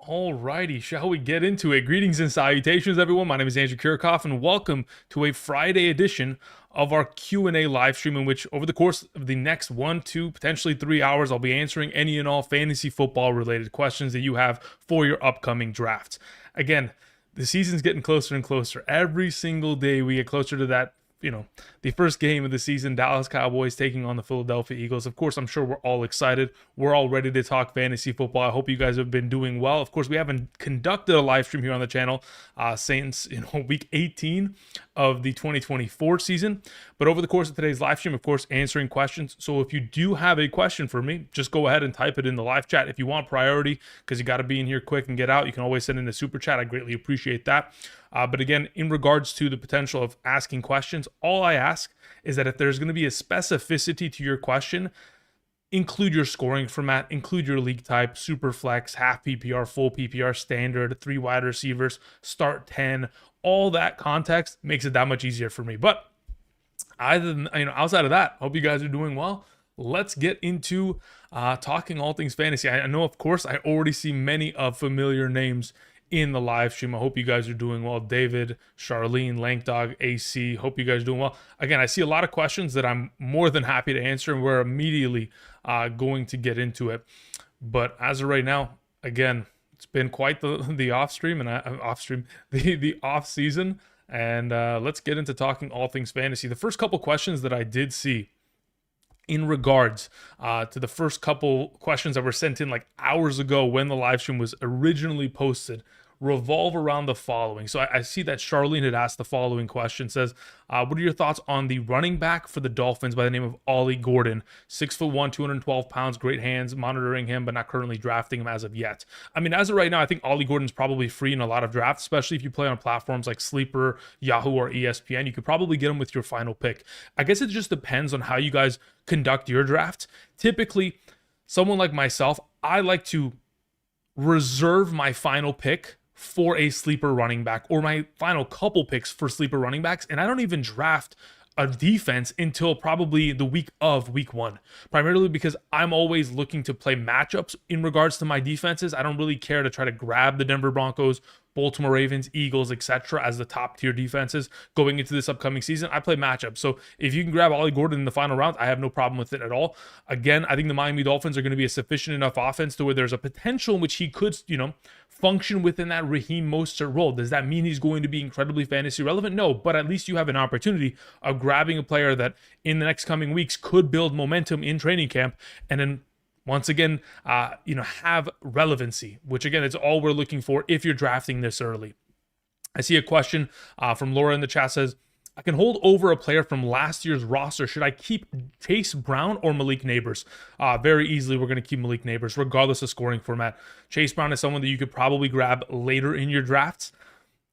Alrighty, shall we get into it? Greetings and salutations, everyone. My name is Andrew Kirchhoff, and welcome to a Friday edition of our Q&A live stream, in which over the course of the next 1, 2, potentially 3 hours, I'll be answering any and all fantasy football related questions that you have for your upcoming drafts. Again, the season's getting closer and closer. Every single day we get closer to that, the first game of the season, Dallas Cowboys taking on the Philadelphia Eagles. Of course, I'm sure we're all excited. We're all ready to talk fantasy football. I hope you guys have been doing well. Of course, we haven't conducted a live stream here on the channel since week 18 of the 2024 season. But over the course of today's live stream, of course, answering questions. So if you do have a question for me, just go ahead and type it in the live chat. If you want priority, because you got to be in here quick and get out, you can always send in a super chat. I greatly appreciate that. But again, in regards to the potential of asking questions, all I ask is that if there's going to be a specificity to your question, include your scoring format, include your league type, super flex, half PPR, full PPR, standard, 3 wide receivers, start 10. All that context makes it that much easier for me. But outside of that, hope you guys are doing well. Let's get into talking all things fantasy. I know, of course, I already see many of familiar names in the live stream. I hope you guys are doing well. David, Charlene, Lankdog, AC, hope you guys are doing well. Again, I see a lot of questions that I'm more than happy to answer, and we're immediately going to get into it. But as of right now, again, it's been quite the off season, and let's get into talking all things fantasy. The first couple questions that I did see in regards to the first couple questions that were sent in like hours ago when the live stream was originally posted revolve around the following. So I see that Charlene had asked the following question, says, what are your thoughts on the running back for the Dolphins by the name of Ollie Gordon? 6'1", 212 pounds, great hands, monitoring him, but not currently drafting him as of yet. I mean, as of right now, I think Ollie Gordon's probably free in a lot of drafts, especially if you play on platforms like Sleeper, Yahoo, or ESPN. You could probably get him with your final pick. I guess it just depends on how you guys conduct your draft. Typically, someone like myself, I like to reserve my final pick for a sleeper running back, or my final couple picks for sleeper running backs, and I don't even draft a defense until probably the week of week 1, primarily because I'm always looking to play matchups in regards to my defenses. I don't really care to try to grab the Denver Broncos, Baltimore Ravens, Eagles, etc. as the top tier defenses going into this upcoming season. I play matchups. So if you can grab Ollie Gordon in the final round, I have no problem with it at all. Again, I think the Miami Dolphins are going to be a sufficient enough offense to where there's a potential in which he could, function within that Raheem Mostert role. Does that mean he's going to be incredibly fantasy relevant? No, but at least you have an opportunity of grabbing a player that in the next coming weeks could build momentum in training camp, and then once again, have relevancy, which again, is all we're looking for if you're drafting this early. I see a question from Laura in the chat, says, I can hold over a player from last year's roster. Should I keep Chase Brown or Malik Neighbors? Very easily, we're going to keep Malik Neighbors, regardless of scoring format. Chase Brown is someone that you could probably grab later in your drafts.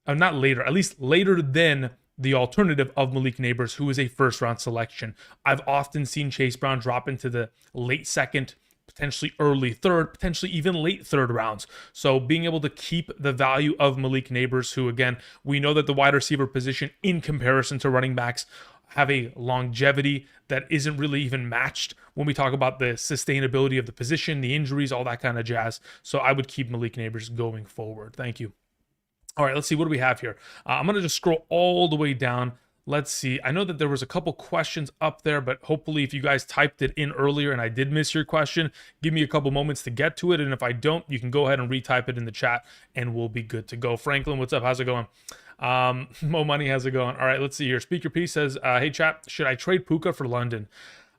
Not later, at least later than the alternative of Malik Neighbors, who is a first-round selection. I've often seen Chase Brown drop into the late second, potentially early third, potentially even late third rounds. So being able to keep the value of Malik Neighbors, who again, we know that the wide receiver position in comparison to running backs have a longevity that isn't really even matched when we talk about the sustainability of the position, the injuries, all that kind of jazz. So I would keep Malik Neighbors going forward. Thank you. All right, let's see. What do we have here? I'm going to just scroll all the way down. Let's see. I know that there was a couple questions up there, but hopefully if you guys typed it in earlier and I did miss your question, give me a couple moments to get to it. And if I don't, you can go ahead and retype it in the chat and we'll be good to go. Franklin, what's up? How's it going? Mo Money, how's it going? All right, let's see here. Speaker P says, hey chat, should I trade Puka for London?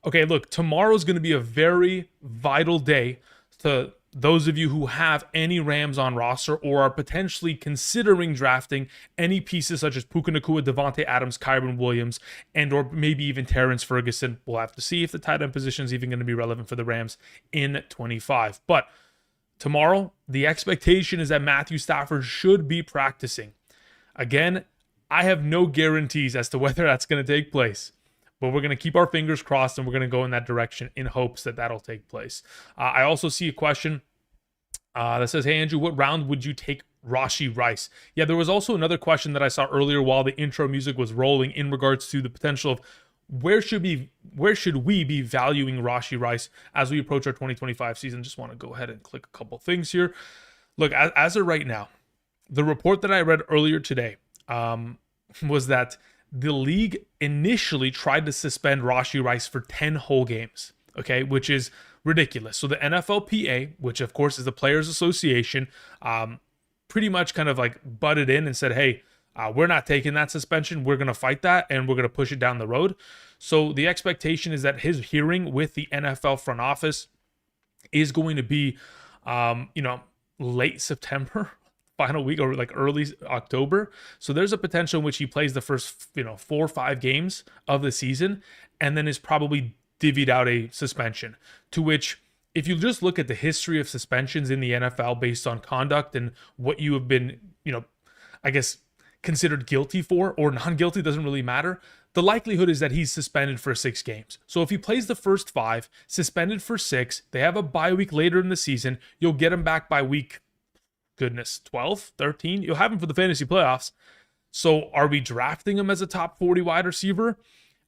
Okay, look, tomorrow's going to be a very vital day to those of you who have any Rams on roster or are potentially considering drafting any pieces such as Puka Nacua, Devontae Adams, Kyron Williams, and or maybe even Terrence Ferguson. We'll have to see if the tight end position is even going to be relevant for the Rams in 25. But tomorrow, the expectation is that Matthew Stafford should be practicing. Again, I have no guarantees as to whether that's going to take place. But we're going to keep our fingers crossed and we're going to go in that direction in hopes that that'll take place. I also see a question that says, hey, Andrew, what round would you take Rashee Rice? Yeah, there was also another question that I saw earlier while the intro music was rolling in regards to the potential of where should we be valuing Rashee Rice as we approach our 2025 season. Just want to go ahead and click a couple things here. Look, as of right now, the report that I read earlier today was that the league initially tried to suspend Rashee Rice for 10 whole games, okay, which is ridiculous. So the NFLPA, which of course is the Players Association, pretty much kind of like butted in and said, hey, we're not taking that suspension. We're going to fight that and we're going to push it down the road. So the expectation is that his hearing with the NFL front office is going to be, late September, final week, or like early October. So there's a potential in which he plays the first, 4 or 5 games of the season and then is probably divvied out a suspension, to which, if you just look at the history of suspensions in the NFL based on conduct and what you have been, I guess, considered guilty for or non-guilty, doesn't really matter. The likelihood is that he's suspended for 6 games. So if he plays the first 5, suspended for 6, they have a bye week later in the season, you'll get him back by week, 12, 13. You'll have him for the fantasy playoffs. So are we drafting him as a top 40 wide receiver?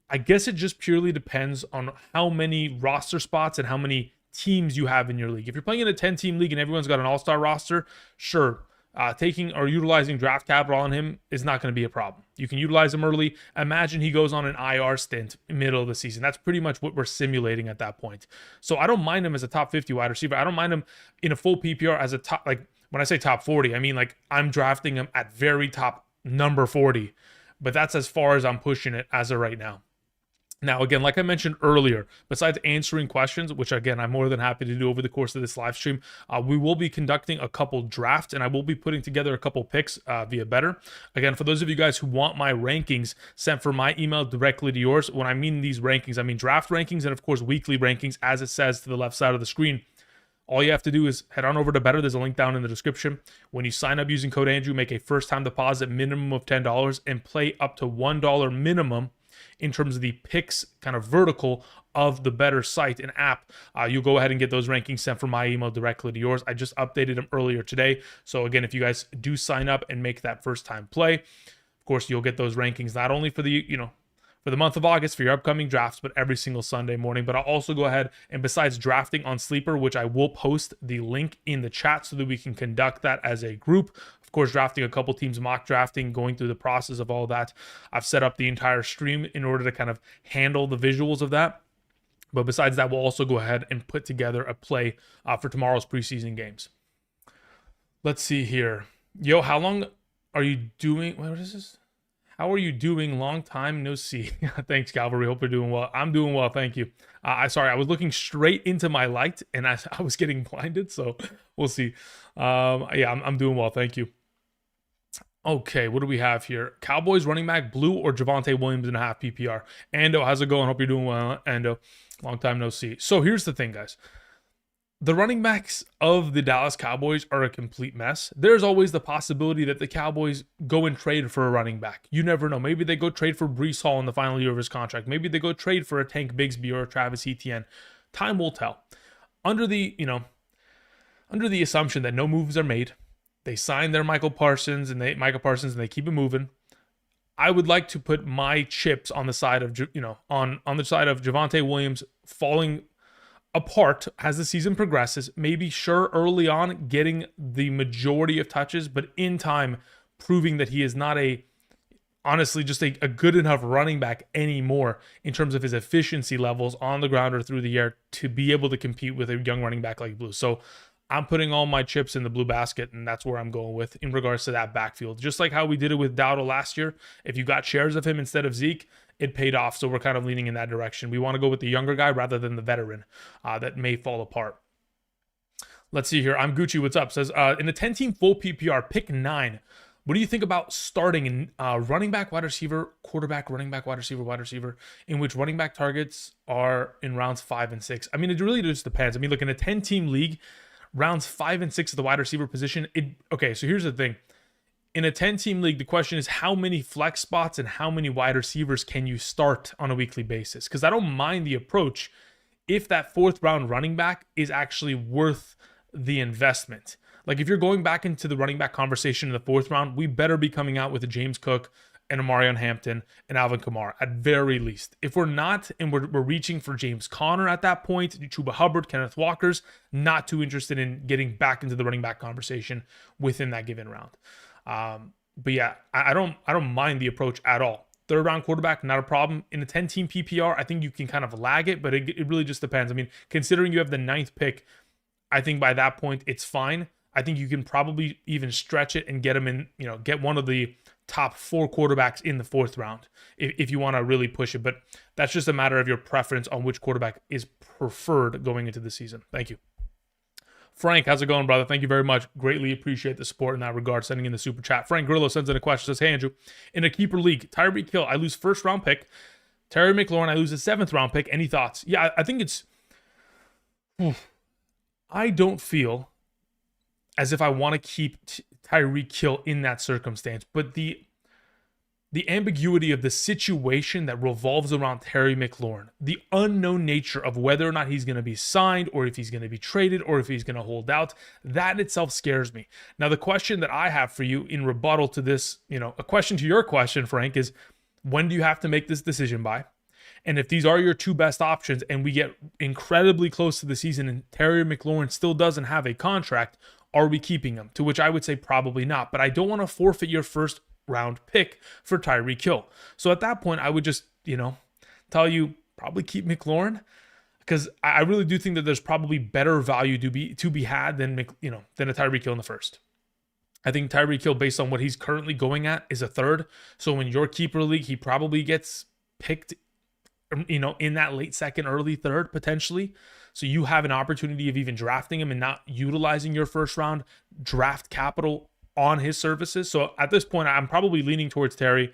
I guess it just purely depends on how many roster spots and how many teams you have in your league. If you're playing in a 10-team league and everyone's got an all-star roster, sure, taking or utilizing draft capital on him is not going to be a problem. You can utilize him early. Imagine he goes on an IR stint middle of the season. That's pretty much what we're simulating at that point. So I don't mind him as a top 50 wide receiver. I don't mind him in a full PPR as a top, like when I say top 40, I mean like I'm drafting him at very top number 40, but that's as far as I'm pushing it as of right now. Now, again, like I mentioned earlier, besides answering questions, which again, I'm more than happy to do over the course of this live stream, we will be conducting a couple drafts and I will be putting together a couple picks via Betr. Again, for those of you guys who want my rankings sent from my email directly to yours, when I mean these rankings, I mean draft rankings and of course weekly rankings, as it says to the left side of the screen. All you have to do is head on over to Betr. There's a link down in the description. When you sign up using code Andrew, make a first-time deposit minimum of $10 and play up to $1 minimum in terms of the picks kind of vertical of the Betr site and app. You'll go ahead and get those rankings sent from my email directly to yours. I just updated them earlier today. So again, if you guys do sign up and make that first-time play, of course, you'll get those rankings not only for the, for the month of August for your upcoming drafts, but every single Sunday morning. But I'll also go ahead and besides drafting on Sleeper, which I will post the link in the chat so that we can conduct that as a group. Of course, drafting a couple teams, mock drafting, going through the process of all that. I've set up the entire stream in order to kind of handle the visuals of that. But besides that, we'll also go ahead and put together a play for tomorrow's preseason games. Let's see here. Yo, how long are you doing? What is this? How are you doing? Long time no see. Thanks, Calvary. Hope you're doing well. I'm doing well. Thank you. Sorry, I was looking straight into my light and I was getting blinded. So we'll see. Yeah, I'm doing well. Thank you. Okay, what do we have here? Cowboys running back, Blue or Javonte Williams in a half PPR? Ando, how's it going? Hope you're doing well, Ando. Long time no see. So here's the thing, guys. The running backs of the Dallas Cowboys are a complete mess. There's always the possibility that the Cowboys go and trade for a running back. You never know. Maybe they go trade for Breece Hall in the final year of his contract. Maybe they go trade for a Tank Bigsby or a Travis Etienne. Time will tell. Under the assumption that no moves are made, they sign their Michael Parsons and they keep it moving. I would like to put my chips on the side of on the side of Javonte Williams falling apart as the season progresses. Maybe sure early on getting the majority of touches, but in time proving that he is not honestly just a good enough running back anymore in terms of his efficiency levels on the ground or through the air to be able to compete with a young running back like Blue. So I'm putting all my chips in the Blue basket, and that's where I'm going with in regards to that backfield. Just like how we did it with Dowdle last year. If you got shares of him instead of Zeke, it paid off. So we're kind of leaning in that direction. We want to go with the younger guy rather than the veteran that may fall apart. Let's see here. I'm Gucci. What's up? Says, in a 10-team full PPR, pick 9. What do you think about starting in running back, wide receiver, quarterback, running back, wide receiver, in which running back targets are in rounds 5 and 6? I mean, it really just depends. I mean, look, in a 10-team league, rounds 5 and 6 of the wide receiver position. Okay, so here's the thing. In a 10-team league, the question is how many flex spots and how many wide receivers can you start on a weekly basis? Because I don't mind the approach if that 4th round running back is actually worth the investment. Like if you're going back into the running back conversation in the 4th round, we better be coming out with a James Cook, and Omarion Hampton and Alvin Kamara at very least. If we're not, and we're reaching for James Conner at that point, Chuba Hubbard, Kenneth Walker's, not too interested in getting back into the running back conversation within that given round. But yeah, I don't mind the approach at all. Third round quarterback, not a problem. In a 10-team PPR, I think you can kind of lag it, but it really just depends. I mean, considering you have the 9th pick, I think by that point it's fine. I think you can probably even stretch it and get him in, get one of the top 4 quarterbacks in the 4th round if you want to really push it. But that's just a matter of your preference on which quarterback is preferred going into the season. Thank you. Frank, how's it going, brother? Thank you very much. Greatly appreciate the support in that regard, sending in the super chat. Frank Grillo sends in a question, says, hey, Andrew, in a keeper league, Tyreek Hill, I lose 1st round pick. Terry McLaurin, I lose a 7th round pick. Any thoughts? Yeah, I think it's... I don't feel as if I want to keep Tyreek Hill in that circumstance, but the ambiguity of the situation that revolves around Terry McLaurin, the unknown nature of whether or not he's going to be signed or if he's going to be traded or if he's going to hold out, that in itself scares me. Now, the question that I have for you in rebuttal to this, a question to your question, Frank, is when do you have to make this decision by? And if these are your 2 best options and we get incredibly close to the season and Terry McLaurin still doesn't have a contract, are we keeping him? To which I would say probably not. But I don't want to forfeit your 1st round pick for Tyreek Hill. So at that point, I would just, tell you probably keep McLaurin, because I really do think that there's probably better value to be had than a Tyreek Hill in the 1st. I think Tyreek Hill, based on what he's currently going at, is a 3rd. So in your keeper league, he probably gets picked, in that late 2nd, early 3rd potentially. So you have an opportunity of even drafting him and not utilizing your 1st round draft capital on his services. So at this point, I'm probably leaning towards Terry,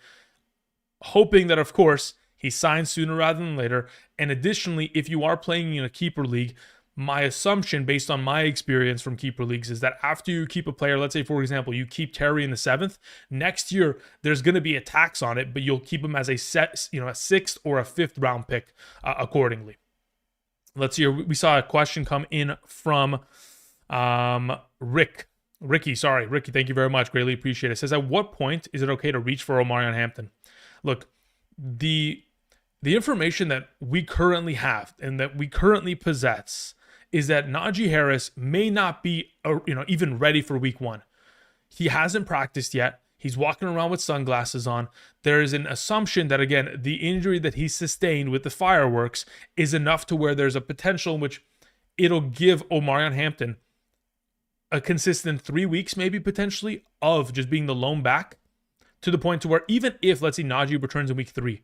hoping that, of course, he signs sooner rather than later. And additionally, if you are playing in a keeper league, my assumption based on my experience from keeper leagues is that after you keep a player, let's say, for example, you keep Terry in the 7th, next year, there's going to be a tax on it, but you'll keep him as a 6th or a 5th round pick accordingly. Let's see. We saw a question come in from Ricky, thank you very much. Greatly appreciate it. It says, at what point is it okay to reach for Omarion Hampton? Look, the information that we currently have and that we currently possess is that Najee Harris may not be, even ready for week 1. He hasn't practiced yet. He's walking around with sunglasses on. There is an assumption that, again, the injury that he sustained with the fireworks is enough to where there's a potential in which it'll give Omarion Hampton a consistent 3 weeks, maybe potentially, of just being the lone back, to the point to where even if, let's say, Najee returns in week 3,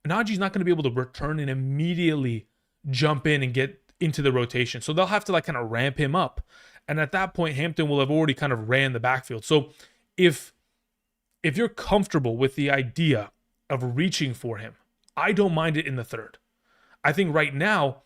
Najee's not going to be able to return and immediately jump in and get into the rotation. So they'll have to kind of ramp him up. And at that point, Hampton will have already kind of ran the backfield. So if you're comfortable with the idea of reaching for him, I don't mind it in the 3rd. I think right now,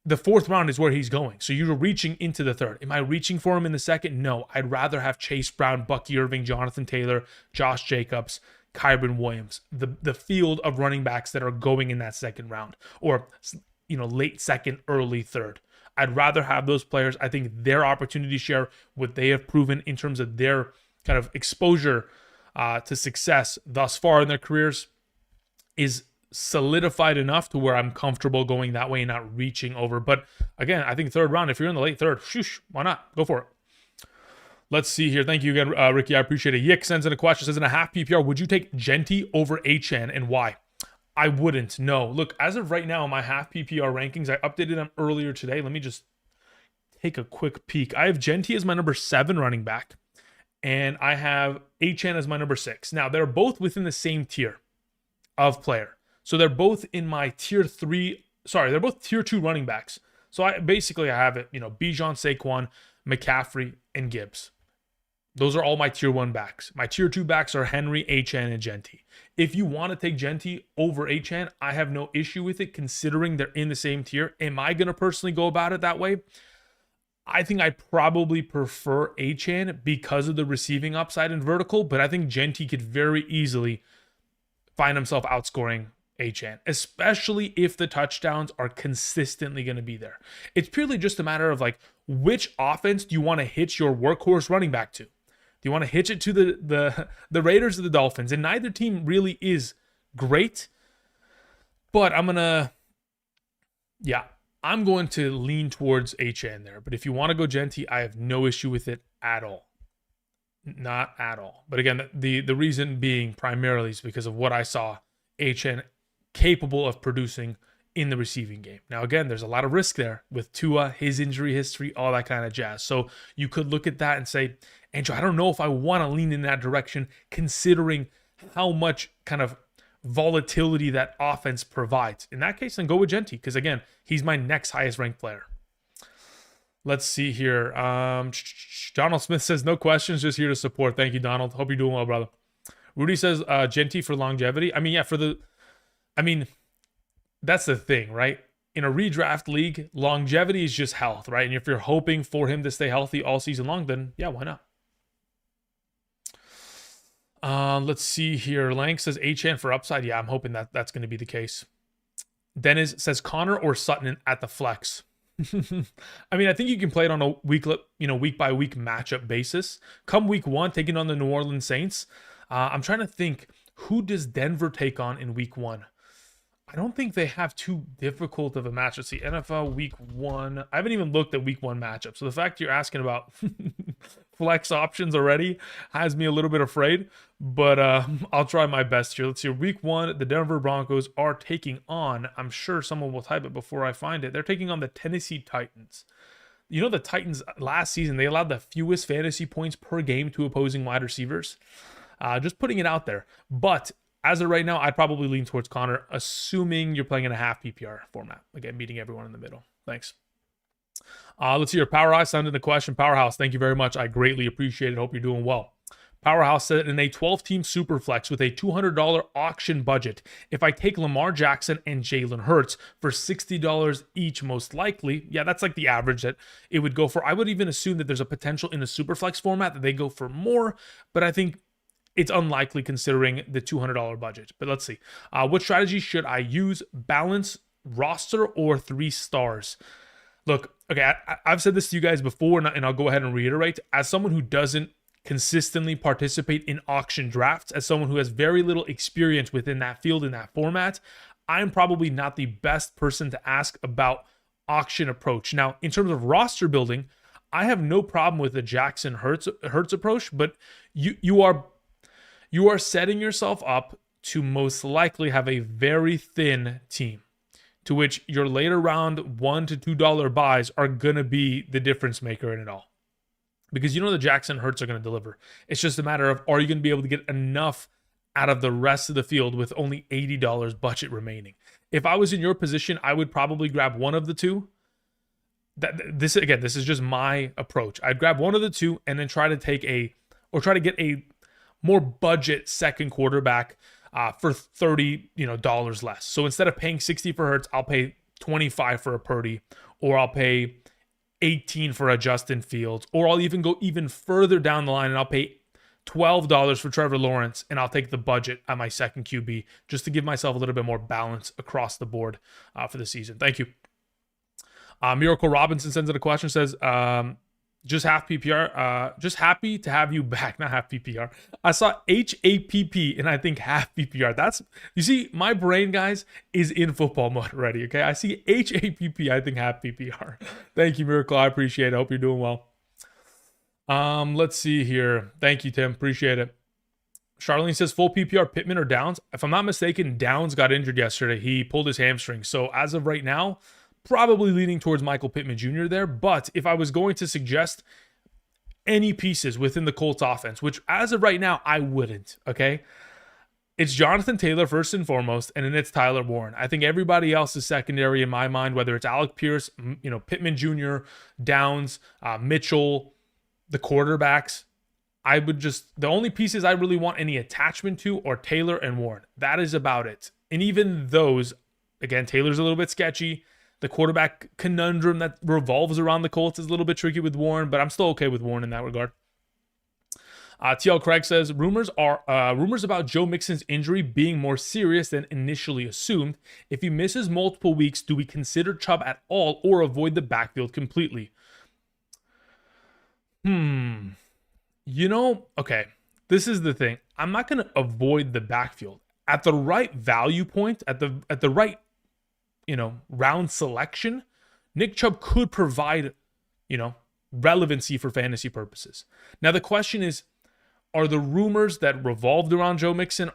the 4th round is where he's going. So you're reaching into the 3rd. Am I reaching for him in the 2nd? No. I'd rather have Chase Brown, Bucky Irving, Jonathan Taylor, Josh Jacobs, Kyren Williams, the field of running backs that are going in that 2nd round, or late 2nd, early 3rd. I'd rather have those players. I think their opportunity share, what they have proven in terms of their kind of exposure to success thus far in their careers, is solidified enough to where I'm comfortable going that way and not reaching over. But again, I think 3rd round, if you're in the late 3rd, shoosh, why not? Go for it. Let's see here. Thank you again, Ricky. I appreciate it. Yick sends in a question. Says, in a half PPR, would you take Genty over Achane and why? I wouldn't. No. Look, as of right now, in my half PPR rankings, I updated them earlier today. Let me just take a quick peek. I have Genty as my number 7 running back, and I have Achane as my number 6. Now, they're both within the same tier of player. So they're both in my tier 3. Sorry, they're both tier 2 running backs. So I have it, Bijan, Saquon, McCaffrey, and Gibbs. Those are all my tier 1 backs. My tier 2 backs are Henry, Achane, and Genty. If you want to take Genty over Achane, I have no issue with it, considering they're in the same tier. Am I going to personally go about it that way? I think I probably prefer Achane because of the receiving upside and vertical, but I think Genty could very easily find himself outscoring Achane, especially if the touchdowns are consistently going to be there. It's purely just a matter of which offense do you want to hitch your workhorse running back to? Do you want to hitch it to the Raiders or the Dolphins? And neither team really is great. But I'm going to lean towards HN there. But if you want to go Genti, I have no issue with it at all. Not at all. But again, the reason being primarily is because of what I saw HN capable of producing in the receiving game. Now, again, there's a lot of risk there with Tua, his injury history, all that kind of jazz. So you could look at that and say, Andrew, I don't know if I want to lean in that direction, considering how much kind of volatility that offense provides. In that case, then go with Genti, because again, he's my next highest ranked player. Let's see here. Donald Smith says, no questions, just here to support. Thank you, Donald. Hope you're doing well, brother. Rudy says, Genti for longevity. I mean, that's the thing, right? In a redraft league, longevity is just health, right? And if you're hoping for him to stay healthy all season long, then yeah, why not? Let's see here. Lang says HN for upside. Yeah, I'm hoping that's going to be the case. Dennis says Connor or Sutton at the flex. I mean, I think you can play it on a week by week matchup basis. Come week 1, taking on the New Orleans Saints. I'm trying to think, who does Denver take on in week 1? I don't think they have too difficult of a match. Let's see, NFL week 1. I haven't even looked at week 1 matchup. So the fact you're asking about flex options already has me a little bit afraid. But I'll try my best here. Let's see, week 1, the Denver Broncos are taking on, I'm sure someone will type it before I find it. They're taking on the Tennessee Titans. You know, the Titans last season, they allowed the fewest fantasy points per game to opposing wide receivers. Just putting it out there. But as of right now, I'd probably lean towards Connor, assuming you're playing in a half PPR format. Again, meeting everyone in the middle. Thanks. Let's see your Powerhouse sent in a question. Powerhouse, thank you very much. I greatly appreciate it. Hope you're doing well. Powerhouse said, in a 12-team Superflex with a $200 auction budget, if I take Lamar Jackson and Jalen Hurts for $60 each, most likely, yeah, that's like the average that it would go for. I would even assume that there's a potential in the Superflex format that they go for more, but I think it's unlikely considering the $200 budget. But let's see. What strategy should I use? Balance, roster, or 3 stars? Look, okay, I've said this to you guys before, and I'll go ahead and reiterate. As someone who doesn't consistently participate in auction drafts, as someone who has very little experience within that field, in that format, I'm probably not the best person to ask about auction approach. Now, in terms of roster building, I have no problem with the Jackson Hurts approach, but you are setting yourself up to most likely have a very thin team, to which your later round $1 to $2 buys are going to be the difference maker in it all. Because you know the Jackson Hurts are going to deliver. It's just a matter of, are you going to be able to get enough out of the rest of the field with only $80 budget remaining? If I was in your position, I would probably grab one of the two. This is just my approach. I'd grab one of the two and then try to get a more budget second quarterback for $30 less. So instead of paying $60 for Hurts, I'll pay $25 for a Purdy, or I'll pay $18 for a Justin Fields, or I'll even go even further down the line and I'll pay $12 for Trevor Lawrence, and I'll take the budget on my second QB just to give myself a little bit more balance across the board for the season. Thank you. Miracle Robinson sends in a question, says, just half PPR. Just happy to have you back. Not half PPR. I saw HAPP and I think half PPR. You see, my brain, guys, is in football mode already. Okay, I see HAPP. I think half PPR. Thank you, Miracle. I appreciate it. I hope you're doing well. Let's see here. Thank you, Tim. Appreciate it. Charlene says full PPR Pittman or Downs. If I'm not mistaken, Downs got injured yesterday. He pulled his hamstring. So as of right now, probably leaning towards Michael Pittman Jr. there. But if I was going to suggest any pieces within the Colts offense, which as of right now, I wouldn't, okay? It's Jonathan Taylor first and foremost, and then it's Tyler Warren. I think everybody else is secondary in my mind, whether it's Alec Pierce, Pittman Jr., Downs, Mitchell, the quarterbacks. The only pieces I really want any attachment to are Taylor and Warren. That is about it. And even those, again, Taylor's a little bit sketchy. The quarterback conundrum that revolves around the Colts is a little bit tricky with Warren, but I'm still okay with Warren in that regard. TL Craig says, rumors about Joe Mixon's injury being more serious than initially assumed. If he misses multiple weeks, do we consider Chubb at all or avoid the backfield completely? Okay, this is the thing. I'm not going to avoid the backfield. At the right value point, at the right, round selection, Nick Chubb could provide, you know, relevancy for fantasy purposes. Now the question are the rumors that revolved around Joe Mixon,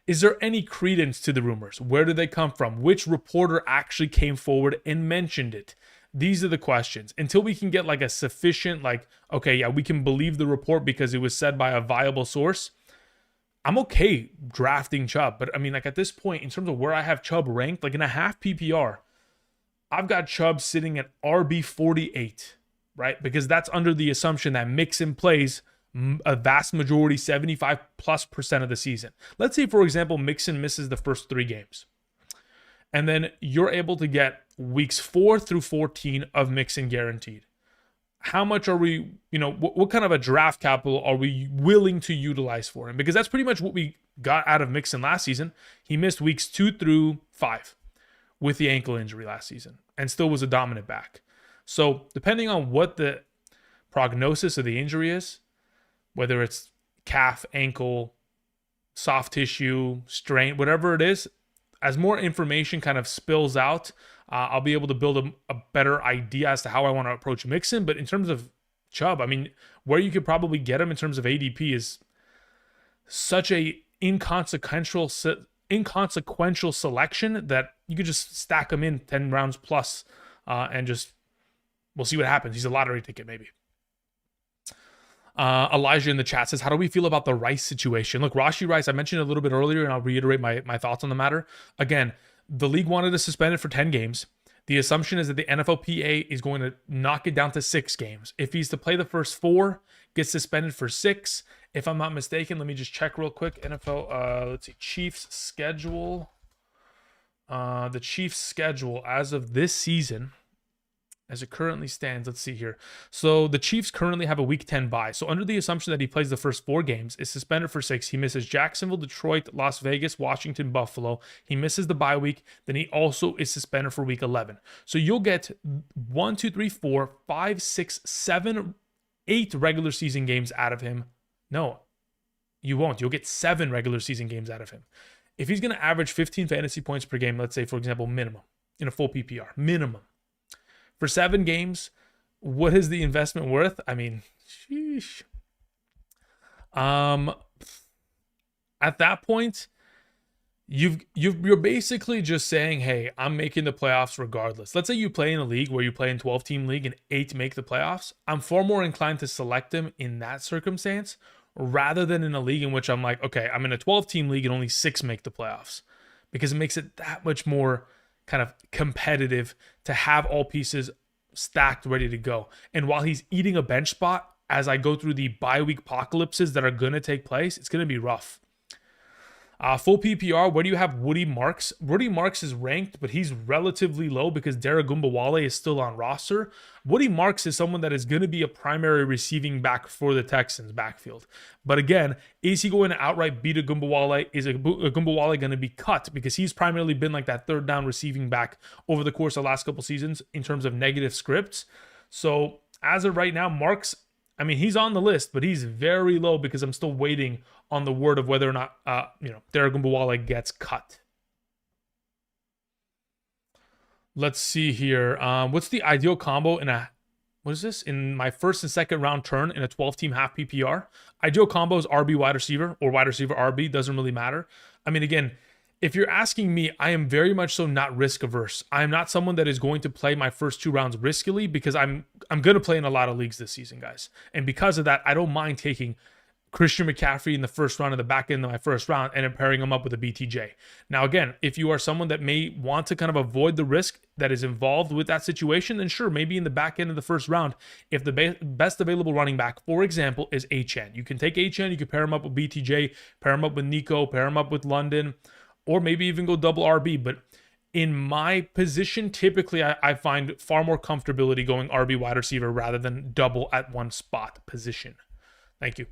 is there any credence to the rumors? Where did they come from? Which reporter actually came forward and mentioned it? These are the questions. Until we can get like a sufficient, okay, yeah, we can believe the report because it was said by a viable source, I'm okay drafting Chubb. But I mean, at this point, in terms of where I have Chubb ranked, in a half PPR, I've got Chubb sitting at RB 48, right? Because that's under the assumption that Mixon plays a vast majority, 75+% of the season. Let's say, for example, Mixon misses the first 3 games. And then you're able to get weeks 4 through 14 of Mixon guaranteed. How much are we, what kind of a draft capital are we willing to utilize for him? Because that's pretty much what we got out of Mixon last season. He missed weeks 2 through 5 with the ankle injury last season and still was a dominant back. So depending on what the prognosis of the injury is, whether it's calf, ankle, soft tissue, strain, whatever it is, as more information kind of spills out, I'll be able to build a better idea as to how I want to approach Mixon. But in terms of Chubb, I mean, where you could probably get him in terms of ADP is such a inconsequential selection that you could just stack him in 10 rounds plus and just we'll see what happens. He's a lottery ticket maybe. Elijah in the chat says, how do we feel about the Rice situation? Look, Rashee Rice, I mentioned it a little bit earlier, and I'll reiterate my thoughts on the matter. Again, the league wanted to suspend it for 10 games. The assumption is that the NFLPA is going to knock it down to 6 games. If he's to play the first 4, gets suspended for 6. If I'm not mistaken, let me just check real quick. NFL, let's see, Chiefs schedule. The Chiefs schedule as of this season, as it currently stands, let's see here. So the Chiefs currently have a week 10 bye. So under the assumption that he plays the first 4 games, is suspended for 6. He misses Jacksonville, Detroit, Las Vegas, Washington, Buffalo. He misses the bye week. Then he also is suspended for week 11. So you'll get 1, 2, 3, 4, 5, 6, 7, 8 regular season games out of him. No, you won't. You'll get 7 regular season games out of him. If he's going to average 15 fantasy points per game, let's say, for example, minimum in a full PPR, minimum. For 7 games, what is the investment worth? I mean, sheesh. At that point, you're basically just saying, hey, I'm making the playoffs regardless. Let's say you play in a league where you play in 12-team league and 8 make the playoffs. I'm far more inclined to select him in that circumstance rather than in a league in which I'm like, okay, I'm in a 12-team league and only 6 make the playoffs, because it makes it that much more kind of competitive to have all pieces stacked, ready to go. And while he's eating a bench spot, as I go through the bye week apocalypses that are going to take place, it's going to be rough. Full PPR, where do you have Woody Marks? Woody Marks is ranked, but he's relatively low because Derek Gumbawale is still on roster. Woody Marks is someone that is going to be a primary receiving back for the Texans backfield. But again, is he going to outright beat a Gumbawale? Is a Gumbawale going to be cut? Because he's primarily been like that third down receiving back over the course of the last couple seasons in terms of negative scripts. So as of right now, Marks, I mean, he's on the list, but he's very low because I'm still waiting on the word of whether or not, Derek Gumbawale gets cut. Let's see here. What's the ideal combo in my first and second round turn in a 12-team half PPR? Ideal combo is RB wide receiver or wide receiver RB. Doesn't really matter. I mean, again, if you're asking me, I am very much so not risk averse. I am not someone that is going to play my first 2 rounds riskily because I'm going to play in a lot of leagues this season, guys. And because of that, I don't mind taking Christian McCaffrey in the first round of the back end of my first round and then pairing him up with a BTJ. Now, again, if you are someone that may want to kind of avoid the risk that is involved with that situation, then sure, maybe in the back end of the first round, if the best available running back, for example, is Achane, you can take Achane, you can pair him up with BTJ, pair him up with Nico, pair him up with London, or maybe even go double RB. But in my position, typically I find far more comfortability going RB wide receiver rather than double at one spot position. Thank you.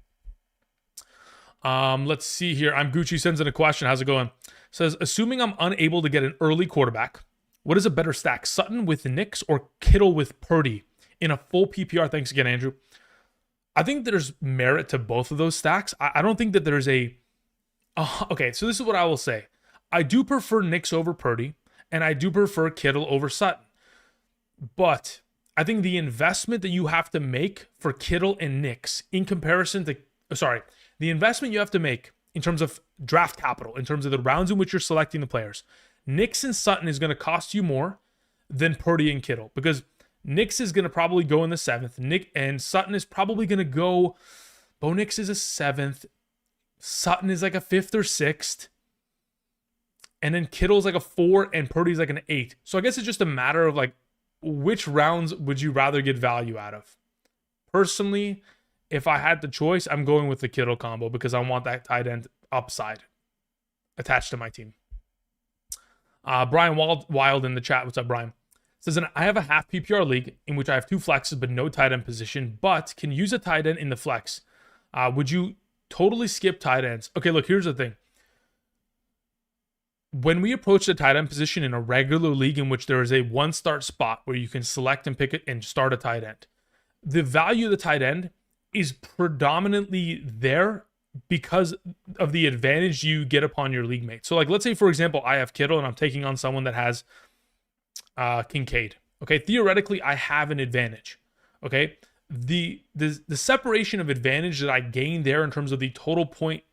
Let's see here. I'm Gucci sends in a question. How's it going? Says, assuming I'm unable to get an early quarterback, what is a better stack? Sutton with the Knicks or Kittle with Purdy in a full PPR? Thanks again, Andrew. I think there's merit to both of those stacks. I don't think that there's a okay, so this is what I will say. I do prefer Knicks over Purdy, and I do prefer Kittle over Sutton. But I think the investment that you have to make for Kittle and Knicks in comparison to, the investment you have to make in terms of draft capital, in terms of the rounds in which you're selecting the players, Knicks and Sutton is going to cost you more than Purdy and Kittle, because Knicks is going to probably go in the 7th. Nick and Sutton is probably going to go, Bo Nix is a 7th. Sutton is like a 5th or 6th. And then Kittle's like a 4 and Purdy's like an 8. So I guess it's just a matter of like, which rounds would you rather get value out of? Personally, if I had the choice, I'm going with the Kittle combo because I want that tight end upside attached to my team. Brian Wild in the chat. What's up, Brian? Says, I have a half PPR league in which I have 2 flexes but no tight end position, but can use a tight end in the flex. Would you totally skip tight ends? Okay, look, here's the thing. When we approach the tight end position in a regular league in which there is a 1-start spot where you can select and pick it and start a tight end, the value of the tight end is predominantly there because of the advantage you get upon your league mate. So like, let's say, for example, I have Kittle and I'm taking on someone that has Kincaid. Okay, theoretically, I have an advantage. Okay, the separation of advantage that I gain there in terms of the total point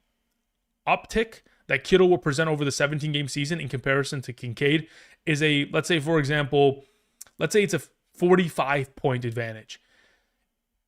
uptick that Kittle will present over the 17-game season in comparison to Kincaid is a, let's say, for example, let's say it's a 45-point advantage.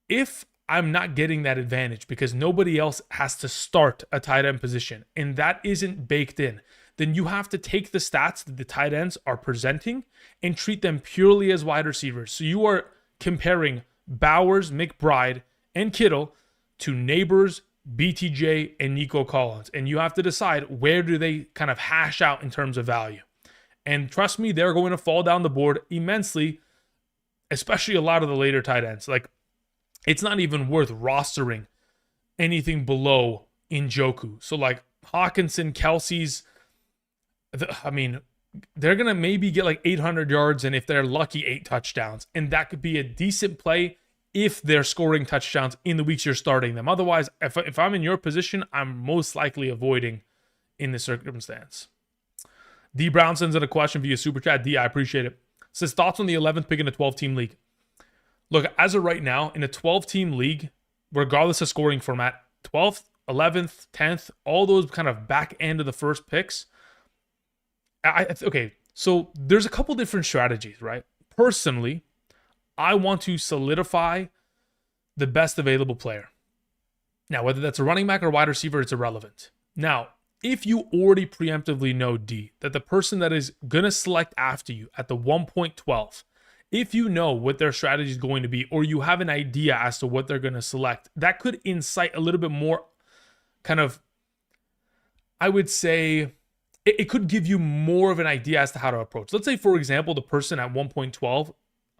If I'm not getting that advantage because nobody else has to start a tight end position and that isn't baked in, then you have to take the stats that the tight ends are presenting and treat them purely as wide receivers. So you are comparing Bowers, McBride, and Kittle to Neighbors, BTJ, and Nico Collins. And you have to decide where do they kind of hash out in terms of value. And trust me, they're going to fall down the board immensely, especially a lot of the later tight ends. Like, it's not even worth rostering anything below Njoku. So like Hawkinson, Kelsey's, I mean, they're going to maybe get like 800 yards and if they're lucky, 8 touchdowns. And that could be a decent play if they're scoring touchdowns in the weeks you're starting them. Otherwise, if I'm in your position, I'm most likely avoiding in this circumstance. D. Brown sends in a question via Super Chat. D, I appreciate it. Says, thoughts on the 11th pick in a 12-team league? Look, as of right now, in a 12-team league, regardless of scoring format, 12th, 11th, 10th, all those kind of back end of the first picks. Okay, so there's a couple different strategies, right? Personally, I want to solidify the best available player. Now, whether that's a running back or wide receiver, it's irrelevant. Now, if you already preemptively know, D, that the person that is going to select after you at the 1.12, if you know what their strategy is going to be, or you have an idea as to what they're going to select, that could incite a little bit more kind of, I would say, it could give you more of an idea as to how to approach. Let's say, for example, the person at 1.12,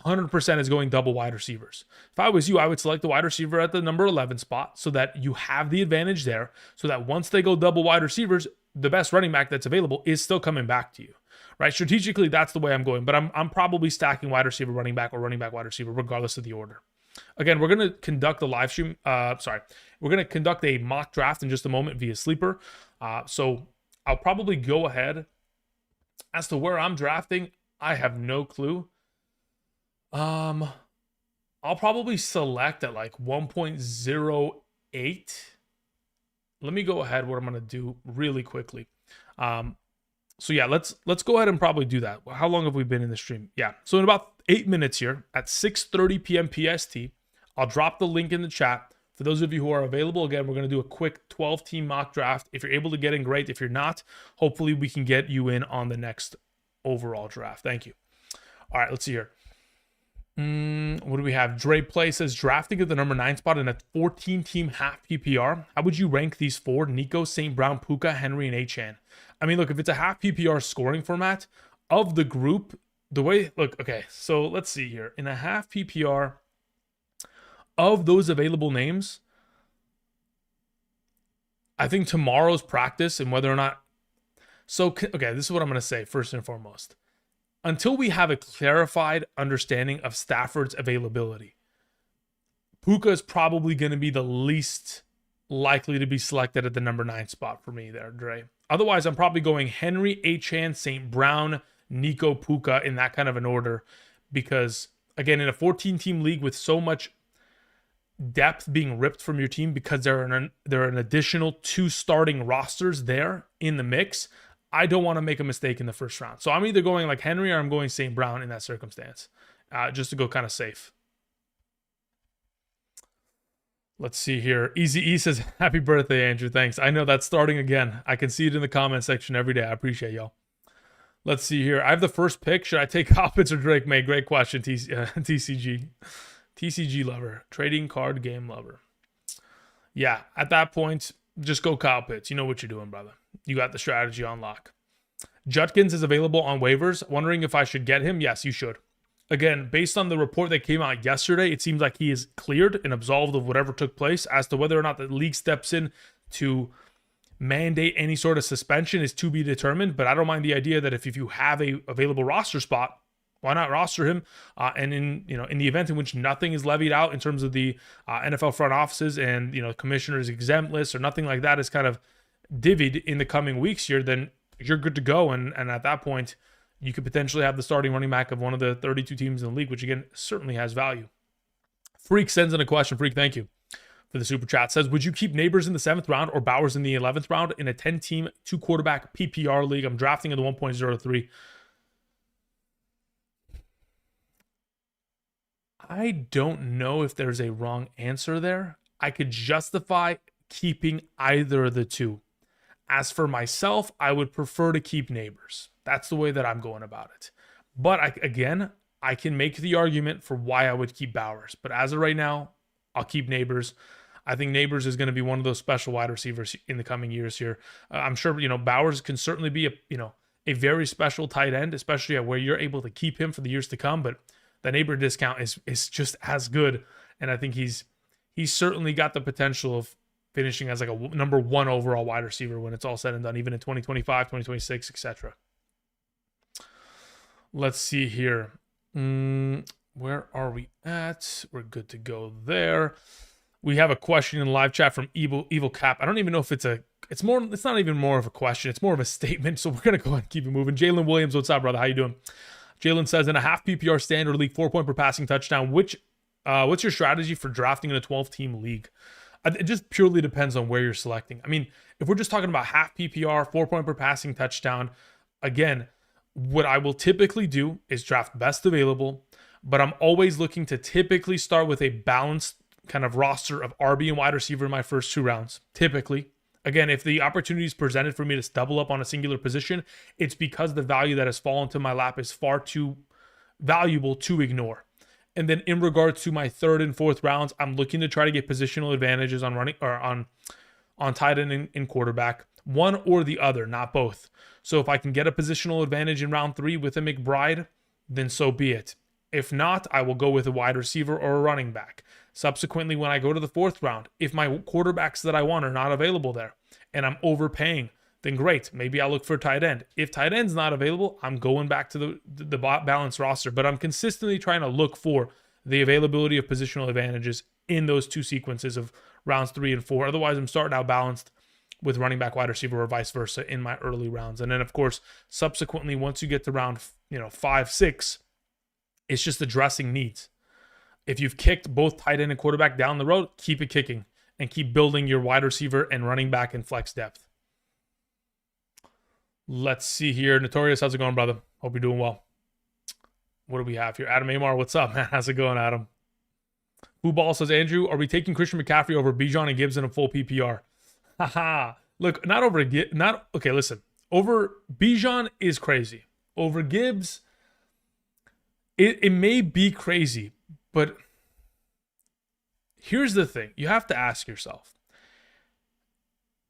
100% is going double wide receivers. If I was you, I would select the wide receiver at the number 11 spot so that you have the advantage there, so that once they go double wide receivers, the best running back that's available is still coming back to you. Right? Strategically, that's the way I'm going, but I'm probably stacking wide receiver, running back, or running back, wide receiver, regardless of the order. Again, we're going to conduct a live stream. We're going to conduct a mock draft in just a moment via Sleeper. So I'll probably go ahead as to where I'm drafting. I have no clue. I'll probably select at like 1.08. Let me go ahead. What I'm going to do really quickly. So yeah, let's go ahead and probably do that. How long have we been in the stream? Yeah. So in about 8 minutes here at 6:30 p.m. PST, I'll drop the link in the chat. For those of you who are available, again, we're going to do a quick 12-team mock draft. If you're able to get in, great. If you're not, hopefully we can get you in on the next overall draft. Thank you. All right, let's see here. What do we have? Dre Play says, drafting at the number 9 spot in a 14-team half PPR. How would you rank these 4? Nico, St. Brown, Puka, Henry, and Achane. I mean, look, if it's a half PPR scoring format of the group, the way, look, okay, so let's see here. In a half PPR of those available names, I think tomorrow's practice and whether or not, so, okay, this is what I'm going to say first and foremost. Until we have a clarified understanding of Stafford's availability, Puka is probably going to be the least likely to be selected at the number 9 spot for me there, Dre. Otherwise, I'm probably going Henry, Achane, St. Brown, Nico, Puka in that kind of an order. Because, again, in a 14-team league with so much depth being ripped from your team because there are an additional 2 starting rosters there in the mix, I don't want to make a mistake in the first round. So I'm either going like Henry or I'm going St. Brown in that circumstance, just to go kind of safe. Let's see here. Easy E says, happy birthday, Andrew. Thanks. I know that's starting again. I can see it in the comment section every day. I appreciate y'all. Let's see here. I have the first pick. Should I take Hoppits or Drake May? Great question, TCG. TCG lover. Trading card game lover. Yeah, at that point, just go Kyle Pitts. You know what you're doing, brother. You got the strategy on lock. Judkins is available on waivers. Wondering if I should get him? Yes, you should. Again, based on the report that came out yesterday, it seems like he is cleared and absolved of whatever took place. As to whether or not the league steps in to mandate any sort of suspension is to be determined. But I don't mind the idea that if you have a available roster spot, why not roster him? And in the event in which nothing is levied out in terms of the NFL front offices and commissioners exempt list or nothing like that is kind of divvied in the coming weeks here, then you're good to go. And at that point, you could potentially have the starting running back of one of the 32 teams in the league, which again certainly has value. Freak sends in a question. Freak, thank you for the super chat. Says, would you keep Neighbors in the 7th round or Bowers in the 11th round in a 10-team, 2-quarterback PPR league? I'm drafting in the 1.03. I don't know if there's a wrong answer there. I could justify keeping either of the two. As for myself, I would prefer to keep Neighbors. That's the way that I'm going about it. But I can make the argument for why I would keep Bowers. But as of right now, I'll keep Neighbors. I think Neighbors is going to be one of those special wide receivers in the coming years here. I'm sure, Bowers can certainly be a very special tight end, especially at where you're able to keep him for the years to come. But the Neighbor discount is just as good. And I think he's certainly got the potential of finishing as like a number 1 overall wide receiver when it's all said and done, even in 2025, 2026, etc. Let's see here. Where are we at? We're good to go there. We have a question in the live chat from Evil Cap. I don't even know if it's not even more of a question. It's more of a statement. So we're going to go ahead and keep it moving. Jalen Williams, what's up, brother? How you doing? Jalen says, in a half PPR standard league, 4-point per passing touchdown, what's your strategy for drafting in a 12-team league? It just purely depends on where you're selecting. I mean, if we're just talking about half PPR, 4-point per passing touchdown, again, what I will typically do is draft best available, but I'm always looking to typically start with a balanced kind of roster of RB and wide receiver in my first 2 rounds. Typically. Again, if the opportunity is presented for me to double up on a singular position, it's because the value that has fallen to my lap is far too valuable to ignore. And then in regards to my 3rd and 4th rounds, I'm looking to try to get positional advantages on running or on tight end and quarterback. One or the other, not both. So if I can get a positional advantage in round 3 with a McBride, then so be it. If not, I will go with a wide receiver or a running back. Subsequently, when I go to the 4th round, if my quarterbacks that I want are not available there and I'm overpaying, then great. Maybe I'll look for a tight end. If tight end's not available, I'm going back to the balanced roster. But I'm consistently trying to look for the availability of positional advantages in those 2 sequences of rounds 3 and 4. Otherwise, I'm starting out balanced with running back, wide receiver, or vice versa in my early rounds. And then, of course, subsequently, once you get to round 5, 6, it's just addressing needs. If you've kicked both tight end and quarterback down the road, keep it kicking and keep building your wide receiver and running back and flex depth. Let's see here. Notorious, how's it going, brother? Hope you're doing well. What do we have here? Adam Amar, what's up, man? How's it going, Adam? Ball says, Andrew, are we taking Christian McCaffrey over Bijan and Gibbs in a full PPR? Haha. Look, okay, listen. Over Bijan is crazy. Over Gibbs, it may be crazy, but here's the thing. You have to ask yourself,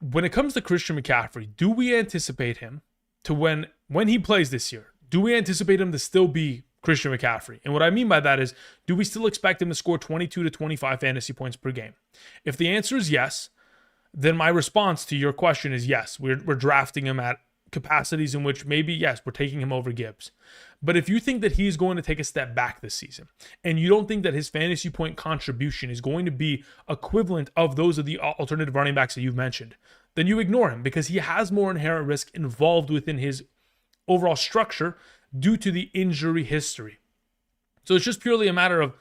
when it comes to Christian McCaffrey, do we anticipate him to when he plays this year, do we anticipate him to still be Christian McCaffrey? And what I mean by that is, do we still expect him to score 22 to 25 fantasy points per game? If the answer is yes, then my response to your question is yes. We're drafting him at capacities in which maybe, yes, we're taking him over Gibbs. But if you think that he's going to take a step back this season, and you don't think that his fantasy point contribution is going to be equivalent of those of the alternative running backs that you've mentioned, then you ignore him, because he has more inherent risk involved within his overall structure due to the injury history. So it's just purely a matter of,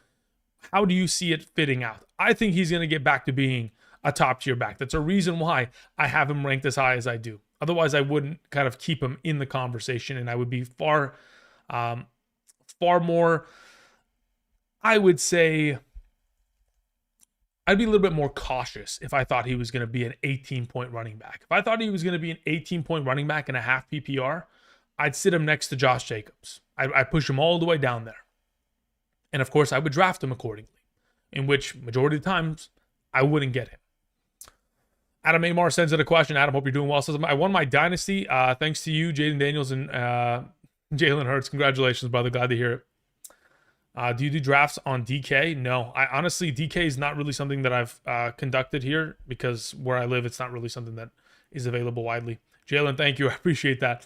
how do you see it fitting out? I think he's going to get back to being a top tier back. That's a reason why I have him ranked as high as I do. Otherwise, I wouldn't kind of keep him in the conversation, and I would be far more, I would say, I'd be a little bit more cautious if I thought he was going to be an 18-point running back. If I thought he was going to be an 18-point running back in a half PPR, I'd sit him next to Josh Jacobs. I push him all the way down there. And of course, I would draft him accordingly, in which majority of the times I wouldn't get him. Adam Amar sends in a question. Adam, hope you're doing well. Says, I won my dynasty thanks to you, Jaden Daniels, and Jalen Hurts. Congratulations, brother. Glad to hear it. Do you do drafts on DK? No. Honestly, DK is not really something that I've conducted here, because where I live, it's not really something that is available widely. Jalen, thank you. I appreciate that.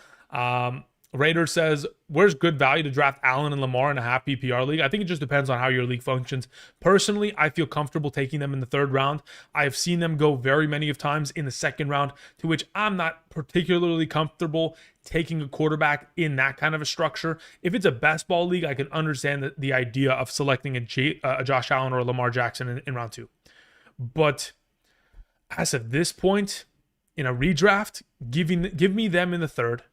Raider says, where's good value to draft Allen and Lamar in a half PPR league? I think it just depends on how your league functions. Personally, I feel comfortable taking them in the third round. I have seen them go very many of times in the second round, to which I'm not particularly comfortable taking a quarterback in that kind of a structure. If it's a best ball league, I can understand the idea of selecting a Josh Allen or a Lamar Jackson in round 2. But as of this point, in a redraft, give me them in the third.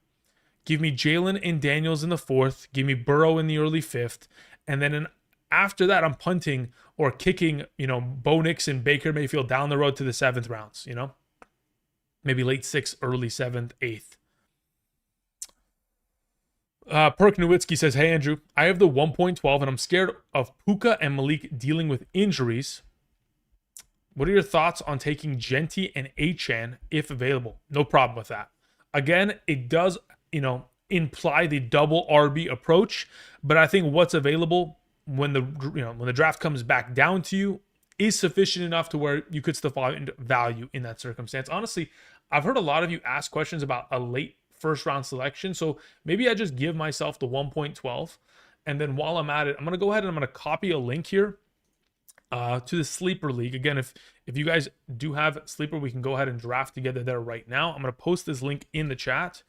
Give me Jalen and Daniels in the 4th. Give me Burrow in the early 5th. And then after that, I'm punting or kicking, Bo Nix and Baker Mayfield down the road to the 7th rounds, Maybe late 6th, early 7th, 8th. Perk Nowitzki says, hey, Andrew, I have the 1.12 and I'm scared of Puka and Malik dealing with injuries. What are your thoughts on taking Genti and Achane if available? No problem with that. Again, it does imply the double RB approach, but I think what's available when the draft comes back down to you is sufficient enough to where you could still find value in that circumstance. Honestly, I've heard a lot of you ask questions about a late first round selection, so maybe I just give myself the 1.12, and then while I'm at it, I'm going to go ahead and I'm going to copy a link here to the Sleeper League. Again, if you guys do have Sleeper, we can go ahead and draft together there right now. I'm going to post this link in the chat.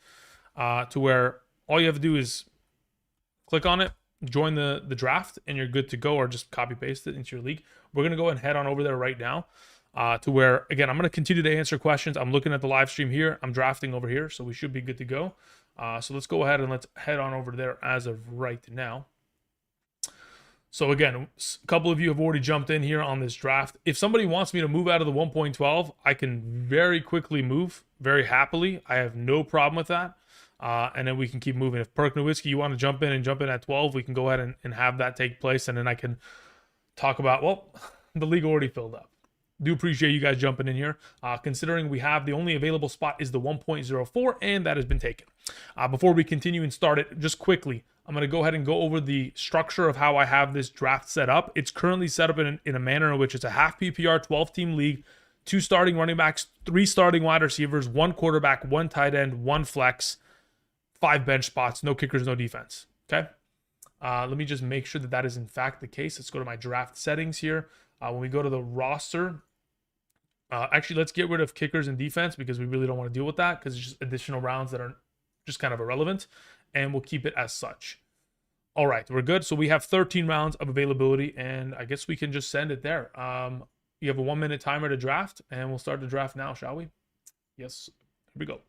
To where all you have to do is click on it, join the draft, and you're good to go, or just copy paste it into your league. We're going to go and head on over there right now to where, again, I'm going to continue to answer questions. I'm looking at the live stream here. I'm drafting over here, so we should be good to go. So let's go ahead and let's head on over there as of right now. So again, a couple of you have already jumped in here on this draft. If somebody wants me to move out of the 1.12, I can very quickly move, very happily. I have no problem with that. And then we can keep moving. If Perk Nowitzki, you want to jump in at 12, we can go ahead and have that take place. And then I can talk about, well, the league already filled up. Do appreciate you guys jumping in here. Considering we have the only available spot is the 1.04, and that has been taken. Before we continue and start it, just quickly, I'm going to go ahead and go over the structure of how I have this draft set up. It's currently set up in a manner in which it's a half PPR 12-team league, 2 starting running backs, 3 starting wide receivers, 1 quarterback, 1 tight end, 1 flex, 5 bench spots, no kickers, no defense. Okay. Let me just make sure that is in fact the case. Let's go to my draft settings here. When we go to the roster, actually, let's get rid of kickers and defense because we really don't want to deal with that because it's just additional rounds that are just kind of irrelevant, and we'll keep it as such. All right, we're good. So we have 13 rounds of availability, and I guess we can just send it there. You have a 1-minute timer to draft, and we'll start the draft now, shall we? Yes, here we go.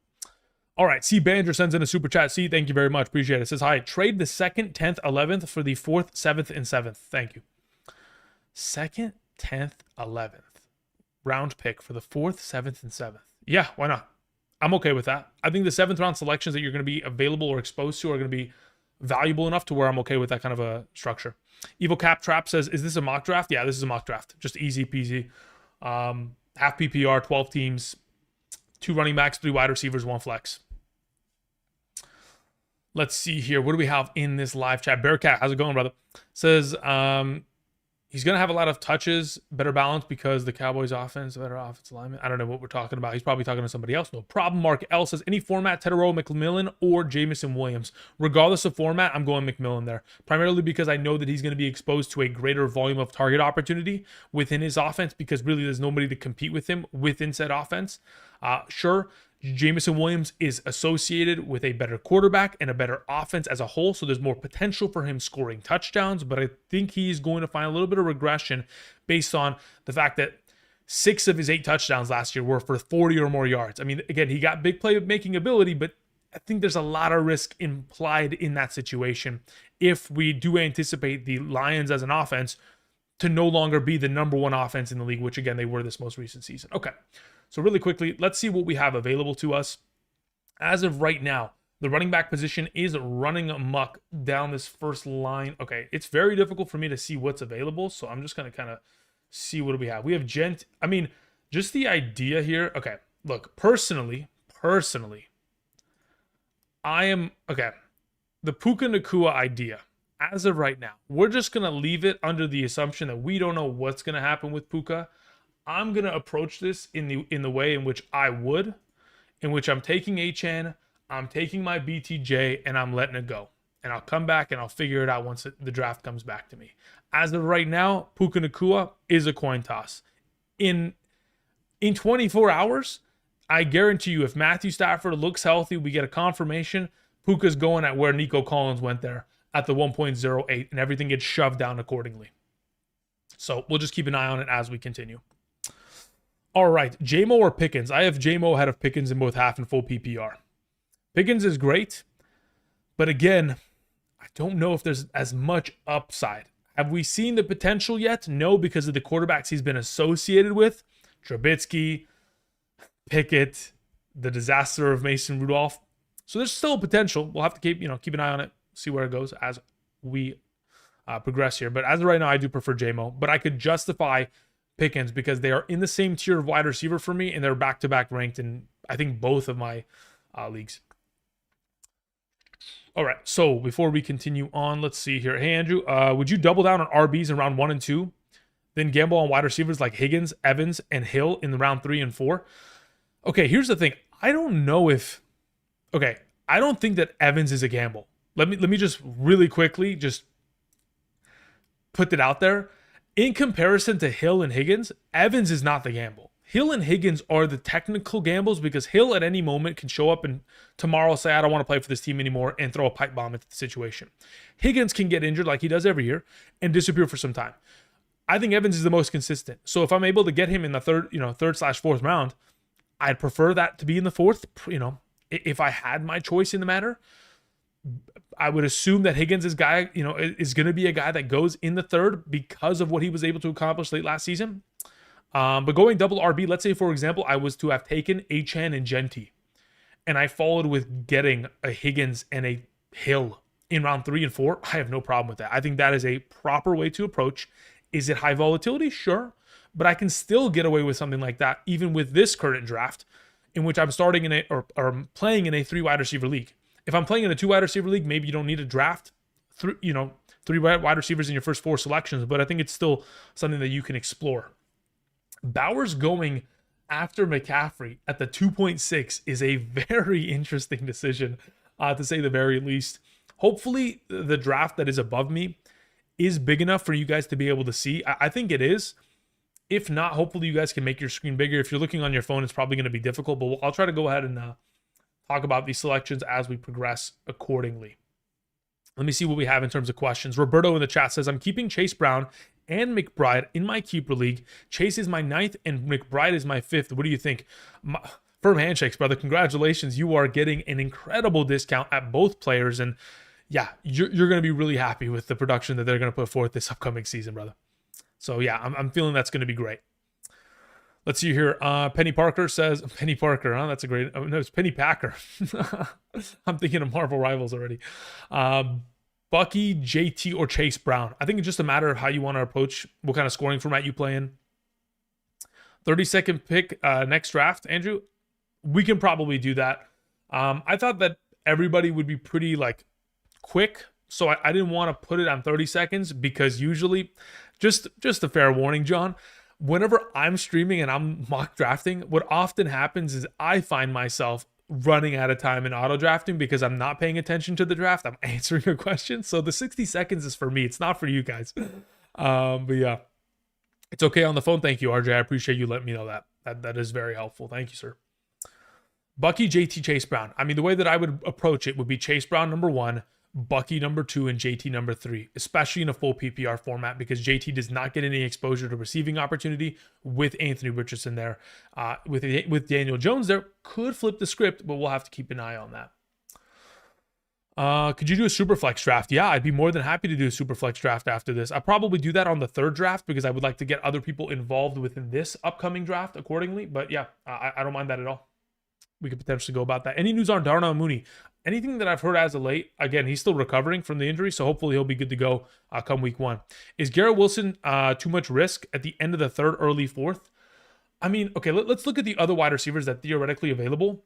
All right, C. Banger sends in a super chat. C, thank you very much. Appreciate it. It says, hi, trade the 2nd, 10th, 11th for the 4th, 7th, and 7th. Thank you. 2nd, 10th, 11th. Round pick for the 4th, 7th, and 7th. Yeah, why not? I'm okay with that. I think the 7th round selections that you're going to be available or exposed to are going to be valuable enough to where I'm okay with that kind of a structure. Evil Cap Trap says, is this a mock draft? Yeah, this is a mock draft. Just easy peasy. Half PPR, 12 teams, 2 running backs, 3 wide receivers, 1 flex. Let's see here. What do we have in this live chat? Bearcat, how's it going, brother? Says, He's going to have a lot of touches, better balance because the Cowboys offense, better offensive alignment. I don't know what we're talking about. He's probably talking to somebody else. No problem. Mark L says any format, Tedero, McMillan, or Jamison Williams. Regardless of format, I'm going McMillan there. Primarily because I know that he's going to be exposed to a greater volume of target opportunity within his offense because really there's nobody to compete with him within said offense. Sure, Jamison Williams is associated with a better quarterback and a better offense as a whole, so there's more potential for him scoring touchdowns, but I think he's going to find a little bit of regression based on the fact that 6 of his 8 touchdowns last year were for 40 or more yards. I mean, again, he got big play making ability, but I think there's a lot of risk implied in that situation if we do anticipate the Lions as an offense to no longer be the number 1 offense in the league, which again, they were this most recent season. Okay. So really quickly, let's see what we have available to us. As of right now, the running back position is running amok down this first line. Okay, it's very difficult for me to see what's available, so I'm just going to kind of see what do we have. We have I mean, just the idea here. Okay, look, personally, I am, okay, the Puka Nacua idea, as of right now, we're just going to leave it under the assumption that we don't know what's going to happen with Puka. I'm going to approach this in the way in which I would, in which I'm taking HN, I'm taking my BTJ, and I'm letting it go. And I'll come back and I'll figure it out once the draft comes back to me. As of right now, Puka Nacua is a coin toss. In 24 hours, I guarantee you if Matthew Stafford looks healthy, we get a confirmation, Puka's going at where Nico Collins went there at the 1.08, and everything gets shoved down accordingly. So we'll just keep an eye on it as we continue. All right, JMO or Pickens? I have JMO ahead of Pickens in both half and full PPR. Pickens is great, but again, I don't know if there's as much upside. Have we seen the potential yet? No, because of the quarterbacks he's been associated with. Trubisky, Pickett, the disaster of Mason Rudolph. So there's still potential. We'll have to keep an eye on it, see where it goes as we progress here. But as of right now, I do prefer JMO, but I could justify Pickens because they are in the same tier of wide receiver for me, and they're back-to-back ranked in, I think, both of my leagues. All right, so before we continue on, let's see here. Hey, Andrew, would you double down on RBs in round 1 and 2, then gamble on wide receivers like Higgins, Evans, and Hill in the round 3 and 4? Okay, here's the thing. I don't think that Evans is a gamble. Let me just really quickly just put that out there. In comparison to Hill and Higgins, Evans is not the gamble. Hill and Higgins are the technical gambles because Hill at any moment can show up and tomorrow say, I don't want to play for this team anymore, and throw a pipe bomb into the situation. Higgins can get injured like he does every year and disappear for some time. I think Evans is the most consistent. So if I'm able to get him in the third/4th round, I'd prefer that to be in the 4th. If I had my choice in the matter, I would assume that Higgins is going to be a guy that goes in the 3rd because of what he was able to accomplish late last season. But going double RB, let's say, for example, I was to have taken Achane and Genti, and I followed with getting a Higgins and a Hill in round 3 and 4, I have no problem with that. I think that is a proper way to approach. Is it high volatility? Sure. But I can still get away with something like that, even with this current draft, in which I'm starting in or playing in a 3 wide receiver league. If I'm playing in a 2 wide receiver league, maybe you don't need to draft 3 wide receivers in your first 4 selections, but I think it's still something that you can explore. Bowers going after McCaffrey at the 2.6 is a very interesting decision, to say the very least. Hopefully, the draft that is above me is big enough for you guys to be able to see. I think it is. If not, hopefully you guys can make your screen bigger. If you're looking on your phone, it's probably going to be difficult, but I'll try to go ahead and talk about these selections as we progress accordingly. Let me see what we have in terms of questions. Roberto in the chat says, I'm keeping Chase Brown and McBride in my keeper league. Chase is my 9th and McBride is my 5th. What do you think? Firm handshakes, brother. Congratulations. You are getting an incredible discount at both players. And yeah, you're going to be really happy with the production that they're going to put forth this upcoming season, brother. So yeah, I'm feeling that's going to be great. Let's see here. Penny Parker says, Penny Parker, huh? That's a great, no, it's Penny Packer. I'm thinking of Marvel Rivals already. Bucky, JT, or Chase Brown. I think it's just a matter of how you want to approach what kind of scoring format you play in. 32nd pick next draft, Andrew. We can probably do that. I thought that everybody would be pretty quick. So I didn't want to put it on 30 seconds because usually just a fair warning, John. Whenever I'm streaming and I'm mock drafting, what often happens is I find myself running out of time in auto drafting because I'm not paying attention to the draft. I'm answering a question. So the 60 seconds is for me. It's not for you guys. But yeah, it's okay on the phone. Thank you, RJ. I appreciate you letting me know that. That is very helpful. Thank you, sir. Bucky, JT, Chase Brown. I mean, the way that I would approach it would be Chase Brown number 1, Bucky number 2, and JT number 3, especially in a full PPR format because JT does not get any exposure to receiving opportunity with Anthony Richardson there. With Daniel Jones there, could flip the script, but we'll have to keep an eye on that. Could you do a super flex draft? Yeah, I'd be more than happy to do a super flex draft after this. I'll probably do that on the 3rd draft because I would like to get other people involved within this upcoming draft accordingly. But yeah, I don't mind that at all. We could potentially go about that. Any news on Darnell Mooney? Anything that I've heard as of late, again, he's still recovering from the injury, so hopefully he'll be good to go come week 1. Is Garrett Wilson too much risk at the end of the 3rd, early 4th? I mean, okay, let's look at the other wide receivers that theoretically available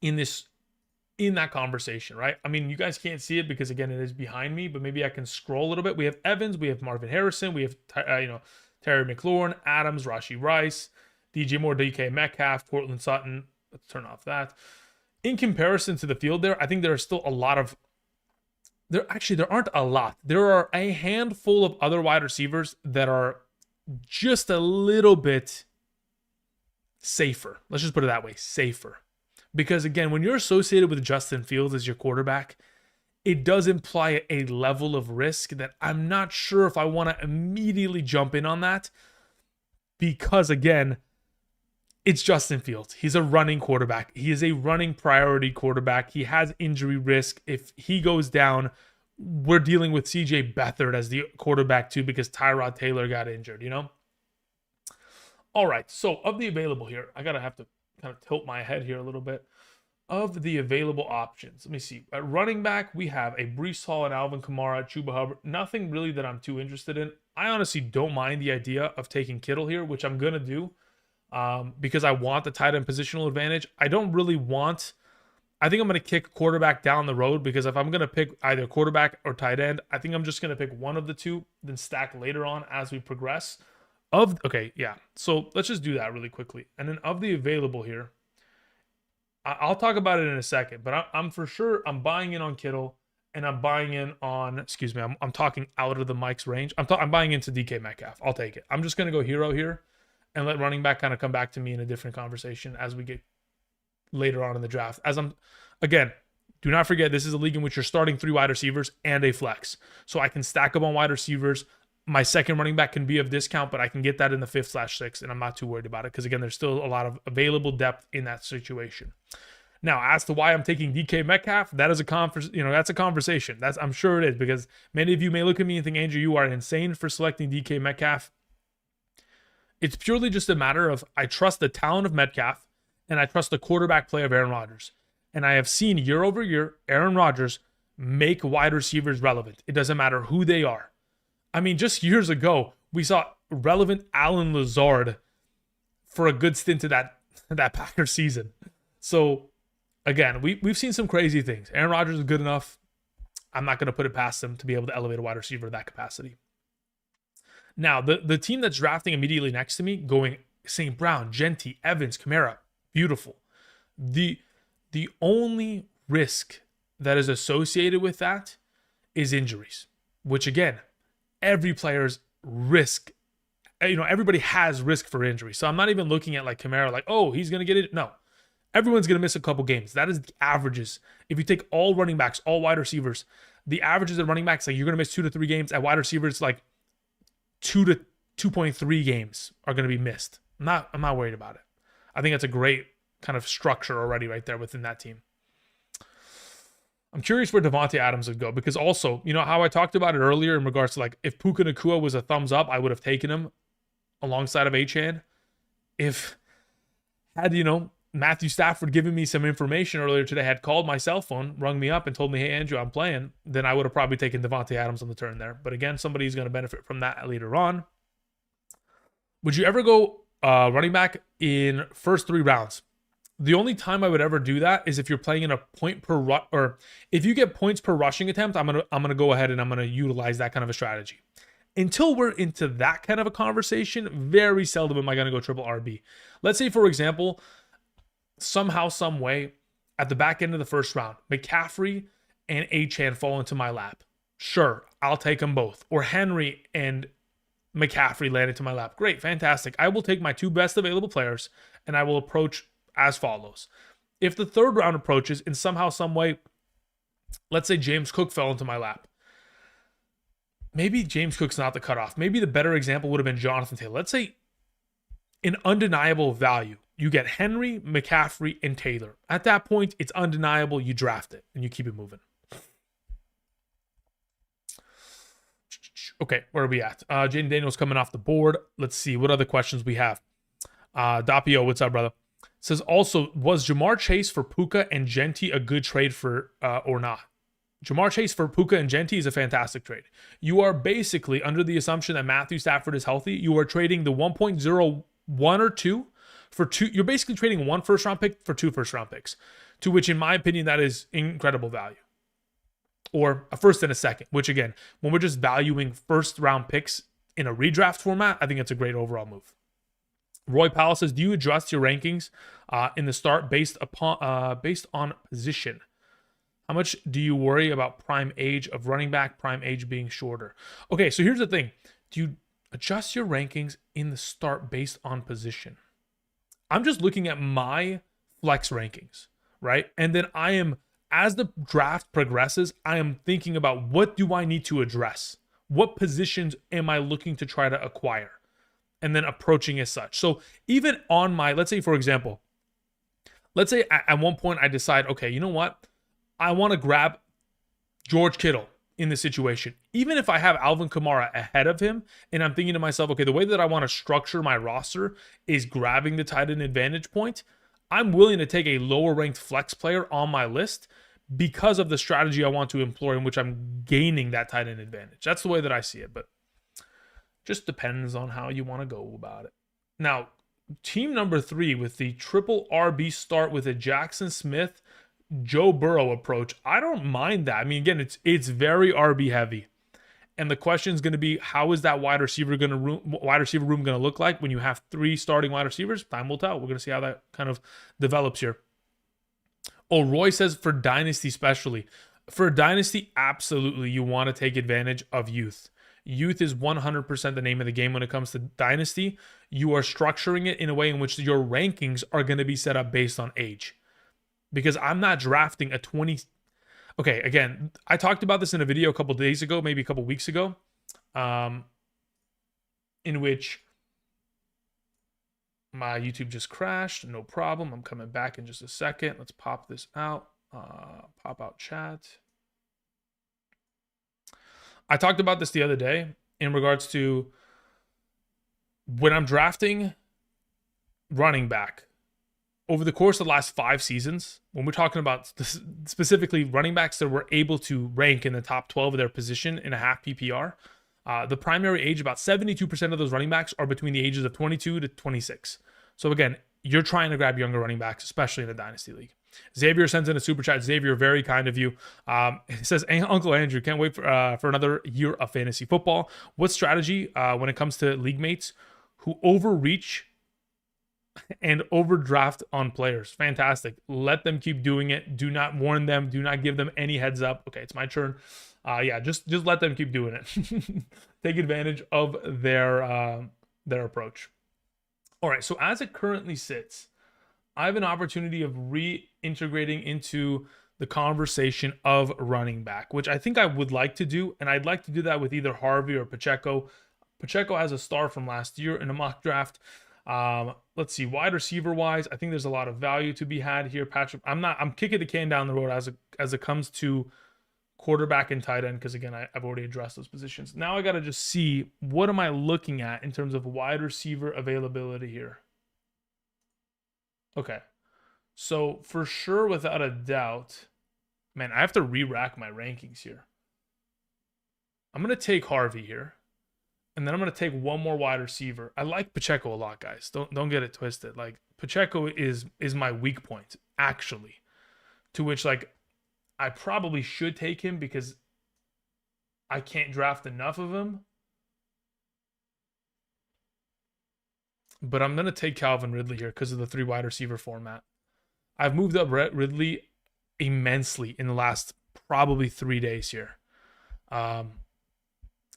in that conversation, right? I mean, you guys can't see it because, again, it is behind me, but maybe I can scroll a little bit. We have Evans, we have Marvin Harrison, we have, Terry McLaurin, Adams, Rashee Rice, DJ Moore, DK Metcalf, Cortland Sutton. Let's turn off that. In comparison to the field there, I think there are still a lot of... There aren't a lot. There are a handful of other wide receivers that are just a little bit safer. Let's just put it that way, safer. Because again, when you're associated with Justin Fields as your quarterback, it does imply a level of risk that I'm not sure if I want to immediately jump in on that. Because again, it's Justin Fields. He's a running quarterback. He is a running priority quarterback. He has injury risk. If he goes down, we're dealing with CJ Beathard as the quarterback too because Tyrod Taylor got injured, you know? All right, so of the available here, I have to kind of tilt my head here a little bit. Of the available options, let me see. At running back, we have a Breece Hall and Alvin Kamara, Chuba Hubbard. Nothing really that I'm too interested in. I honestly don't mind the idea of taking Kittle here, which I'm going to do. Because I want the tight end positional advantage. I don't really want... I think I'm going to kick quarterback down the road because if I'm going to pick either quarterback or tight end, I think I'm just going to pick one of the two, then stack later on as we progress. Okay, yeah. So let's just do that really quickly. And then of the available here, I'll talk about it in a second, but I'm for sure, I'm buying in on Kittle and I'm buying in on, excuse me, I'm talking out of the mic's range. I'm buying into DK Metcalf. I'll take it. I'm just going to go hero here and let running back kind of come back to me in a different conversation as we get later on in the draft. Again, do not forget, this is a league in which you're starting 3 wide receivers and a flex. So I can stack up on wide receivers. My second running back can be of discount, but I can get that in the 5th/6th, and I'm not too worried about it because, again, there's still a lot of available depth in that situation. Now, as to why I'm taking DK Metcalf, that is that's a conversation. I'm sure it is because many of you may look at me and think, Andrew, you are insane for selecting DK Metcalf. It's purely just a matter of I trust the talent of Metcalf and I trust the quarterback play of Aaron Rodgers. And I have seen year over year Aaron Rodgers make wide receivers relevant. It doesn't matter who they are. I mean, just years ago, we saw relevant Allen Lazard for a good stint of that Packers season. So, again, we've seen some crazy things. Aaron Rodgers is good enough. I'm not going to put it past him to be able to elevate a wide receiver to that capacity. Now, the team that's drafting immediately next to me, going St. Brown, Genty, Evans, Kamara, beautiful. The only risk that is associated with that is injuries, which again, every player's risk, everybody has risk for injury. So I'm not even looking at like Kamara, like, oh, he's going to get it. No, everyone's going to miss a couple games. That is the averages. If you take all running backs, all wide receivers, the averages of running backs, like you're going to miss 2 to 3 games. At wide receivers, like 2 to 2.3 games are going to be missed. I'm not worried about it. I think that's a great kind of structure already right there within that team. I'm curious where Davante Adams would go because also, how I talked about it earlier in regards to like if Puka Nacua was a thumbs up, I would have taken him alongside of Achane. Had Matthew Stafford given me some information earlier today, had called my cell phone, rung me up and told me, hey, Andrew, I'm playing, then I would have probably taken Davante Adams on the turn there. But again, somebody's going to benefit from that later on. Would you ever go running back in first 3 rounds? The only time I would ever do that is if you're playing in a point per or if you get points per rushing attempt, I'm gonna go ahead and I'm gonna utilize that kind of a strategy. Until we're into that kind of a conversation, very seldom am I going to go triple RB. Let's say, for example, somehow, some way, at the back end of the first round, McCaffrey and Achane fall into my lap. Sure, I'll take them both. Or Henry and McCaffrey land into my lap. Great, fantastic. I will take my 2 best available players and I will approach as follows. If the third round approaches in somehow, some way, let's say James Cook fell into my lap. Maybe James Cook's not the cutoff. Maybe the better example would have been Jonathan Taylor. Let's say in undeniable value, you get Henry, McCaffrey, and Taylor. At that point, it's undeniable. You draft it and you keep it moving. Okay, where are we at? Jaden Daniels coming off the board. Let's see what other questions we have. Dapio, what's up, brother? Says also, was Jamar Chase for Puka and Genti a good trade for or not? Jamar Chase for Puka and Genti is a fantastic trade. You are basically, under the assumption that Matthew Stafford is healthy, you are trading the 1.01 or 2 for 2. You're basically trading 1 first-round pick for 2 first-round picks, to which, in my opinion, that is incredible value. Or a first and a second, which, again, when we're just valuing first-round picks in a redraft format, I think it's a great overall move. Roy Powell says, do you adjust your rankings in the start based on position? How much do you worry about prime age of running back, prime age being shorter? Okay, so here's the thing. Do you adjust your rankings in the start based on position? I'm just looking at my flex rankings, right? And then as the draft progresses, I am thinking about what do I need to address? What positions am I looking to try to acquire? And then approaching as such. So even on my, let's say, for example, let's say at one point I decide, okay, you know what? I want to grab George Kittle in this situation. Even if I have Alvin Kamara ahead of him, and I'm thinking to myself, okay, the way that I want to structure my roster is grabbing the tight end advantage point, I'm willing to take a lower ranked flex player on my list because of the strategy I want to employ in which I'm gaining that tight end advantage. That's the way that I see it, but just depends on how you want to go about it. Now, team number 3 with the triple RB start with a Jackson Smith, Joe Burrow approach. I don't mind that. I mean, again, it's very RB heavy. And the question is going to be, how is that wide receiver room going to look like when you have 3 starting wide receivers? Time will tell. We're going to see how that kind of develops here. Oh, Roy says for Dynasty especially. For Dynasty, absolutely, you want to take advantage of youth. Youth is 100% the name of the game when it comes to Dynasty. You are structuring it in a way in which your rankings are going to be set up based on age. Because I'm not drafting a 20... Okay, again, I talked about this in a video a couple days ago, maybe a couple weeks ago, in which my YouTube just crashed. No problem. I'm coming back in just a second. Let's pop this out. Pop out chat. I talked about this the other day in regards to when I'm drafting running back. Over the course of the last 5 seasons, when we're talking about specifically running backs that were able to rank in the top 12 of their position in a half PPR, the primary age, about 72% of those running backs are between the ages of 22 to 26. So again, you're trying to grab younger running backs, especially in a dynasty league. Xavier sends in a super chat. Xavier, very kind of you. He says, Uncle Andrew, can't wait for another year of fantasy football. What strategy when it comes to league mates who overreach and overdraft on players? Fantastic. Let them keep doing it. Do not warn them. Do not give them any heads up. Okay, it's my turn. Yeah, just let them keep doing it. Take advantage of their approach. All right, so as it currently sits, I have an opportunity of reintegrating into the conversation of running back, which I think I would like to do, and I'd like to do that with either Harvey or Pacheco. Pacheco has a star from last year in a mock draft. Let's see, wide receiver wise, I think there's a lot of value to be had here. Patrick, I'm kicking the can down the road as it comes to quarterback and tight end, because again, I've already addressed those positions. Now I got to just see, what am I looking at in terms of wide receiver availability here? Okay, so for sure, without a doubt, man, I have to re-rack my rankings here. I'm going to take Harvey here. And then I'm going to take one more wide receiver. I like Pacheco a lot, guys. Don't get it twisted. Like, Pacheco is my weak point, actually. To which, like, I probably should take him because I can't draft enough of him. but I'm going to take Calvin Ridley here because of the 3 wide receiver format. I've moved up Ridley immensely in the last probably 3 days here. I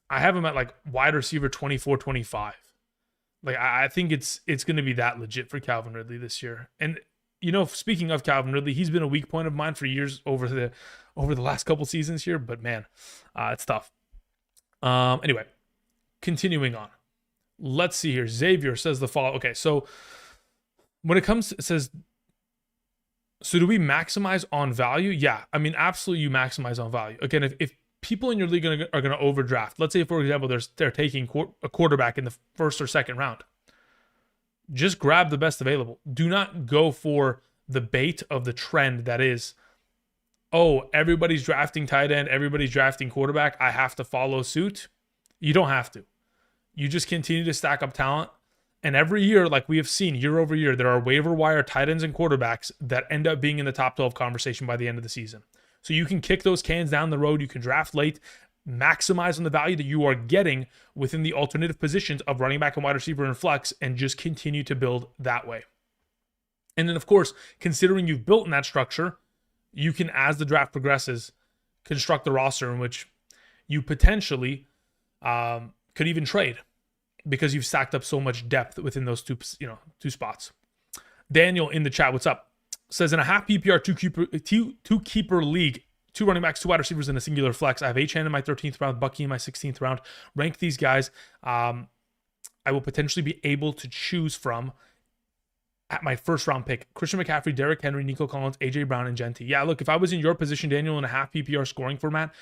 have him at like wide receiver 24, 25. Like I think it's going to be that legit for Calvin Ridley this year. And you know, speaking of Calvin Ridley, he's been a weak point of mine for years over the last couple seasons here. But man, it's tough. Anyway, continuing on. Let's see here. Xavier says the following. Okay, so when it comes, it says, so do we maximize on value? Yeah, I mean, absolutely, you maximize on value. Again, if people in your league are going to overdraft, let's say, for example, they're taking a quarterback in the first or second round, just grab the best available. Do not go for the bait of the trend that is, oh, everybody's drafting tight end, everybody's drafting quarterback, I have to follow suit. You don't have to. You just continue to stack up talent. And every year, like we have seen year over year, there are waiver wire tight ends and quarterbacks that end up being in the top 12 conversation by the end of the season. So you can kick those cans down the road. You can draft late, maximize on the value that you are getting within the alternative positions of running back and wide receiver and flex, and just continue to build that way. And then, of course, considering you've built in that structure, you can, as the draft progresses, construct the roster in which you potentially could even trade, because you've stacked up so much depth within those two spots. Daniel in the chat, what's up? Says, in a half PPR two keeper league, 2 running backs, 2 wide receivers, and a singular flex, I have Achane in my 13th round, Bucky in my 16th round. Rank these guys. I will potentially be able to choose from at my first round pick: Christian McCaffrey, Derrick Henry, Nico Collins, AJ Brown, and Genty. Yeah, look, if I was in your position, Daniel, in a half PPR scoring format,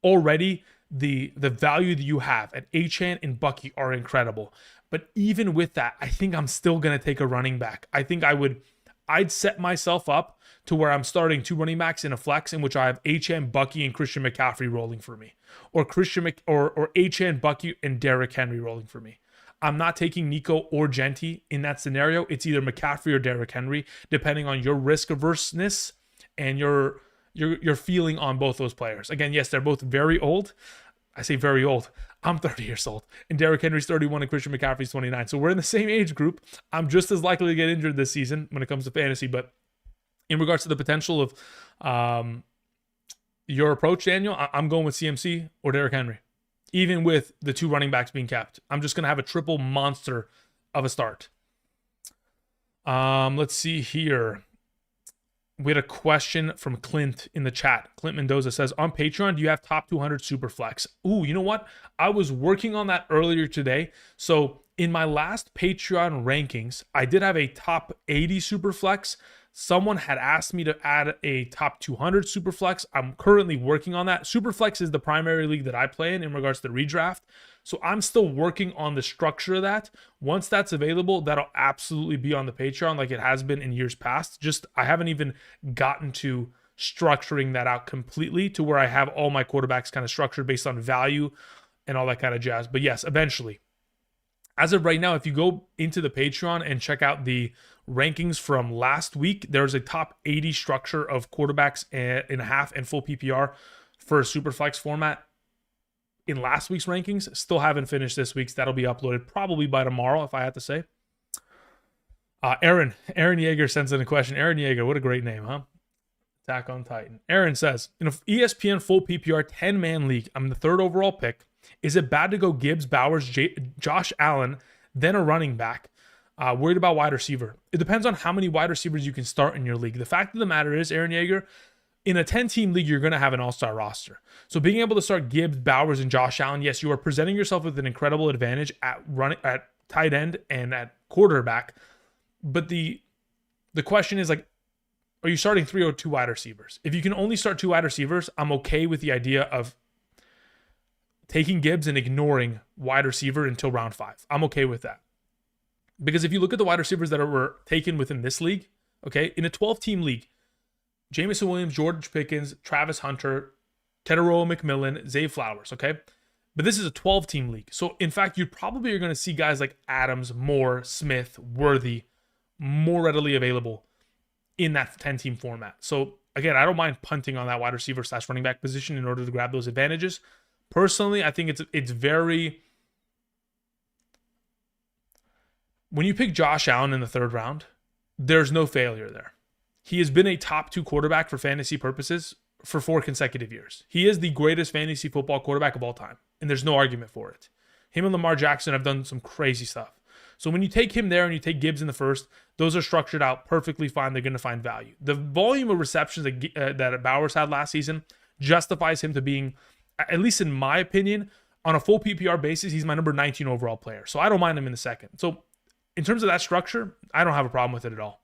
already the value that you have at Achane and Bucky are incredible. But even with that, I think I'm still going to take a running back. I think I'd set myself up to where I'm starting 2 running backs in a flex in which I have Achane, Bucky, and Christian McCaffrey rolling for me, or or Achane, Bucky, and Derrick Henry rolling for me. I'm not taking Nico or Genty in that scenario. It's either McCaffrey or Derrick Henry, depending on your risk averseness and your feeling on both those players. Again, yes, they're both very old. I say very old. I'm 30 years old, and Derrick Henry's 31 and Christian McCaffrey's 29. So we're in the same age group. I'm just as likely to get injured this season when it comes to fantasy. But in regards to the potential of your approach, Daniel, I'm going with CMC or Derrick Henry, even with the 2 running backs being capped. I'm just going to have a triple monster of a start. Let's see here. We had a question from Clint in the chat. Clint Mendoza says, on Patreon, do you have top 200 Superflex? Ooh, you know what? I was working on that earlier today. So in my last Patreon rankings, I did have a top 80 Superflex. Someone had asked me to add a top 200 Superflex. I'm currently working on that. Superflex is the primary league that I play in regards to the redraft. So I'm still working on the structure of that. Once that's available, that'll absolutely be on the Patreon like it has been in years past. Just I haven't even gotten to structuring that out completely to where I have all my quarterbacks kind of structured based on value and all that kind of jazz. But yes, eventually. As of right now, if you go into the Patreon and check out the rankings from last week, there's a top 80 structure of quarterbacks in a half and full PPR for a Superflex format in last week's rankings. Still haven't finished this week's. That'll be uploaded probably by tomorrow, if I had to say. Aaron Yeager sends in a question. Aaron Yeager, what a great name, huh? Attack on Titan. Aaron says, in an ESPN full PPR 10-man league, I'm the 3rd overall pick. Is it bad to go Gibbs, Bowers, Josh Allen, then a running back? Worried about wide receiver. It depends on how many wide receivers you can start in your league. The fact of the matter is, Aaron Yeager, in a 10-team league, you're going to have an all-star roster. So being able to start Gibbs, Bowers, and Josh Allen, yes, you are presenting yourself with an incredible advantage at tight end and at quarterback. But the question is, like, are you starting 3 or 2 wide receivers? If you can only start 2 wide receivers, I'm okay with the idea of taking Gibbs and ignoring wide receiver until round 5. I'm okay with that. Because if you look at the wide receivers that were taken within this league, okay, in a 12-team league, Jameson Williams, George Pickens, Travis Hunter, Tedero McMillan, Zay Flowers, okay? But this is a 12-team league. So, in fact, you probably are going to see guys like Adams, Moore, Smith, Worthy more readily available in that 10-team format. So, again, I don't mind punting on that wide receiver / running back position in order to grab those advantages. Personally, I think it's very when you pick Josh Allen in the 3rd round, there's no failure there. He has been a top 2 quarterback for fantasy purposes for 4 consecutive years. He is the greatest fantasy football quarterback of all time, and there's no argument for it. Him and Lamar Jackson have done some crazy stuff. So when you take him there and you take Gibbs in the 1st, those are structured out perfectly fine. They're going to find value. The volume of receptions that Bowers had last season justifies him to being, at least in my opinion, on a full PPR basis, he's my number 19 overall player. So I don't mind him in the 2nd. So in terms of that structure, I don't have a problem with it at all.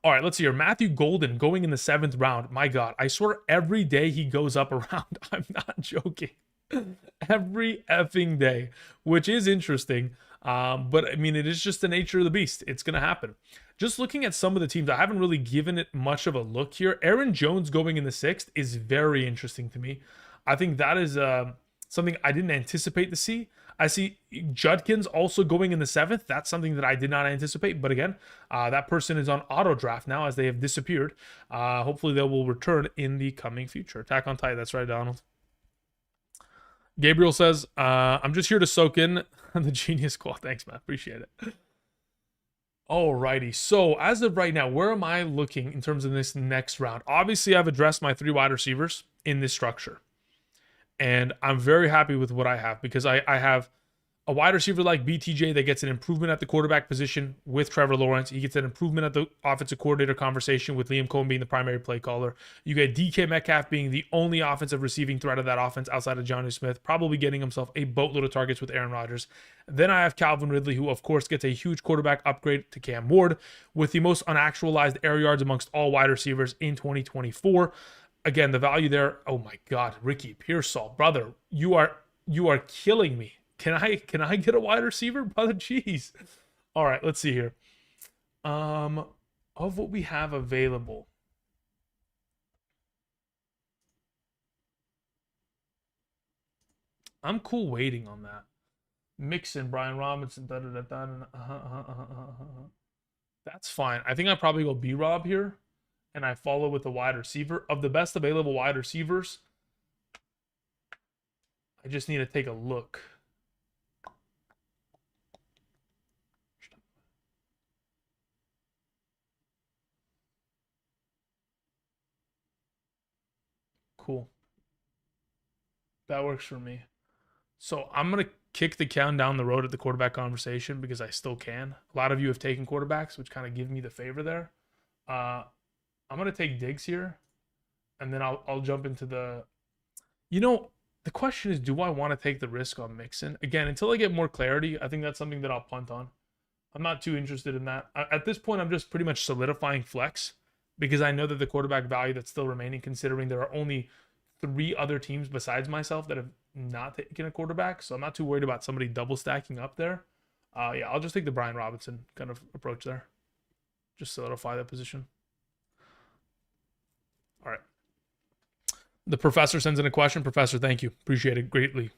All right, let's see here. Matthew Golden going in the 7th round. My God, I swear every day he goes up around. I'm not joking. Every effing day, which is interesting. But I mean, it is just the nature of the beast. It's going to happen. Just looking at some of the teams, I haven't really given it much of a look here. Aaron Jones going in the 6th is very interesting to me. I think that is something I didn't anticipate to see. I see Judkins also going in the 7th. That's something that I did not anticipate. But again, that person is on auto draft now as they have disappeared. Hopefully they will return in the coming future. Attack on Titan. That's right, Donald. Gabriel says, I'm just here to soak in the genius call. Thanks, man. Appreciate it. Alrighty. So as of right now, where am I looking in terms of this next round? Obviously, I've addressed my 3 wide receivers in this structure. And I'm very happy with what I have because I have a wide receiver like BTJ that gets an improvement at the quarterback position with Trevor Lawrence. He gets an improvement at the offensive coordinator conversation with Liam Cohen being the primary play caller. You get DK Metcalf being the only offensive receiving threat of that offense outside of Jonnu Smith, probably getting himself a boatload of targets with Aaron Rodgers. Then I have Calvin Ridley, who of course gets a huge quarterback upgrade to Cam Ward with the most unactualized air yards amongst all wide receivers in 2024. Again, the value there, oh my God, Ricky Pearsall, brother, you are killing me. Can I get a wide receiver, brother? Jeez. All right, let's see here. Of what we have available. I'm cool waiting on that. Mixon, Brian Robinson, That's fine. I think I probably go B-Rob here. And I follow with a wide receiver. Of the best available wide receivers, I just need to take a look. Cool. That works for me. So I'm going to kick the can down the road at the quarterback conversation because I still can. A lot of you have taken quarterbacks, which kind of give me the favor there. I'm going to take Diggs here, and then I'll jump into the... the question is, do I want to take the risk on Mixon? Again, until I get more clarity, I think that's something that I'll punt on. I'm not too interested in that. At this point, I'm just pretty much solidifying flex because I know that the quarterback value that's still remaining, considering there are only 3 other teams besides myself that have not taken a quarterback, so I'm not too worried about somebody double stacking up there. Yeah, I'll just take the Brian Robinson kind of approach there. Just solidify that position. All right. The professor sends in a question. Professor, thank you. Appreciate it greatly.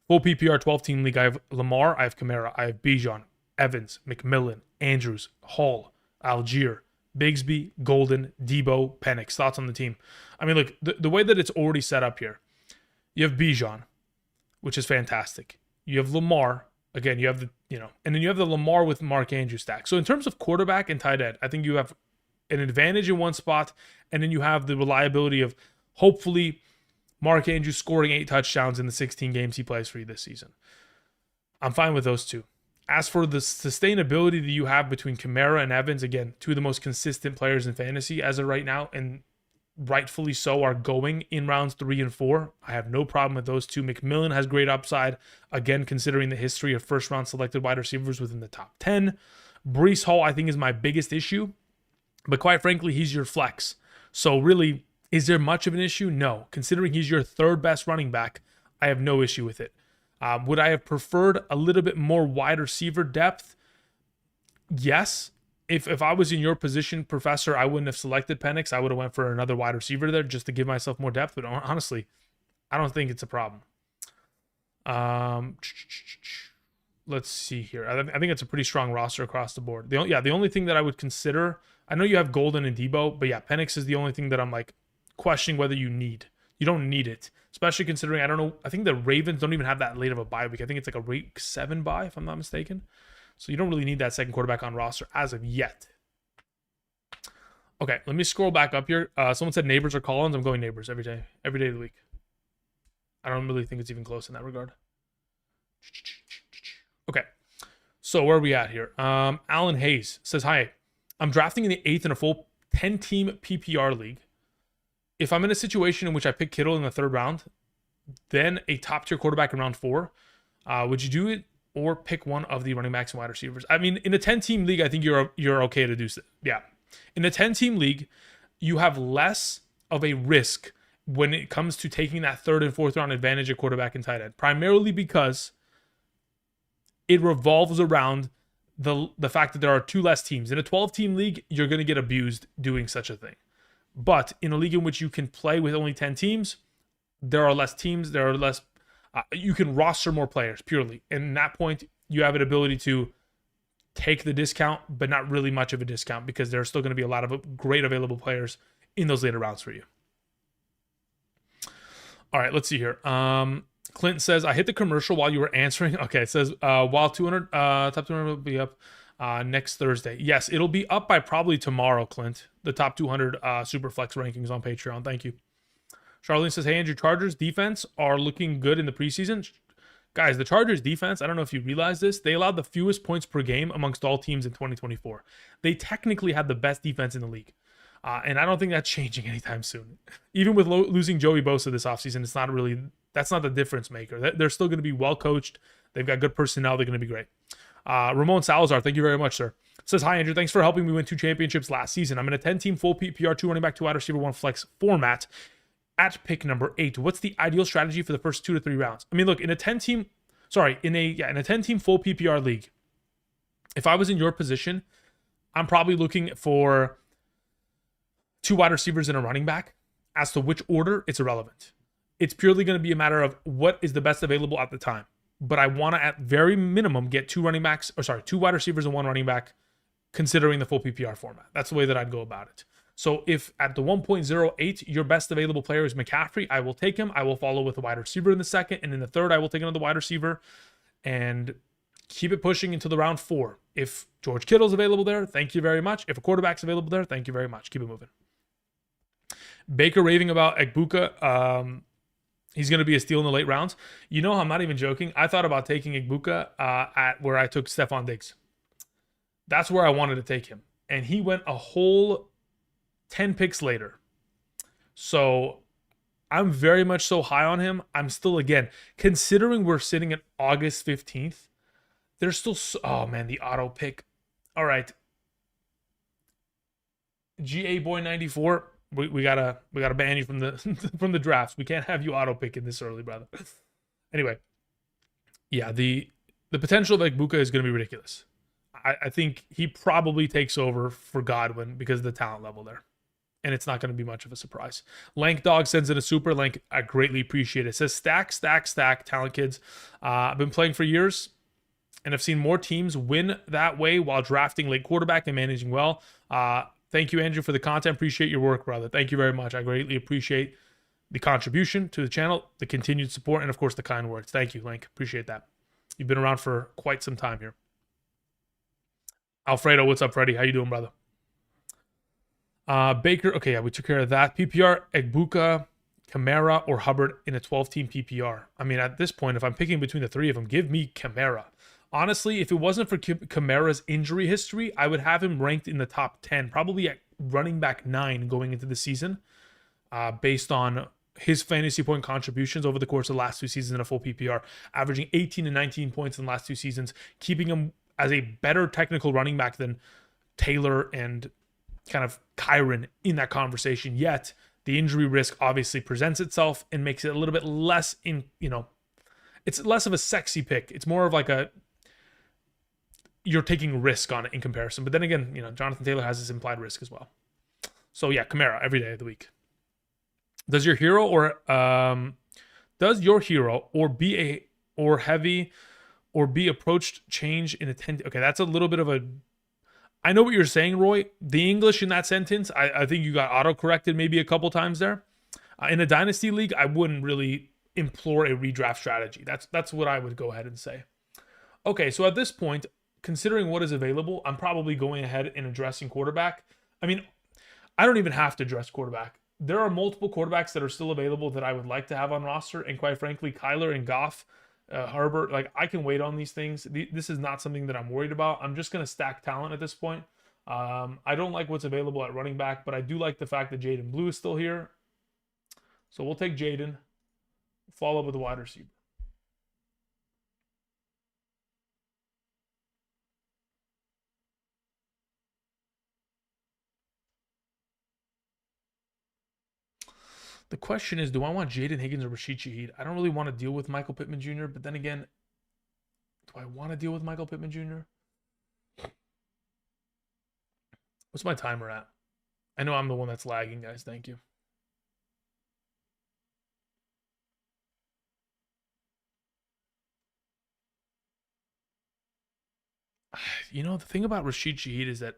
Full PPR 12-team league. I have Lamar. I have Kamara. I have Bijan, Evans, McMillan, Andrews, Hall, Algier, Bigsby, Golden, Debo, Penix. Thoughts on the team? I mean, look, the way that it's already set up here, you have Bijan, which is fantastic. You have Lamar. Again, you have and then you have the Lamar with Mark Andrews stack. So in terms of quarterback and tight end, I think you have an advantage in one spot, and then you have the reliability of hopefully Mark Andrews scoring 8 touchdowns in the 16 games he plays for you this season. I'm fine with those two. As for the sustainability that you have between Kamara and Evans, again, 2 of the most consistent players in fantasy as of right now, and rightfully so are going in rounds 3 and 4. I have no problem with those 2. McMillan has great upside, again, considering the history of first-round selected wide receivers within the top 10. Breece Hall, I think, is my biggest issue. But quite frankly, he's your flex. So really, is there much of an issue? No. Considering he's your 3rd best running back, I have no issue with it. Would I have preferred a little bit more wide receiver depth? Yes. If I was in your position, Professor, I wouldn't have selected Penix. I would have went for another wide receiver there just to give myself more depth. But honestly, I don't think it's a problem. Let's see here. I think it's a pretty strong roster across the board. The only thing that I would consider, I know you have Golden and Debo, but yeah, Penix is the only thing that I'm like questioning whether you need. You don't need it, especially considering, I think the Ravens don't even have that late of a bye week. I think it's like a week 7 bye, if I'm not mistaken. So you don't really need that second quarterback on roster as of yet. Okay, let me scroll back up here. Someone said Neighbors or Collins. I'm going Neighbors every day of the week. I don't really think it's even close in that regard. Okay, so where are we at here? Alan Hayes says, hi, I'm drafting in the 8th in a full 10-team PPR league. If I'm in a situation in which I pick Kittle in the 3rd round, then a top-tier quarterback in round 4, would you do it or pick one of the running backs and wide receivers? I mean, in a 10-team league, I think you're okay to do so. Yeah. In a 10-team league, you have less of a risk when it comes to taking that 3rd and 4th round advantage at quarterback and tight end, primarily because it revolves around the fact that there are 2 less teams. In a 12-team league, you're going to get abused doing such a thing. But in a league in which you can play with only 10 teams, there are less teams, there are less, you can roster more players purely. And at that point, you have an ability to take the discount, but not really much of a discount because there are still going to be a lot of great available players in those later rounds for you. All right, let's see here. Clint says, I hit the commercial while you were answering. Okay, it says, while 200, top 200 will be up next Thursday. Yes, it'll be up by probably tomorrow, Clint. The top 200 Superflex rankings on Patreon. Thank you. Charlene says, hey, Andrew, Chargers defense are looking good in the preseason. Guys, the Chargers defense, I don't know if you realize this, they allowed the fewest points per game amongst all teams in 2024. They technically had the best defense in the league. And I don't think that's changing anytime soon. Even with losing Joey Bosa this offseason, that's not the difference maker. They're still going to be well coached. They've got good personnel. They're going to be great. Ramon Salazar, thank you very much, sir. Says, hi, Andrew. Thanks for helping me win 2 championships last season. I'm in a 10-team full PPR, 2 running back, 2 wide receiver, 1 flex format at pick number 8. What's the ideal strategy for the first 2 to 3 rounds? I mean, look, in a 10-team full PPR league, if I was in your position, I'm probably looking for 2 wide receivers and a running back. As to which order, it's irrelevant. It's purely going to be a matter of what is the best available at the time. But I want to, at very minimum, get 2 wide receivers and 1 running back, considering the full PPR format. That's the way that I'd go about it. So if at the 1.08, your best available player is McCaffrey, I will take him. I will follow with a wide receiver in the 2nd. And in the 3rd, I will take another wide receiver and keep it pushing into the round 4. If George Kittle's available there, thank you very much. If a quarterback's available there, thank you very much. Keep it moving. Baker raving about Egbuka. He's going to be a steal in the late rounds. You know, I'm not even joking. I thought about taking Egbuka at where I took Stephon Diggs. That's where I wanted to take him. And he went a whole 10 picks later. So I'm very much so high on him. I'm still, again, considering we're sitting at August 15th, there's still, oh man, the auto pick. All right. GA Boy 94. We gotta ban you from the from the drafts. We can't have you auto picking this early, brother. Anyway, yeah, the potential of Egbuka is going to be ridiculous. I think he probably takes over for Godwin because of the talent level there, and it's not going to be much of a surprise. Lank Dog sends in a super. Lank, I greatly appreciate it. It says stack, talent kids. I've been playing for years, and I've seen more teams win that way while drafting late quarterback and managing well. Thank you, Andrew, for the content. Appreciate your work, brother. Thank you very much. I greatly appreciate the contribution to the channel, the continued support, and, of course, the kind words. Thank you, Link. Appreciate that. You've been around for quite some time here. Alfredo, what's up, Freddie? How you doing, brother? Baker, okay, yeah, we took care of that. PPR, Egbuka, Kamara, or Hubbard in a 12-team PPR. I mean, at this point, if I'm picking between the 3 of them, give me Kamara. Honestly, if it wasn't for Kamara's injury history, I would have him ranked in the top 10, probably at running back 9 going into the season, based on his fantasy point contributions over the course of the last 2 seasons in a full PPR, averaging 18 and 19 points in the last 2 seasons, keeping him as a better technical running back than Taylor and kind of Kyron in that conversation. Yet, the injury risk obviously presents itself and makes it a little bit less it's less of a sexy pick. It's more of like you're taking risk on it in comparison. But then again, Jonathan Taylor has this implied risk as well. So yeah, Kamara every day of the week. Does your hero be approached change in a 10? Okay, that's a little bit of a. I know what you're saying, Roy. The English in that sentence, I think you got auto-corrected maybe a couple times there. In a dynasty league, I wouldn't really implore a redraft strategy. That's what I would go ahead and say. Okay, so at this point, considering what is available, I'm probably going ahead and addressing quarterback. I mean, I don't even have to address quarterback. There are multiple quarterbacks that are still available that I would like to have on roster, and quite frankly, Kyler and Goff, Herbert, like I can wait on these things. This is not something that I'm worried about. I'm just going to stack talent at this point. I don't like what's available at running back, but I do like the fact that Jaden Blue is still here. So we'll take Jaden, follow up with the wide receiver. The question is, do I want Jaden Higgins or Rashid Shaheed? I don't really want to deal with Michael Pittman Jr., but then again, do I want to deal with Michael Pittman Jr.? What's my timer at? I know I'm the one that's lagging, guys. Thank you. You know, the thing about Rashid Shaheed is that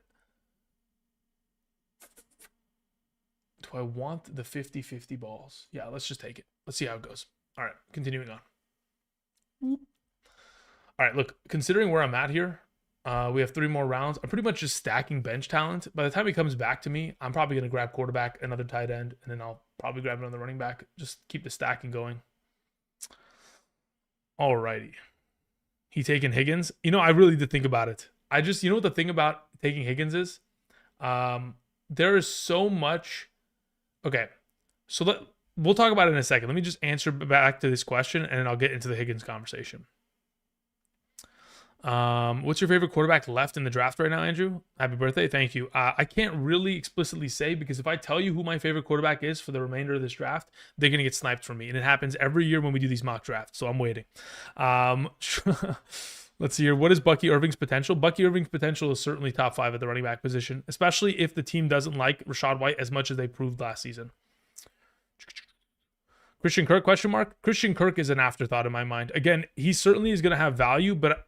do I want the 50-50 balls? Yeah, let's just take it. Let's see how it goes. All right, continuing on. All right, look, considering where I'm at here, we have 3 more rounds. I'm pretty much just stacking bench talent. By the time he comes back to me, I'm probably going to grab quarterback, another tight end, and then I'll probably grab another running back. Just keep the stacking going. All righty. He taking Higgins. You know, I really did think about it. You know what the thing about taking Higgins is? There is so much. Okay, so we'll talk about it in a second. Let me just answer back to this question, and then I'll get into the Higgins conversation. What's your favorite quarterback left in the draft right now, Andrew? Happy birthday. Thank you. I can't really explicitly say, because if I tell you who my favorite quarterback is for the remainder of this draft, they're going to get sniped from me. And it happens every year when we do these mock drafts. So I'm waiting. Let's see here. What is Bucky Irving's potential? Bucky Irving's potential is certainly top 5 at the running back position, especially if the team doesn't like Rachaad White as much as they proved last season. Christian Kirk, question mark? Christian Kirk is an afterthought in my mind. Again, he certainly is going to have value, but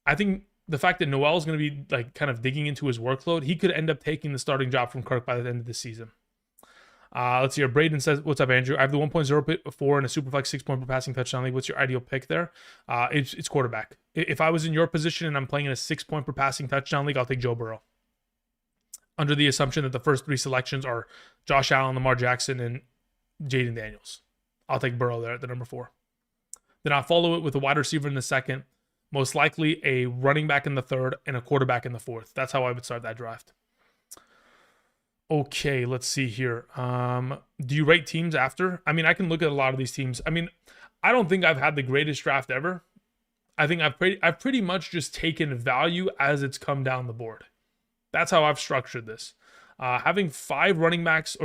I think the fact that Noel is going to be like kind of digging into his workload, he could end up taking the starting job from Kirk by the end of the season. Let's see here. Braden says, what's up, Andrew? I have the 1.04 in a Superflex 6-point per passing touchdown league. What's your ideal pick there? It's quarterback. If I was in your position and I'm playing in a 6-point per passing touchdown league, I'll take Joe Burrow. Under the assumption that the first 3 selections are Josh Allen, Lamar Jackson, and Jaden Daniels. I'll take Burrow there at the number 4. Then I'll follow it with a wide receiver in the 2nd, most likely a running back in the 3rd, and a quarterback in the 4th. That's how I would start that draft. Okay, let's see here. Do you rate teams after? I mean, I can look at a lot of these teams. I mean, I don't think I've had the greatest draft ever. I think I've pretty much just taken value as it's come down the board. That's how I've structured this. Having 4 running backs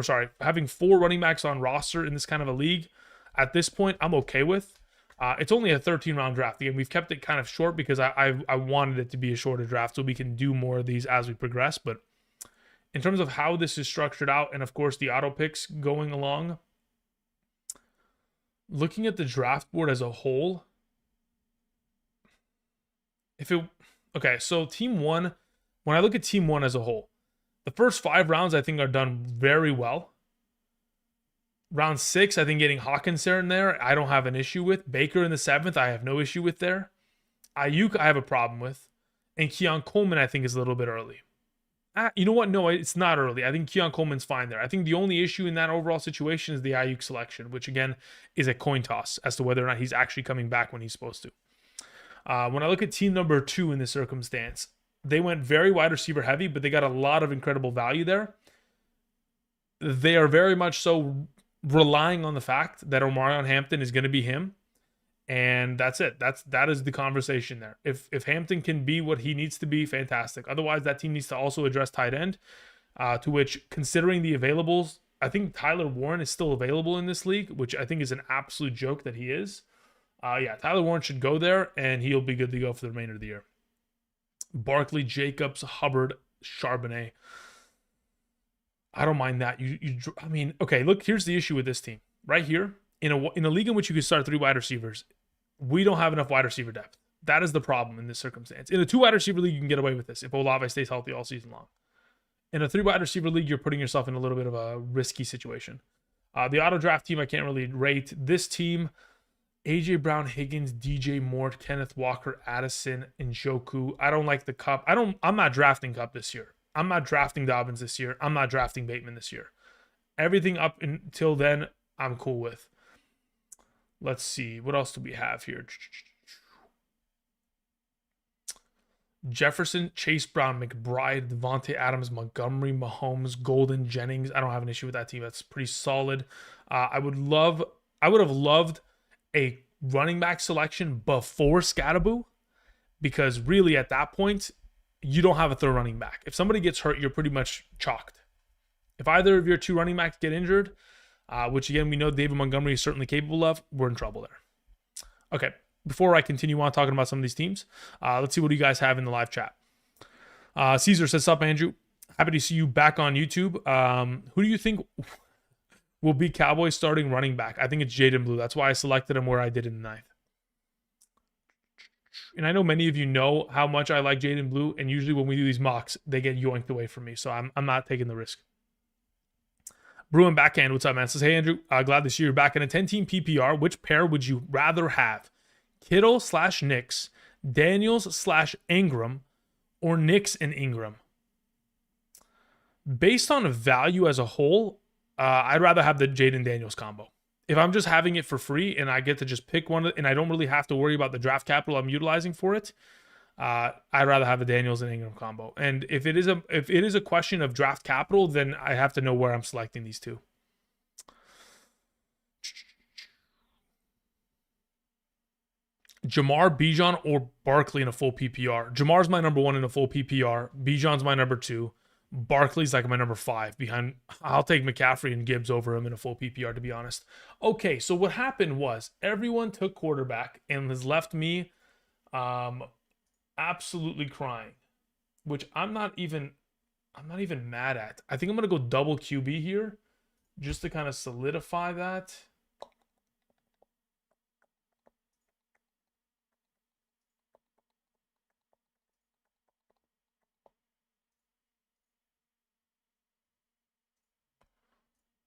on roster in this kind of a league, at this point, I'm okay with. It's only a 13-round draft. Again, we've kept it kind of short because I wanted it to be a shorter draft so we can do more of these as we progress. But in terms of how this is structured out, and of course the auto picks going along, looking at the draft board as a whole, so team 1, when I look at team 1 as a whole, the first 5 rounds I think are done very well. Round 6, I think getting Hawkins in there, I don't have an issue with. Baker in the 7th, I have no issue with there. Ayuk, I have a problem with. And Keon Coleman, I think, is a little bit early. You know what? No, it's not early. I think Keon Coleman's fine there. I think the only issue in that overall situation is the Ayuk selection, which, again, is a coin toss as to whether or not he's actually coming back when he's supposed to. When I look at team number 2 in this circumstance, they went very wide receiver heavy, but they got a lot of incredible value there. They are very much so relying on the fact that Omarion Hampton is going to be him, and that's it. That is the conversation there. If Hampton can be what he needs to be, fantastic. Otherwise, that team needs to also address tight end, to which, considering the availables, I think Tyler Warren is still available in this league, which I think is an absolute joke that he is. Yeah, Tyler Warren should go there, and he'll be good to go for the remainder of the year. Barkley, Jacobs, Hubbard, Charbonnet. I don't mind that. I mean, okay, look, here's the issue with this team. Right here, in a league in which you could start 3 wide receivers, we don't have enough wide receiver depth. That is the problem in this circumstance. In a 2 wide receiver league, you can get away with this if Olave stays healthy all season long. In a 3 wide receiver league, you're putting yourself in a little bit of a risky situation. The auto draft team, I can't really rate. This team, AJ Brown, Higgins, DJ Moore, Kenneth Walker, Addison, and Njoku. I don't like the Cup. I'm not drafting Cup this year. I'm not drafting Dobbins this year. I'm not drafting Bateman this year. Everything up until then, I'm cool with. Let's see. What else do we have here? Jefferson, Chase Brown, McBride, Devontae Adams, Montgomery, Mahomes, Golden, Jennings. I don't have an issue with that team. That's pretty solid. I would have loved a running back selection before Scatterboo, because really at that point, you don't have a third running back. If somebody gets hurt, you're pretty much chalked. If either of your two running backs get injured, which again, we know David Montgomery is certainly capable of, we're in trouble there. Okay. Before I continue on talking about some of these teams, let's see what you guys have in the live chat. Caesar says, "Sup, Andrew? Happy to see you back on YouTube. Who do you think will be Cowboys starting running back?" I think it's Jaden Blue. That's why I selected him where I did in the ninth. And I know many of you know how much I like Jaden Blue, and usually when we do these mocks, they get yoinked away from me, so I'm not taking the risk. Bruin Backhand, what's up, man? Says, "Hey, Andrew, glad to see you're back in a 10-team PPR. Which pair would you rather have? Kittle/Nix, Daniels/Ingram, or Nix and Ingram?" Based on value as a whole, I'd rather have the Jaden Daniels combo. If I'm just having it for free and I get to just pick one and I don't really have to worry about the draft capital I'm utilizing for it, I'd rather have the Daniels and Ingram combo. And if it is a question of draft capital, then I have to know where I'm selecting these two. Jamar, Bijan, or Barkley in a full PPR. Jamar's my number 1 in a full PPR. Bijan's my number 2. Barkley's like my number 5 behind. I'll take McCaffrey and Gibbs over him in a full PPR, to be honest. Okay, so what happened was everyone took quarterback and has left me absolutely crying, which I'm not even mad at. I think I'm going to go double QB here just to kind of solidify that.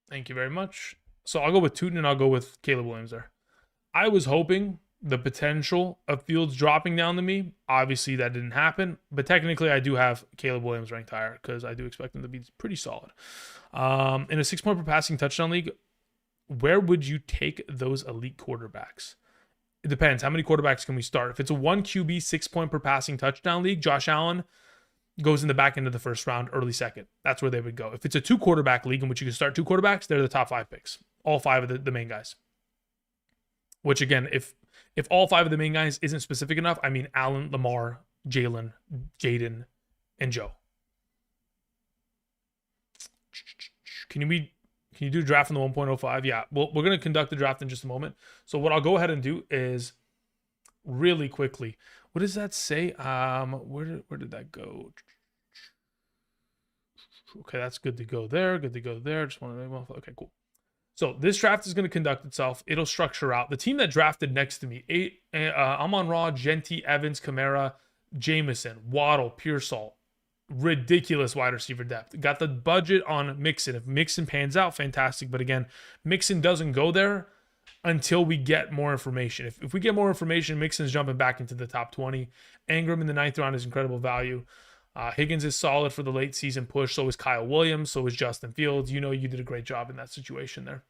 Thank you very much. So I'll go with Tootin and I'll go with Caleb Williams there. I was hoping the potential of Fields dropping down to me. Obviously, that didn't happen. But technically, I do have Caleb Williams ranked higher because I do expect him to be pretty solid. In a 6-point per passing touchdown league, where would you take those elite quarterbacks? It depends. How many quarterbacks can we start? If it's a 1 QB 6-point per passing touchdown league, Josh Allen goes in the back end of the first round, early second. That's where they would go. If it's a 2-quarterback league in which you can start 2 quarterbacks, they're the top 5 picks. All 5 of the main guys. Which again, if all 5 of the main guys isn't specific enough, I mean Allen, Lamar, Jalen, Jaden, and Joe. Can you do a draft in the 1.05? Yeah, well, we're going to conduct the draft in just a moment. So what I'll go ahead and do is really quickly. What does that say? Where did that go? Okay, that's good to go there. Good to go there. Just want to okay, cool. So this draft is going to conduct itself. It'll structure out. The team that drafted next to me, Amon-Ra, Genty, Evans, Kamara, Jameson, Waddle, Pearsall. Ridiculous wide receiver depth. Got the budget on Mixon. If Mixon pans out, fantastic. But again, Mixon doesn't go there until we get more information. If we get more information, Mixon's jumping back into the top 20. Ingram in the 9th round is incredible value. Higgins is solid for the late season push. So is Kyle Williams. So is Justin Fields. You know you did a great job in that situation there.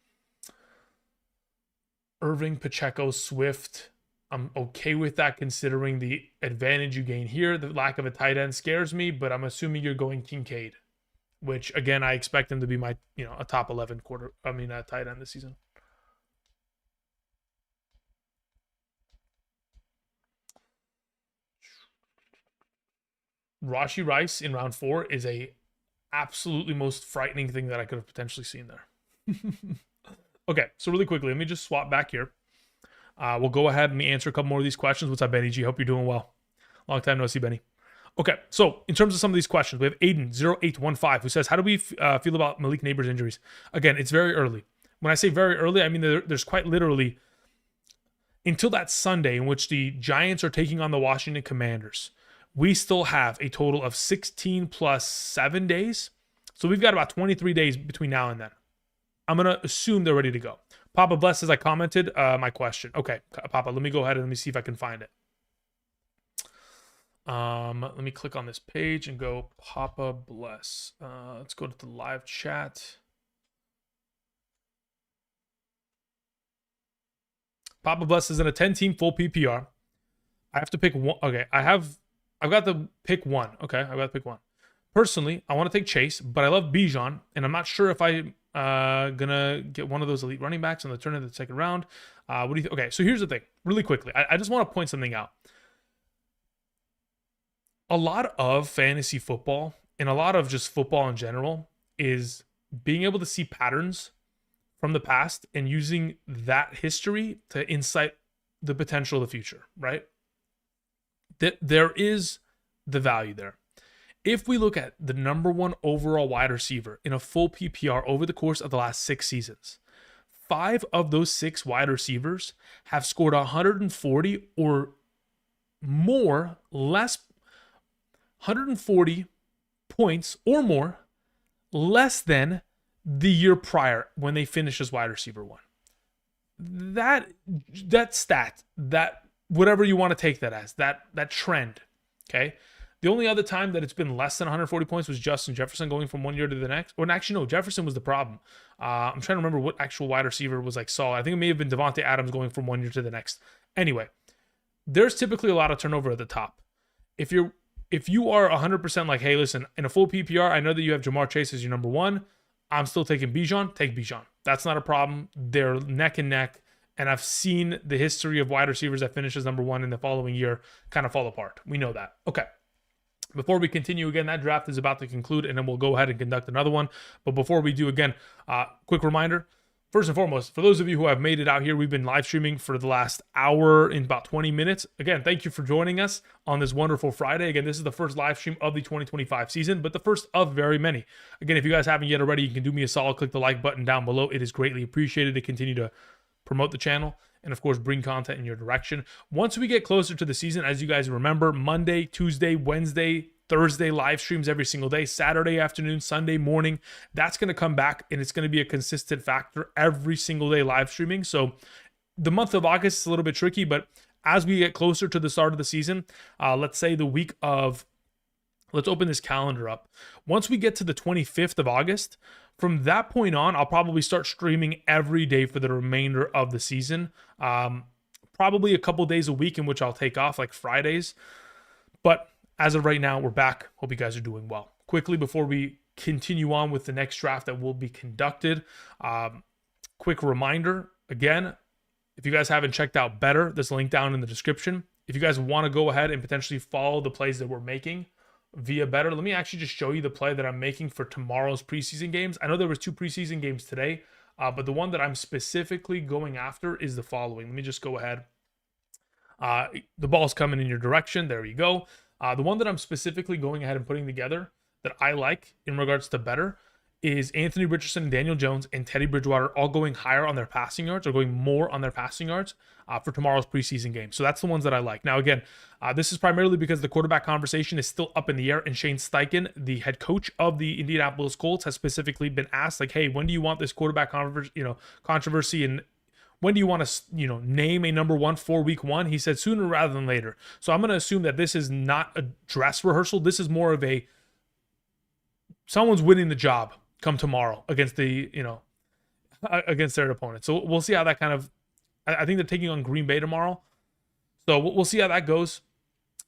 Irving, Pacheco, Swift. I'm okay with that considering the advantage you gain here. The lack of a tight end scares me, but I'm assuming you're going Kincaid, which again, I expect him to be my, a top 11 tight end this season. Rashee Rice in round 4 is a absolutely most frightening thing that I could have potentially seen there. Okay, so really quickly, let me just swap back here. We'll go ahead and answer a couple more of these questions. What's up, Benny G? Hope you're doing well. Long time no see, Benny. Okay, so in terms of some of these questions, we have Aiden0815 who says, how do we feel about Malik Neighbors' injuries? Again, it's very early. When I say very early, I mean there's quite literally until that Sunday in which the Giants are taking on the Washington Commanders. We still have a total of 16 plus 7 days. So we've got about 23 days between now and then. I'm going to assume they're ready to go. Papa Bless says I commented my question. Okay, Papa, let me go ahead and let me see if I can find it. Let me click on this page and go Papa Bless. Let's go to the live chat. Papa Bless is in a 10-team full PPR. I have to pick one. Okay, I've got to pick one. Okay, I've got to pick one. Personally, I want to take Chase, but I love Bijan, and I'm not sure if I'm gonna get one of those elite running backs on the turn of the second round. What do you think? Okay, so here's the thing, really quickly. I just want to point something out. A lot of fantasy football and a lot of just football in general is being able to see patterns from the past and using that history to insight the potential of the future, right? There is the value there. If we look at the number one overall wide receiver in a full PPR over the course of the last 6 seasons, 5 of those 6 wide receivers have scored 140 or more, 140 points or more, less than the year prior when they finished as wide receiver 1. That stat, that whatever you want to take that as, that trend, okay? The only other time that it's been less than 140 points was Justin Jefferson going from one year to the next. Or actually, no, Jefferson was the problem. I'm trying to remember what actual wide receiver was like solid. I think it may have been Devontae Adams going from one year to the next. Anyway, there's typically a lot of turnover at the top. If you are 100% like, hey, listen, in a full PPR, I know that you have Jamar Chase as your number one. I'm still taking Bijan. Take Bijan. That's not a problem. They're neck and neck. And I've seen the history of wide receivers that finish as number one in the following year kind of fall apart. We know that. Okay. Before we continue, again, that draft is about to conclude, and then we'll go ahead and conduct another one. But before we do, again, quick reminder. First and foremost, for those of you who have made it out here, we've been live streaming for the last hour in about 20 minutes. Again, thank you for joining us on this wonderful Friday. Again, this is the first live stream of the 2025 season, but the first of very many. Again, if you guys haven't yet already, you can do me a solid. Click the like button down below. It is greatly appreciated to continue to promote the channel and, of course, bring content in your direction. Once we get closer to the season, as you guys remember, Monday, Tuesday, Wednesday, Thursday live streams every single day, Saturday afternoon, Sunday morning. That's going to come back, and it's going to be a consistent factor every single day live streaming. So the month of August is a little bit tricky, but as we get closer to the start of the season, let's say the week of, let's open this calendar up. Once we get to the 25th of August, from that point on, I'll probably start streaming every day for the remainder of the season. Probably a couple days a week in which I'll take off, like Fridays. But as of right now, we're back. Hope you guys are doing well. Quickly, before we continue on with the next draft that will be conducted, quick reminder, again, if you guys haven't checked out Betr, there's a link down in the description. If you guys want to go ahead and potentially follow the plays that we're making via Betr, let me actually just show you the play that I'm making for tomorrow's preseason games. I know there was 2 preseason games today, but the one that I'm specifically going after is the following. Let me just go ahead. The ball's coming in your direction. There you go. The one that I'm specifically going ahead and putting together that I like in regards to Betr is Anthony Richardson, Daniel Jones, and Teddy Bridgewater all going higher on their passing yards or going more on their passing yards for tomorrow's preseason game. So that's the ones that I like. Now, again, this is primarily because the quarterback conversation is still up in the air, and Shane Steichen, the head coach of the Indianapolis Colts, has specifically been asked, like, hey, when do you want this quarterback controversy and when do you want to, name a number one for week 1? He said sooner rather than later. So I'm going to assume that this is not a dress rehearsal. This is more of a someone's winning the job come tomorrow against against their opponent. So we'll see how that kind of, I think they're taking on Green Bay tomorrow. So we'll see how that goes.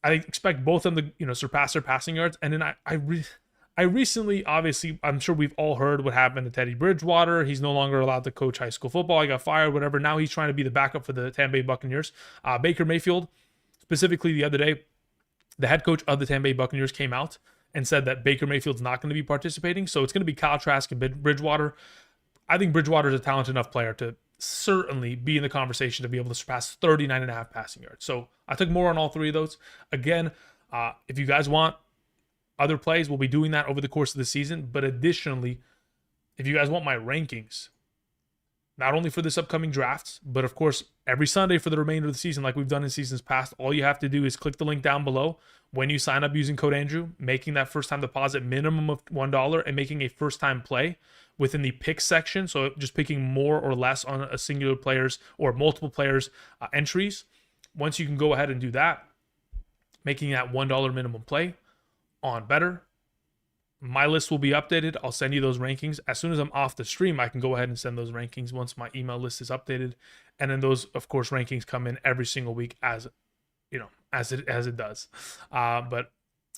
I expect both of them to, surpass their passing yards. And then I recently, obviously, I'm sure we've all heard what happened to Teddy Bridgewater. He's no longer allowed to coach high school football. He got fired, whatever. Now he's trying to be the backup for the Tampa Bay Buccaneers. Baker Mayfield, specifically the other day, the head coach of the Tampa Bay Buccaneers came out and said that Baker Mayfield's not going to be participating. So it's going to be Kyle Trask and Bridgewater. I think Bridgewater is a talented enough player to certainly be in the conversation to be able to surpass 39.5 passing yards. So I took more on all 3 of those. Again, if you guys want other plays, we'll be doing that over the course of the season. But additionally, if you guys want my rankings, not only for this upcoming drafts, but of course, every Sunday for the remainder of the season, like we've done in seasons past, all you have to do is click the link down below when you sign up using code Andrew, making that first time deposit minimum of $1 and making a first time play. within the pick section. So just picking more or less on a singular player's or multiple players' entries. Once you can go ahead and do that, making that $1 minimum play on Betr, my list will be updated. I'll send you those rankings. As soon as I'm off the stream, I can go ahead and send those rankings once my email list is updated. And then those, of course, rankings come in every single week as it does. But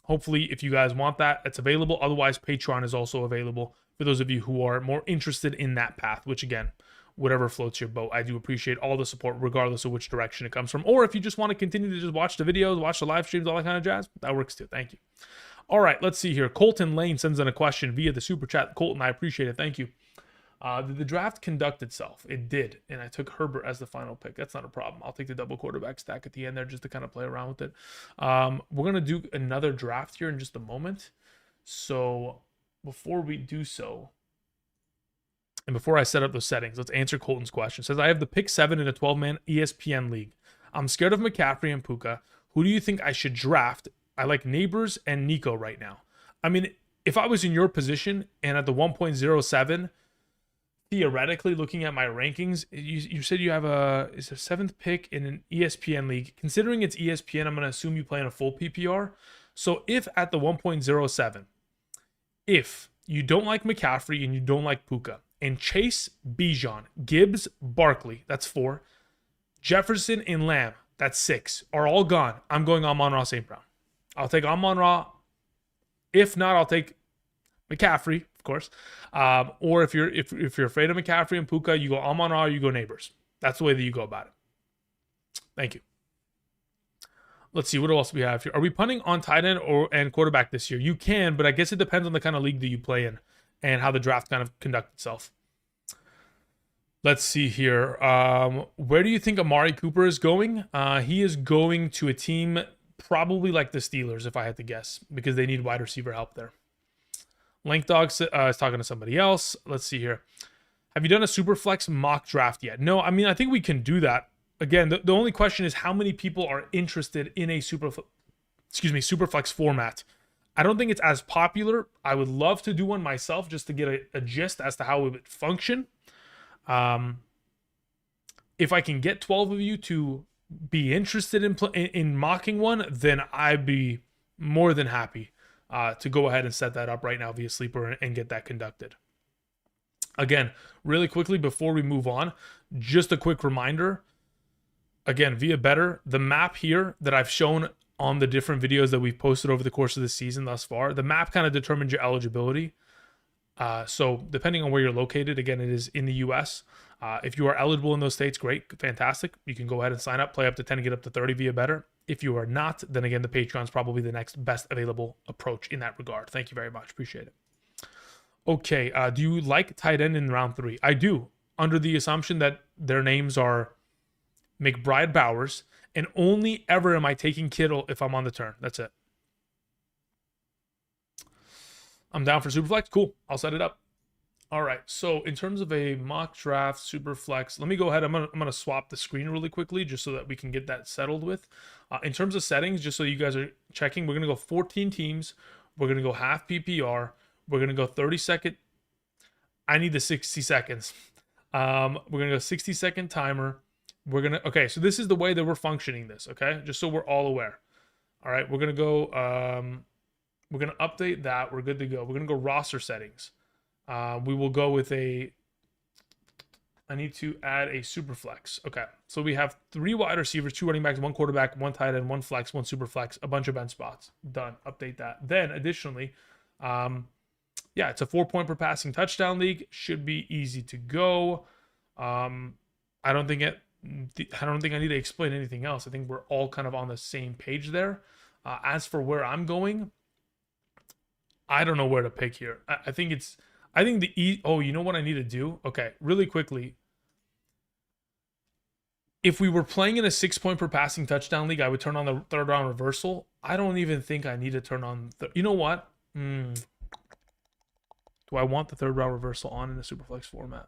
hopefully, if you guys want that, it's available. Otherwise, Patreon is also available for those of you who are more interested in that path, which again, whatever floats your boat. I do appreciate all the support, regardless of which direction it comes from. Or if you just want to continue to just watch the videos, watch the live streams, all that kind of jazz, that works too. Thank you. All right, let's see here. Colton Lane sends in a question via the super chat. Colton, I appreciate it. Thank you. Did the draft conduct itself? It did, and I took Herbert as the final pick. That's not a problem. I'll take the double quarterback stack at the end there just to kind of play around with it. We're going to do another draft here in just a moment. So before we do so, and before I set up those settings, let's answer Colton's question. It says, I have the pick 7 in a 12-man ESPN league. I'm scared of McCaffrey and Puka. Who do you think I should draft? I like Neighbors and Nico right now. I mean, if I was in your position and at the 1.07, theoretically looking at my rankings, you said you have a 7th pick in an ESPN league. Considering it's ESPN, I'm going to assume you play in a full PPR. So if at the 1.07, if you don't like McCaffrey and you don't like Puka, and Chase, Bijan, Gibbs, Barkley, that's 4, Jefferson and Lamb, that's 6, are all gone, I'm going Amon-Ra St. Brown. I'll take Amon-Ra. If not, I'll take McCaffrey, of course. Or if you're afraid of McCaffrey and Puka, you go Amon-Ra, you go Neighbors. That's the way that you go about it. Thank you. Let's see, what else we have here. Are we punting on tight end and quarterback this year? You can, but I guess it depends on the kind of league that you play in and how the draft kind of conducts itself. Let's see here. Where do you think Amari Cooper is going? He is going to a team probably like the Steelers, if I had to guess, because they need wide receiver help there. Link Dog is talking to somebody else. Let's see here. Have you done a Superflex mock draft yet? No, I mean, I think we can do that. Again, the only question is how many people are interested in a Superflex format. I don't think it's as popular. I would love to do one myself just to get a gist as to how it would function. If I can get 12 of you to be interested in mocking one, then I'd be more than happy to go ahead and set that up right now via Sleeper and get that conducted. Again, really quickly before we move on, just a quick reminder. Again, via Betr, the map here that I've shown on the different videos that we've posted over the course of the season thus far, the map kind of determines your eligibility. So depending on where you're located, again, it is in the US. If you are eligible in those states, great, fantastic. You can go ahead and sign up, play up to 10 and get up to 30 via Betr. If you are not, then again, the Patreon is probably the next best available approach in that regard. Thank you very much. Appreciate it. Okay, do you like tight end in round 3? I do, under the assumption that their names are McBride Bowers, and only ever am I taking Kittle if I'm on the turn. That's it. I'm down for Superflex. Cool. I'll set it up. All right. So in terms of a mock draft Superflex, let me go ahead. I'm gonna swap the screen really quickly just so that we can get that settled with. In terms of settings, just so you guys are checking, we're gonna go 14 teams. We're gonna go half PPR. We're gonna go 30-second. I need the 60 seconds. We're gonna go 60-second timer. Okay. So this is the way that we're functioning this. Okay, just so we're all aware. All right. We're gonna go. We're going to update that. We're good to go. We're going to go roster settings. We will go with I need to add a super flex. Okay. So we have 3 wide receivers, 2 running backs, 1 quarterback, 1 tight end, 1 flex, 1 super flex, a bunch of bench spots. Done. Update that. Then additionally, it's a 4-point per passing touchdown league. Should be easy to go. I don't think I need to explain anything else. I think we're all kind of on the same page there. As for where I'm going, I don't know where to pick here. I think you know what I need to do? Okay, really quickly. If we were playing in a 6-point per passing touchdown league, I would turn on the third round reversal. I don't even think I need to turn on you know what? Do I want the third round reversal on in a Superflex format?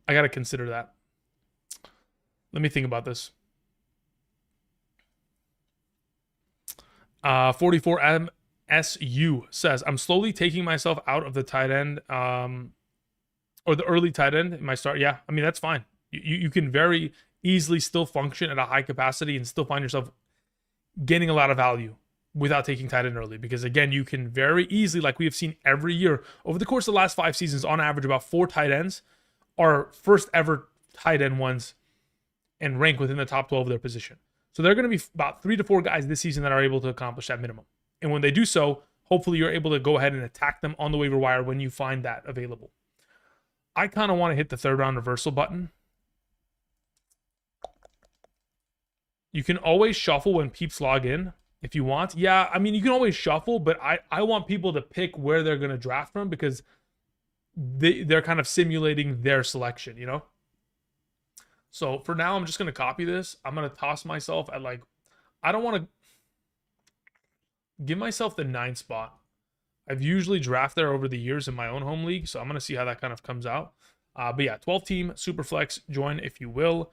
I got to consider that. Let me think about this. 44 SU says, I'm slowly taking myself out of the tight end or the early tight end in my start. Yeah, I mean, that's fine. You can very easily still function at a high capacity and still find yourself gaining a lot of value without taking tight end early. Because again, you can very easily, like we have seen every year over the course of the last 5 seasons, on average, about 4 tight ends are first ever tight end ones and rank within the top 12 of their position. So there are going to be about 3 to 4 guys this season that are able to accomplish that minimum. And when they do so, hopefully you're able to go ahead and attack them on the waiver wire when you find that available. I kind of want to hit the 3rd round reversal button. You can always shuffle when peeps log in if you want. Yeah, I mean, you can always shuffle, but I want people to pick where they're going to draft from because they're kind of simulating their selection, you know? So for now, I'm just going to copy this. I'm going to toss myself at like, I don't want to give myself the 9th spot. I've usually drafted there over the years in my own home league, so I'm going to see how that kind of comes out. But yeah, 12 team, Superflex, join if you will.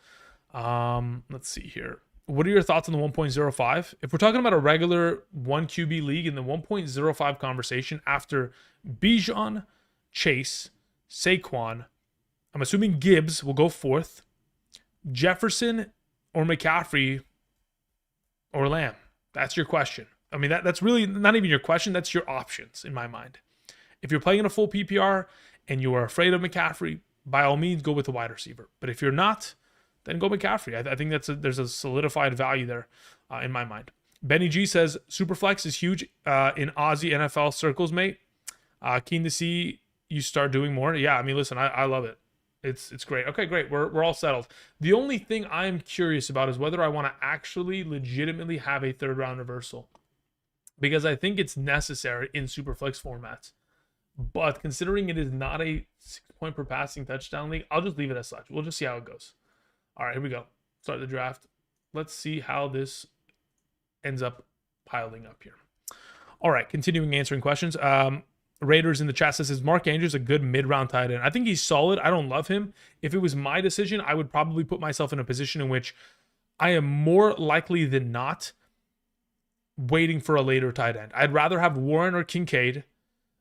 Let's see here. What are your thoughts on the 1.05? If we're talking about a regular 1 QB league in the 1.05 conversation after Bijan, Chase, Saquon, I'm assuming Gibbs will go 4th, Jefferson or McCaffrey or Lamb. That's your question. I mean, that's really not even your question. That's your options in my mind. If you're playing in a full PPR and you are afraid of McCaffrey, by all means, go with the wide receiver. But if you're not, then go McCaffrey. I think there's a solidified value there in my mind. Benny G says, Superflex is huge in Aussie NFL circles, mate. Keen to see you start doing more. Yeah, I mean, listen, I love it. It's great. Okay, great. We're all settled. The only thing I'm curious about is whether I want to actually legitimately have a 3rd round reversal, because I think it's necessary in Superflex formats. But considering it is not a 6-point per passing touchdown league, I'll just leave it as such. We'll just see how it goes. All right, here we go. Start the draft. Let's see how this ends up piling up here. All right, continuing answering questions. Raiders in the chat says, is Mark Andrews a good mid-round tight end? I think he's solid. I don't love him. If it was my decision, I would probably put myself in a position in which I am more likely than not waiting for a later tight end. I'd rather have Warren or Kincaid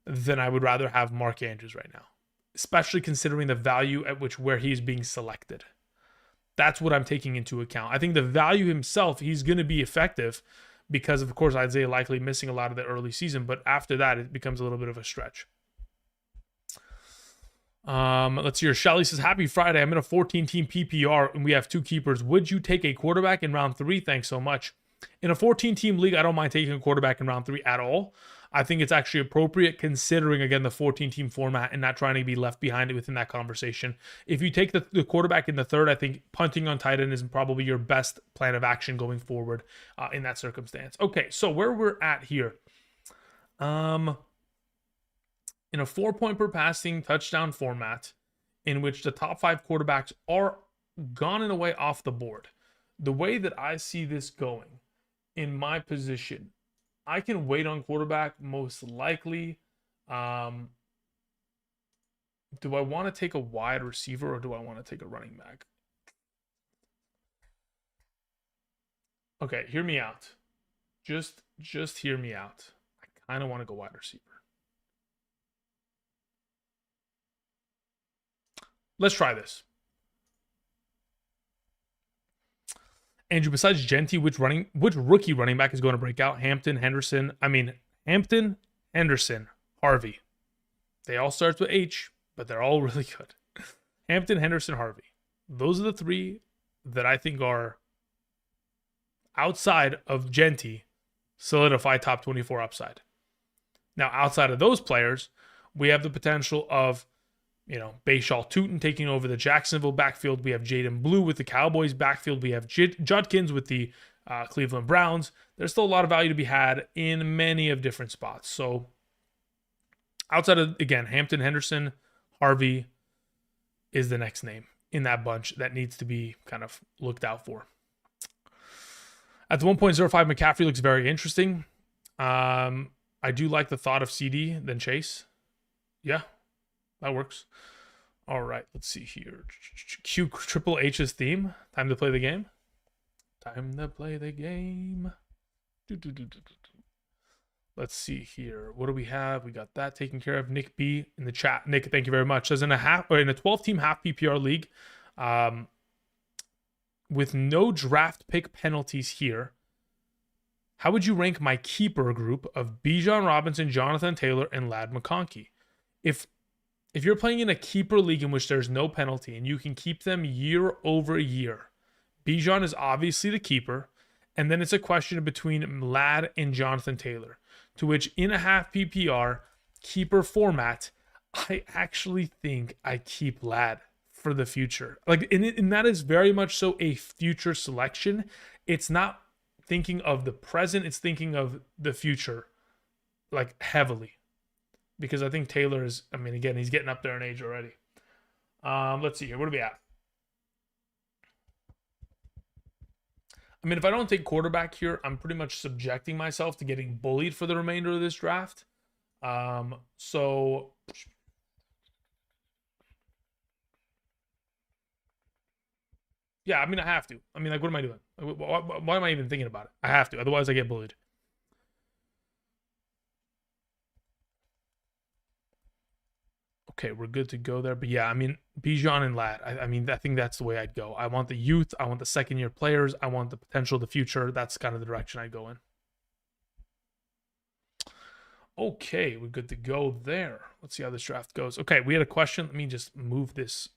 than I would rather have Mark Andrews right now, especially considering the value at which where he's being selected. That's what I'm taking into account. I think the value himself, he's going to be effective because, of course, Isaiah likely missing a lot of the early season, but after that, it becomes a little bit of a stretch. Let's hear. Shelly says, happy Friday. I'm in a 14-team PPR, and we have 2 keepers. Would you take a quarterback in round 3? Thanks so much. In a 14-team league, I don't mind taking a quarterback in round 3 at all. I think it's actually appropriate considering, again, the 14-team format and not trying to be left behind within that conversation. If you take the quarterback in the 3rd, I think punting on tight end is probably your best plan of action going forward in that circumstance. Okay, so where we're at here. In a 4-point per passing touchdown format in which the top 5 quarterbacks are gone in a way off the board, the way that I see this going in my position, I can wait on quarterback most likely. Do I want to take a wide receiver or do I want to take a running back? Okay, hear me out. Just hear me out. I kind of want to go wide receiver. Let's try this. Andrew, besides Genty, which rookie running back is going to break out? Hampton, Henderson, Harvey. They all start with H, but they're all really good. Hampton, Henderson, Harvey. Those are the 3 that I think are outside of Genty, solidify top 24 upside. Now, outside of those players, we have the potential of Bashaw Tootin taking over the Jacksonville backfield. We have Jaden Blue with the Cowboys backfield. We have Judkins with the Cleveland Browns. There's still a lot of value to be had in many of different spots. So outside of, again, Hampton, Henderson, Harvey is the next name in that bunch that needs to be kind of looked out for. At the 1.05, McCaffrey looks very interesting. I do like the thought of CD than Chase. Yeah. That works. All right, let's see here. Cue Triple H's theme. Time to play the game. Time to play the game. Let's see here. What do we have? We got that taken care of. Nick B in the chat. Nick, thank you very much. Says in a 12-team half PPR league, with no draft pick penalties here, how would you rank my keeper group of Bijan Robinson, Jonathan Taylor, and Ladd McConkey? If you're playing in a keeper league in which there's no penalty and you can keep them year over year, Bijan is obviously the keeper, and then it's a question between Ladd and Jonathan Taylor, to which in a half PPR keeper format, I actually think I keep Ladd for the future. Like, and that is very much so a future selection. It's not thinking of the present, it's thinking of the future, like heavily. Because I think Taylor is, I mean, again, he's getting up there in age already. Let's see here. What do we have? I mean, if I don't take quarterback here, I'm pretty much subjecting myself to getting bullied for the remainder of this draft. So yeah, I mean, I have to. I mean, like, what am I doing? Why am I even thinking about it? I have to. Otherwise, I get bullied. Okay, we're good to go there. But yeah, I mean, Bijan and Ladd, I mean, I think that's the way I'd go. I want the youth. I want the second-year players. I want the potential of the future. That's kind of the direction I'd go in. Okay, we're good to go there. Let's see how this draft goes. Okay, we had a question. Let me just move this.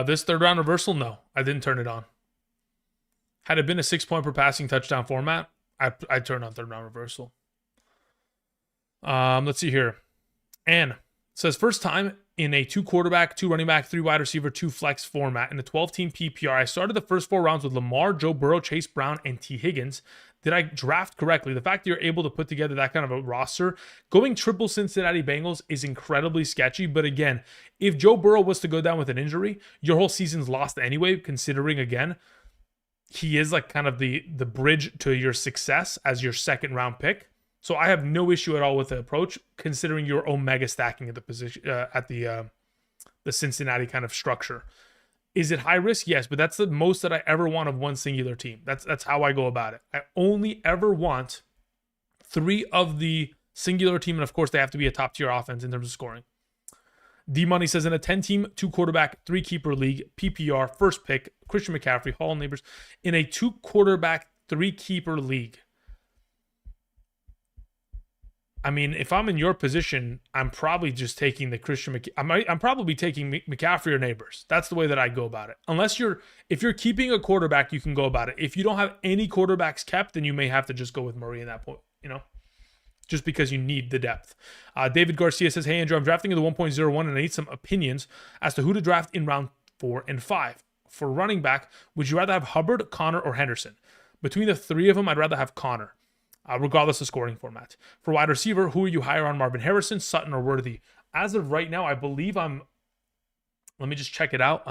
This third round reversal, no, I didn't turn it on. Had it been a 6-point per passing touchdown format, I'd turn on third round reversal. Let's see here. Ann says, first time in a 2 quarterback, 2 running back, 3 wide receiver, 2 flex format in a 12-team PPR. I started the first 4 rounds with Lamar, Joe Burrow, Chase Brown, and T. Higgins. Did I draft correctly? The fact that you're able to put together that kind of a roster, going triple Cincinnati Bengals is incredibly sketchy. But again, if Joe Burrow was to go down with an injury, your whole season's lost anyway, considering, again, he is like kind of the bridge to your success as your second round pick. So I have no issue at all with the approach, considering your omega stacking at the position at the Cincinnati kind of structure. Is it high risk? Yes, but that's the most that I ever want of one singular team. That's how I go about it. I only ever want 3 of the singular team, and of course they have to be a top tier offense in terms of scoring. D Money says in a 10-team, 2 quarterback, 3 keeper league, PPR, first pick, Christian McCaffrey, Hall Neighbors, in a 2 quarterback, 3 keeper league. I mean, if I'm in your position, I'm probably just taking the Christian I'm probably taking McCaffrey or Neighbors. That's the way that I go about it. If you're keeping a quarterback, you can go about it. If you don't have any quarterbacks kept, then you may have to just go with Murray in that point, just because you need the depth. David Garcia says, hey, Andrew, I'm drafting in the 1.01 and I need some opinions as to who to draft in round 4 and 5. For running back, would you rather have Hubbard, Connor, or Henderson? Between the 3 of them, I'd rather have Connor. Regardless of scoring format. For wide receiver, who are you higher on, Marvin Harrison, Sutton, or Worthy? As of right now, I believe let me just check it out.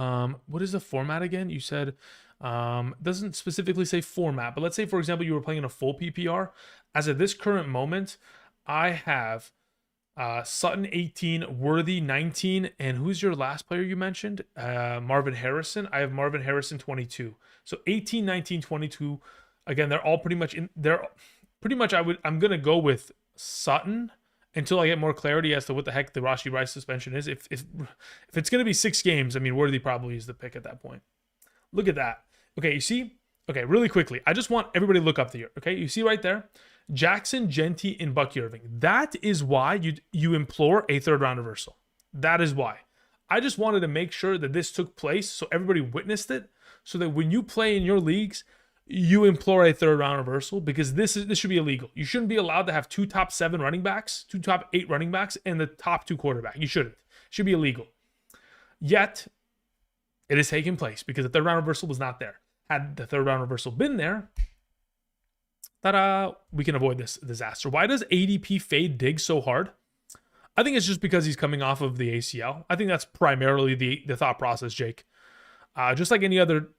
What is the format again? You said, doesn't specifically say format, but let's say, for example, you were playing in a full PPR. As of this current moment, I have Sutton 18, Worthy 19, and who's your last player you mentioned? Marvin Harrison. I have Marvin Harrison 22. So 18, 19, 22. Again, they're all pretty much I'm gonna go with Sutton until I get more clarity as to what the heck the Rashee Rice suspension is. If it's gonna be 6 games, I mean, Worthy probably is the pick at that point. Look at that. Okay, you see? Okay, really quickly. I just want everybody to look up here. Okay, you see right there? Jackson, Genty, and Bucky Irving. That is why you implore a third round reversal. That is why. I just wanted to make sure that this took place so everybody witnessed it, so that when you play in your leagues, you implore a third round reversal, because this should be illegal. You shouldn't be allowed to have 2 top 7 running backs, 2 top 8 running backs, and the top 2 quarterback. You shouldn't. It should be illegal. Yet, it is taking place because the third round reversal was not there. Had the third round reversal been there, we can avoid this disaster. Why does ADP fade Diggs so hard? I think it's just because he's coming off of the ACL. I think that's primarily the thought process, Jake. Just like any other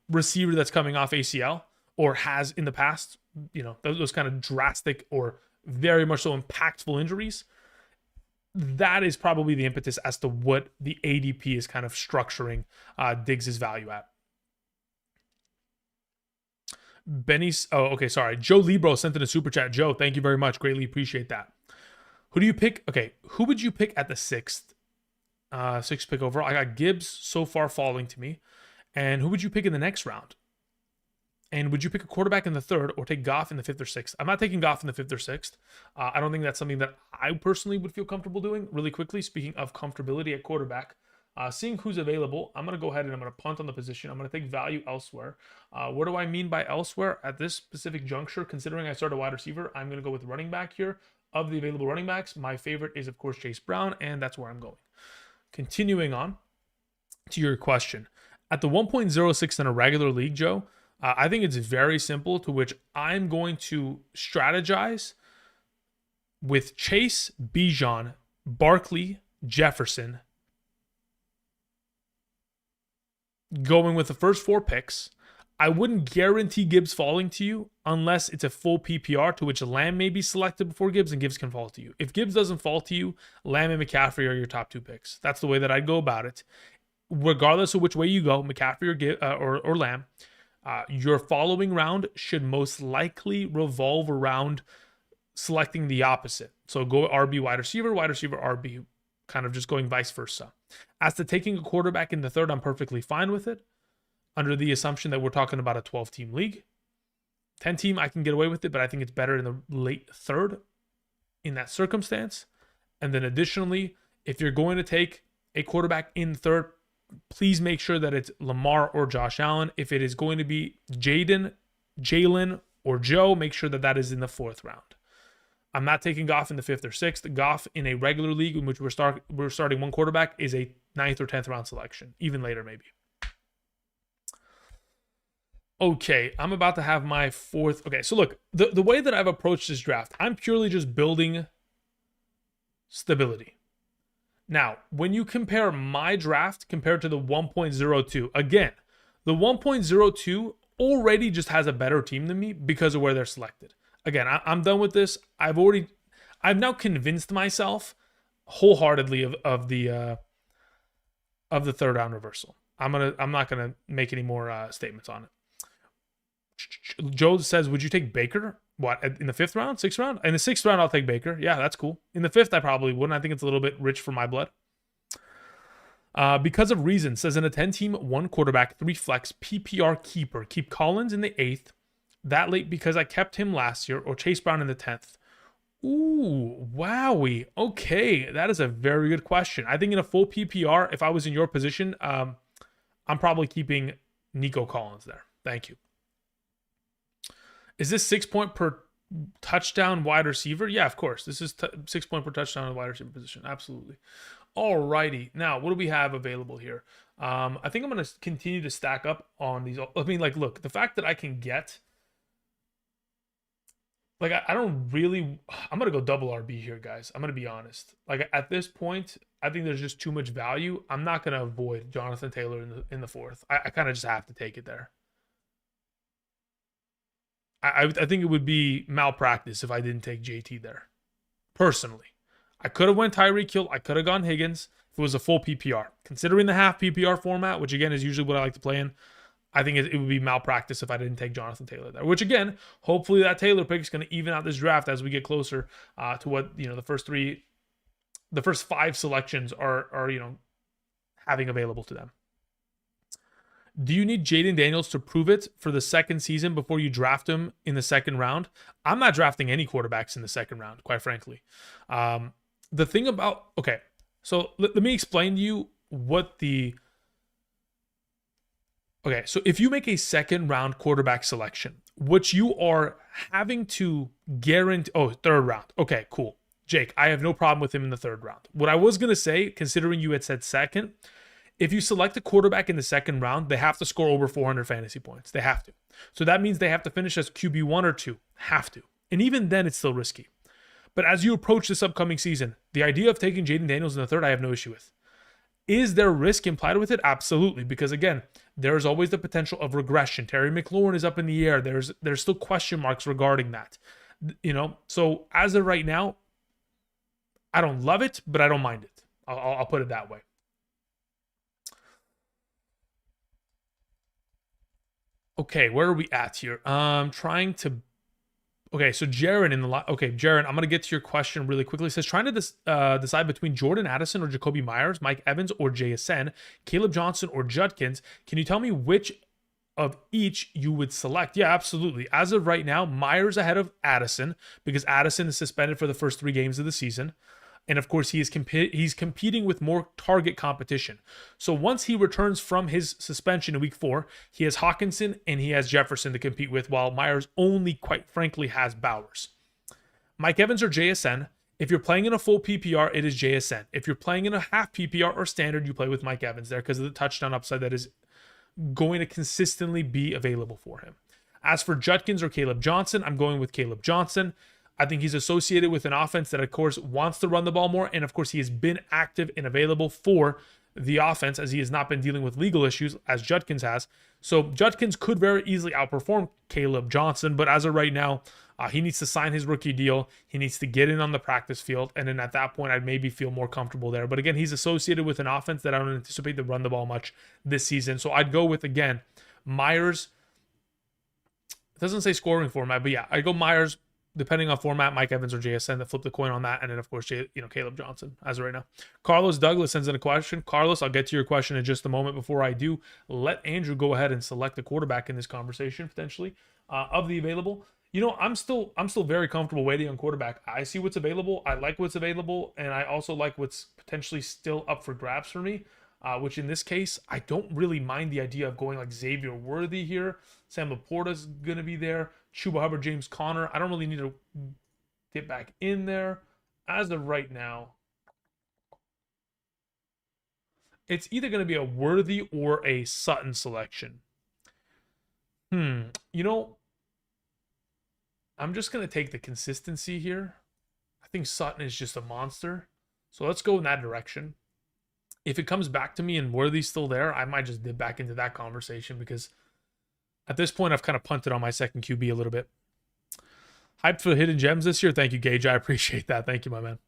receiver that's coming off ACL or has in the past, those kind of drastic or very much so impactful injuries, that is probably the impetus as to what the ADP is kind of structuring Diggs' value at. Benny's. Oh, okay. Sorry. Joe Libro sent in a super chat. Joe, thank you very much. Greatly appreciate that. Who do you pick? Okay. Who would you pick at the sixth pick overall? I got Gibbs so far falling to me. And who would you pick in the next round? And would you pick a quarterback in the third or take Goff in the fifth or sixth? I'm not taking Goff in the fifth or sixth. I don't think that's something that I personally would feel comfortable doing. Really quickly, speaking of comfortability at quarterback, seeing who's available, I'm going to go ahead and I'm going to punt on the position. I'm going to take value elsewhere. What do I mean by elsewhere? At this specific juncture, considering I start a wide receiver, I'm going to go with running back here. Of the available running backs, my favorite is, of course, Chase Brown, and that's where I'm going. Continuing on to your question. At the 1.06 in a regular league, Joe, I think it's very simple, to which I'm going to strategize with Chase, Bijan, Barkley, Jefferson, going with the first 4 picks. I wouldn't guarantee Gibbs falling to you unless it's a full PPR, to which Lamb may be selected before Gibbs and Gibbs can fall to you. If Gibbs doesn't fall to you, Lamb and McCaffrey are your top 2 picks. That's the way that I'd go about it. Regardless of which way you go, McCaffrey or Lamb, your following round should most likely revolve around selecting the opposite. So go RB wide receiver RB, kind of just going vice versa. As to taking a quarterback in the third, I'm perfectly fine with it, under the assumption that we're talking about a 12-team league. 10-team, I can get away with it, but I think it's better in the late third in that circumstance. And then additionally, if you're going to take a quarterback in third, please make sure that it's Lamar or Josh Allen. If it is going to be Jaden, Jalen, or Joe, make sure that that is in the 4th round. I'm not taking Goff in the 5th or 6th. Goff in a regular league in which we're starting one quarterback is a 9th or 10th round selection, even later maybe. Okay, I'm about to have my 4th. Okay, so look, the way that I've approached this draft, I'm purely just building stability. Now, when you compare my draft compared to the 1.02, again, the 1.02 already just has a better team than me because of where they're selected. Again, I'm done with this. I've now convinced myself wholeheartedly of the 3rd round reversal. I'm not gonna make any more statements on it. Joe says, would you take Baker? What, in the 5th round, 6th round? In the 6th round, I'll take Baker. Yeah, that's cool. In the 5th, I probably wouldn't. I think it's a little bit rich for my blood. Because of reason, says in a 10-team, 1 quarterback, 3 flex, PPR keeper. Keep Collins in the 8th. That late because I kept him last year, or Chase Brown in the 10th. Ooh, wowie. Okay, that is a very good question. I think in a full PPR, if I was in your position, I'm probably keeping Nico Collins there. Thank you. Is this 6 point per touchdown wide receiver? Yeah, of course. This is 6 point per touchdown in the wide receiver position. Absolutely. Alrighty. Now, what do we have available here? I think I'm going to continue to stack up on these. I mean, like, look, the fact that I can get, like, I don't really, I'm going to go double RB here, guys. I'm going to be honest. Like, at this point, I think there's just too much value. I'm not going to avoid Jonathan Taylor in the 4th. I kind of just have to take it there. I think it would be malpractice if I didn't take JT there. Personally. I could have went Tyreek Hill. I could have gone Higgins if it was a full PPR. Considering the half PPR format, which again is usually what I like to play in, I think it would be malpractice if I didn't take Jonathan Taylor there. Which again, hopefully that Taylor pick is going to even out this draft as we get closer to what, the first 5 selections are having available to them. Do you need Jaden Daniels to prove it for the 2nd season before you draft him in the 2nd round? I'm not drafting any quarterbacks in the 2nd round, quite frankly. The thing about, okay, so let me explain to you what okay, so if you make a 2nd round quarterback selection, which you are having to guarantee, 3rd round. Okay, cool. Jake, I have no problem with him in the 3rd round. What I was going to say, considering you had said 2nd, if you select a quarterback in the 2nd round, they have to score over 400 fantasy points. They have to. So that means they have to finish as QB1 or 2. Have to. And even then, it's still risky. But as you approach this upcoming season, the idea of taking Jaden Daniels in the 3rd, I have no issue with. Is there risk implied with it? Absolutely. Because again, there's always the potential of regression. Terry McLaurin is up in the air. There's still question marks regarding that. So as of right now, I don't love it, but I don't mind it. I'll put it that way. Okay, where are we at here? Trying to. Okay, so Jaron in the okay, Jaron, I'm gonna get to your question really quickly. It says trying to decide between Jordan Addison or Jacoby Myers, Mike Evans or JSN, Caleb Johnson or Judkins. Can you tell me which of each you would select? Yeah, absolutely. As of right now, Myers ahead of Addison because Addison is suspended for the first 3 games of the season. And of course, he's competing with more target competition. So once he returns from his suspension in week 4, he has Hawkinson and he has Jefferson to compete with, while Myers only, quite frankly, has Bowers. Mike Evans or JSN. If you're playing in a full PPR, it is JSN. If you're playing in a half PPR or standard, you play with Mike Evans there because of the touchdown upside that is going to consistently be available for him. As for Judkins or Caleb Johnson, I'm going with Caleb Johnson. I think he's associated with an offense that, of course, wants to run the ball more. And, of course, he has been active and available for the offense as he has not been dealing with legal issues as Judkins has. So Judkins could very easily outperform Caleb Johnson. But as of right now, he needs to sign his rookie deal. He needs to get in on the practice field. And then at that point, I'd maybe feel more comfortable there. But, again, he's associated with an offense that I don't anticipate to run the ball much this season. So I'd go with, again, Myers. It doesn't say scoring format, but, yeah, I'd go Myers. Depending on format, Mike Evans or JSN that flip the coin on that. And then, of course, Caleb Johnson as of right now. Carlos Douglas sends in a question. Carlos, I'll get to your question in just a moment. Before I do, let Andrew go ahead and select the quarterback in this conversation, potentially, of the available. I'm still very comfortable waiting on quarterback. I see what's available. I like what's available. And I also like what's potentially still up for grabs for me. Which in this case, I don't really mind the idea of going like Xavier Worthy here. Sam Laporta's going to be there. Chuba Hubbard, James Conner. I don't really need to get back in there. As of right now, it's either going to be a Worthy or a Sutton selection. I'm just going to take the consistency here. I think Sutton is just a monster. So let's go in that direction. If it comes back to me and Worthy's still there, I might just dip back into that conversation because at this point, I've kind of punted on my second QB a little bit. Hyped for hidden gems this year. Thank you, Gage. I appreciate that. Thank you, my man.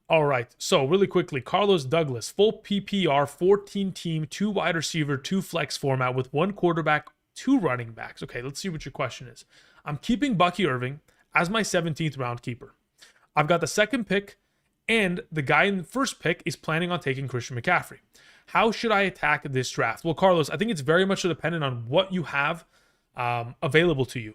All right. So really quickly, Carlos Douglas, full PPR, 14-team, 2 wide receiver, 2 flex format with 1 quarterback, 2 running backs. Okay, let's see what your question is. I'm keeping Bucky Irving as my 17th round keeper. I've got the second pick, and the guy in the first pick is planning on taking Christian McCaffrey. How should I attack this draft? Well, Carlos, I think it's very much dependent on what you have available to you.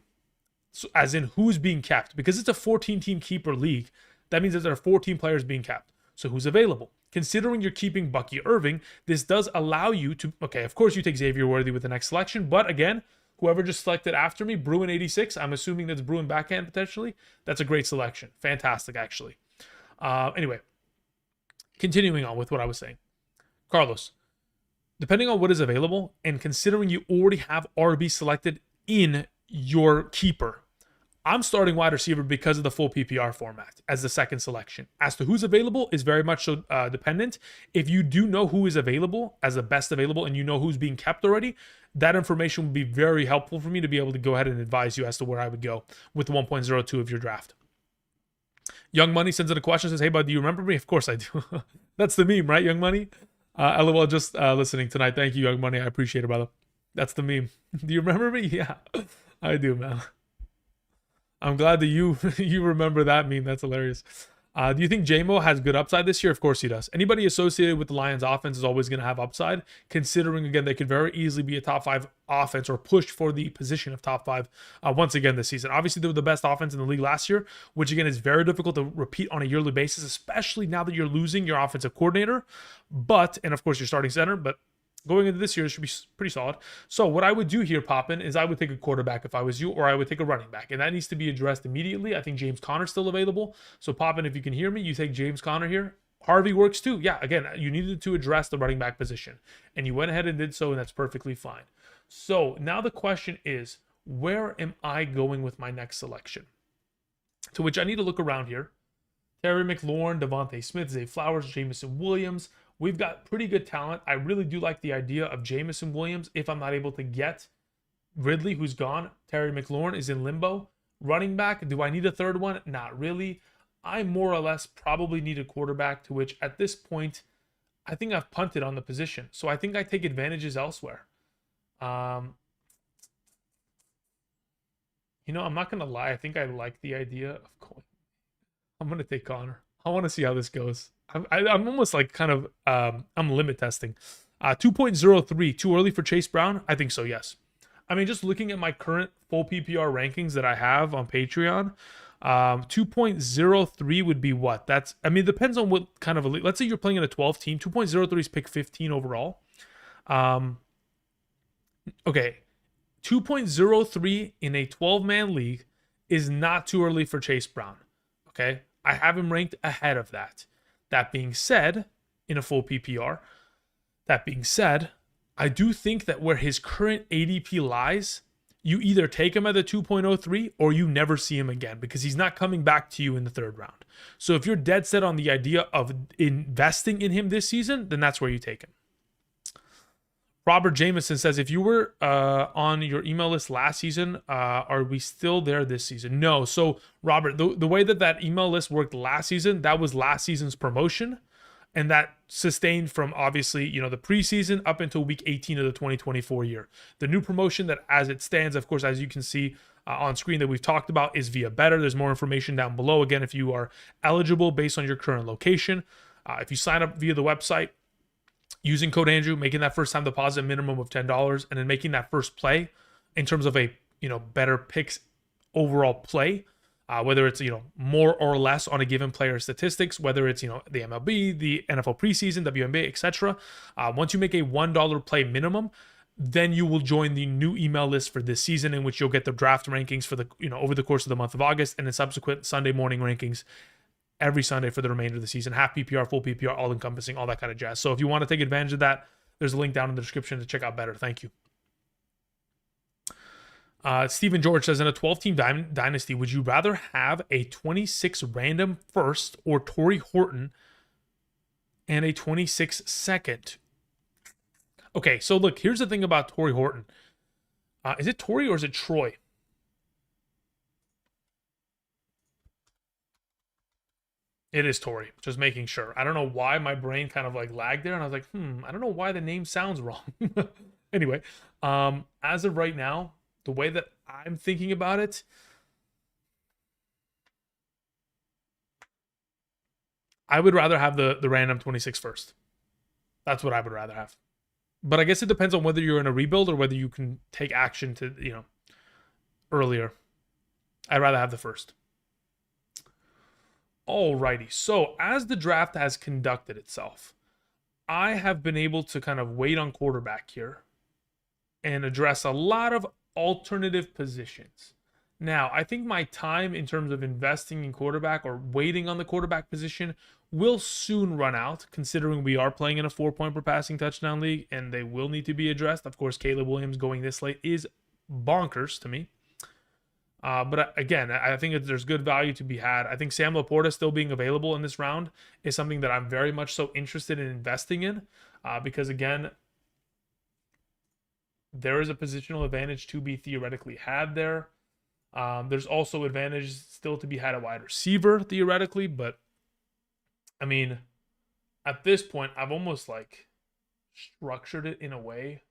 So, as in who's being kept. Because it's a 14-team keeper league, that means that there are 14 players being kept. So who's available? Considering you're keeping Bucky Irving, this does allow you to, okay, of course you take Xavier Worthy with the next selection, but again, whoever just selected after me, Bruin 86, I'm assuming that's Bruin backhand potentially. That's a great selection. Fantastic, actually. Anyway, continuing on with what I was saying. Carlos, depending on what is available and considering you already have RB selected in your keeper, I'm starting wide receiver because of the full PPR format as the second selection. As to who's available is very much so dependent. If you do know who is available as the best available and you know who's being kept already, that information would be very helpful for me to be able to go ahead and advise you as to where I would go with the 1.02 of your draft. Young Money sends in a question, says, hey, bud, do you remember me? Of course I do. That's the meme, right, Young Money? LOL, just listening tonight. Thank you, Young Money. I appreciate it, brother. That's the meme. Do you remember me? Yeah, I do, man. I'm glad that you remember that meme. That's hilarious. Do you think J-Mo has good upside this year? Of course he does. Anybody associated with the Lions offense is always going to have upside, considering, again, they could very easily be a top 5 offense or push for the position of top 5 once again this season. Obviously, they were the best offense in the league last year, which, again, is very difficult to repeat on a yearly basis, especially now that you're losing your offensive coordinator, and of course, your starting center, but going into this year, it should be pretty solid. So what I would do here, Poppin, is I would take a quarterback if I was you, or I would take a running back. And that needs to be addressed immediately. I think James Conner's still available. So Poppin, if you can hear me, you take James Conner here. Harvey works too. Yeah, again, you needed to address the running back position. And you went ahead and did so, and that's perfectly fine. So now the question is, where am I going with my next selection? To which I need to look around here. Terry McLaurin, Devontae Smith, Zay Flowers, Jameson Williams. We've got pretty good talent. I really do like the idea of Jameson Williams if I'm not able to get Ridley, who's gone. Terry McLaurin is in limbo. Running back, do I need a third one? Not really. I more or less probably need a quarterback, to which at this point, I think I've punted on the position. So I think I take advantages elsewhere. I'm not gonna lie. I think I like the idea of going. I'm gonna take Connor. I want to see how this goes. I'm almost like kind of I'm limit testing. 2.03 too early for Chase Brown? I think so. Yes. I mean, just looking at my current full PPR rankings that I have on Patreon, 2.03 would be what? That's, I mean, it depends on what kind of a league. Let's say you're playing in a 12 team. 2.03 is pick 15 overall. Um, okay, 2.03 in a 12-man league is not too early for Chase Brown. Okay, I have him ranked ahead of that. That being said, in a full PPR, that being said, I do think that where his current ADP lies, you either take him at the 2.03 or you never see him again because he's not coming back to you in the third round. So if you're dead set on the idea of investing in him this season, then that's where you take him. Robert Jameson says, if you were on your email list last season, are we still there this season? No. So, Robert, the way that email list worked last season, that was last season's promotion. And that sustained from obviously, the preseason up until week 18 of the 2024 year. The new promotion that as it stands, of course, as you can see on screen that we've talked about is via Betr. There's more information down below. Again, if you are eligible based on your current location, if you sign up via the website, using code Andrew, making that first time deposit minimum of $10, and then making that first play in terms of a Betr Picks overall play, whether it's more or less on a given player statistics, whether it's the MLB, the NFL preseason, WNBA, etc. Once you make a $1 play minimum, then you will join the new email list for this season, in which you'll get the draft rankings for the over the course of the month of August, and then subsequent Sunday morning rankings every Sunday for the remainder of the season. Half PPR, full PPR, all encompassing, all that kind of jazz. So if you want to take advantage of that, there's a link down in the description to check out Betr. Thank you. Stephen George says, in a 12-team dynasty, would you rather have a 26 random first or Torrey Horton and a 26 second? Okay, so look, here's the thing about Torrey Horton. Is it Torrey or is it Troy? It is Tori, just making sure. I don't know why my brain kind of like lagged there, and I was like, I don't know why the name sounds wrong. Anyway, as of right now, the way that I'm thinking about it, I would rather have the random 26 first. That's what I would rather have. But I guess it depends on whether you're in a rebuild or whether you can take action to, earlier. I'd rather have the first. Alrighty, so as the draft has conducted itself, I have been able to kind of wait on quarterback here and address a lot of alternative positions. Now, I think my time in terms of investing in quarterback or waiting on the quarterback position will soon run out, considering we are playing in a 4-point per passing touchdown league and they will need to be addressed. Of course, Caleb Williams going this late is bonkers to me. But again, I think there's good value to be had. I think Sam Laporta still being available in this round is something that I'm very much so interested in investing in because, again, there is a positional advantage to be theoretically had there. There's also advantage still to be had at wide receiver, theoretically. But, I mean, at this point, I've almost like structured it in a way.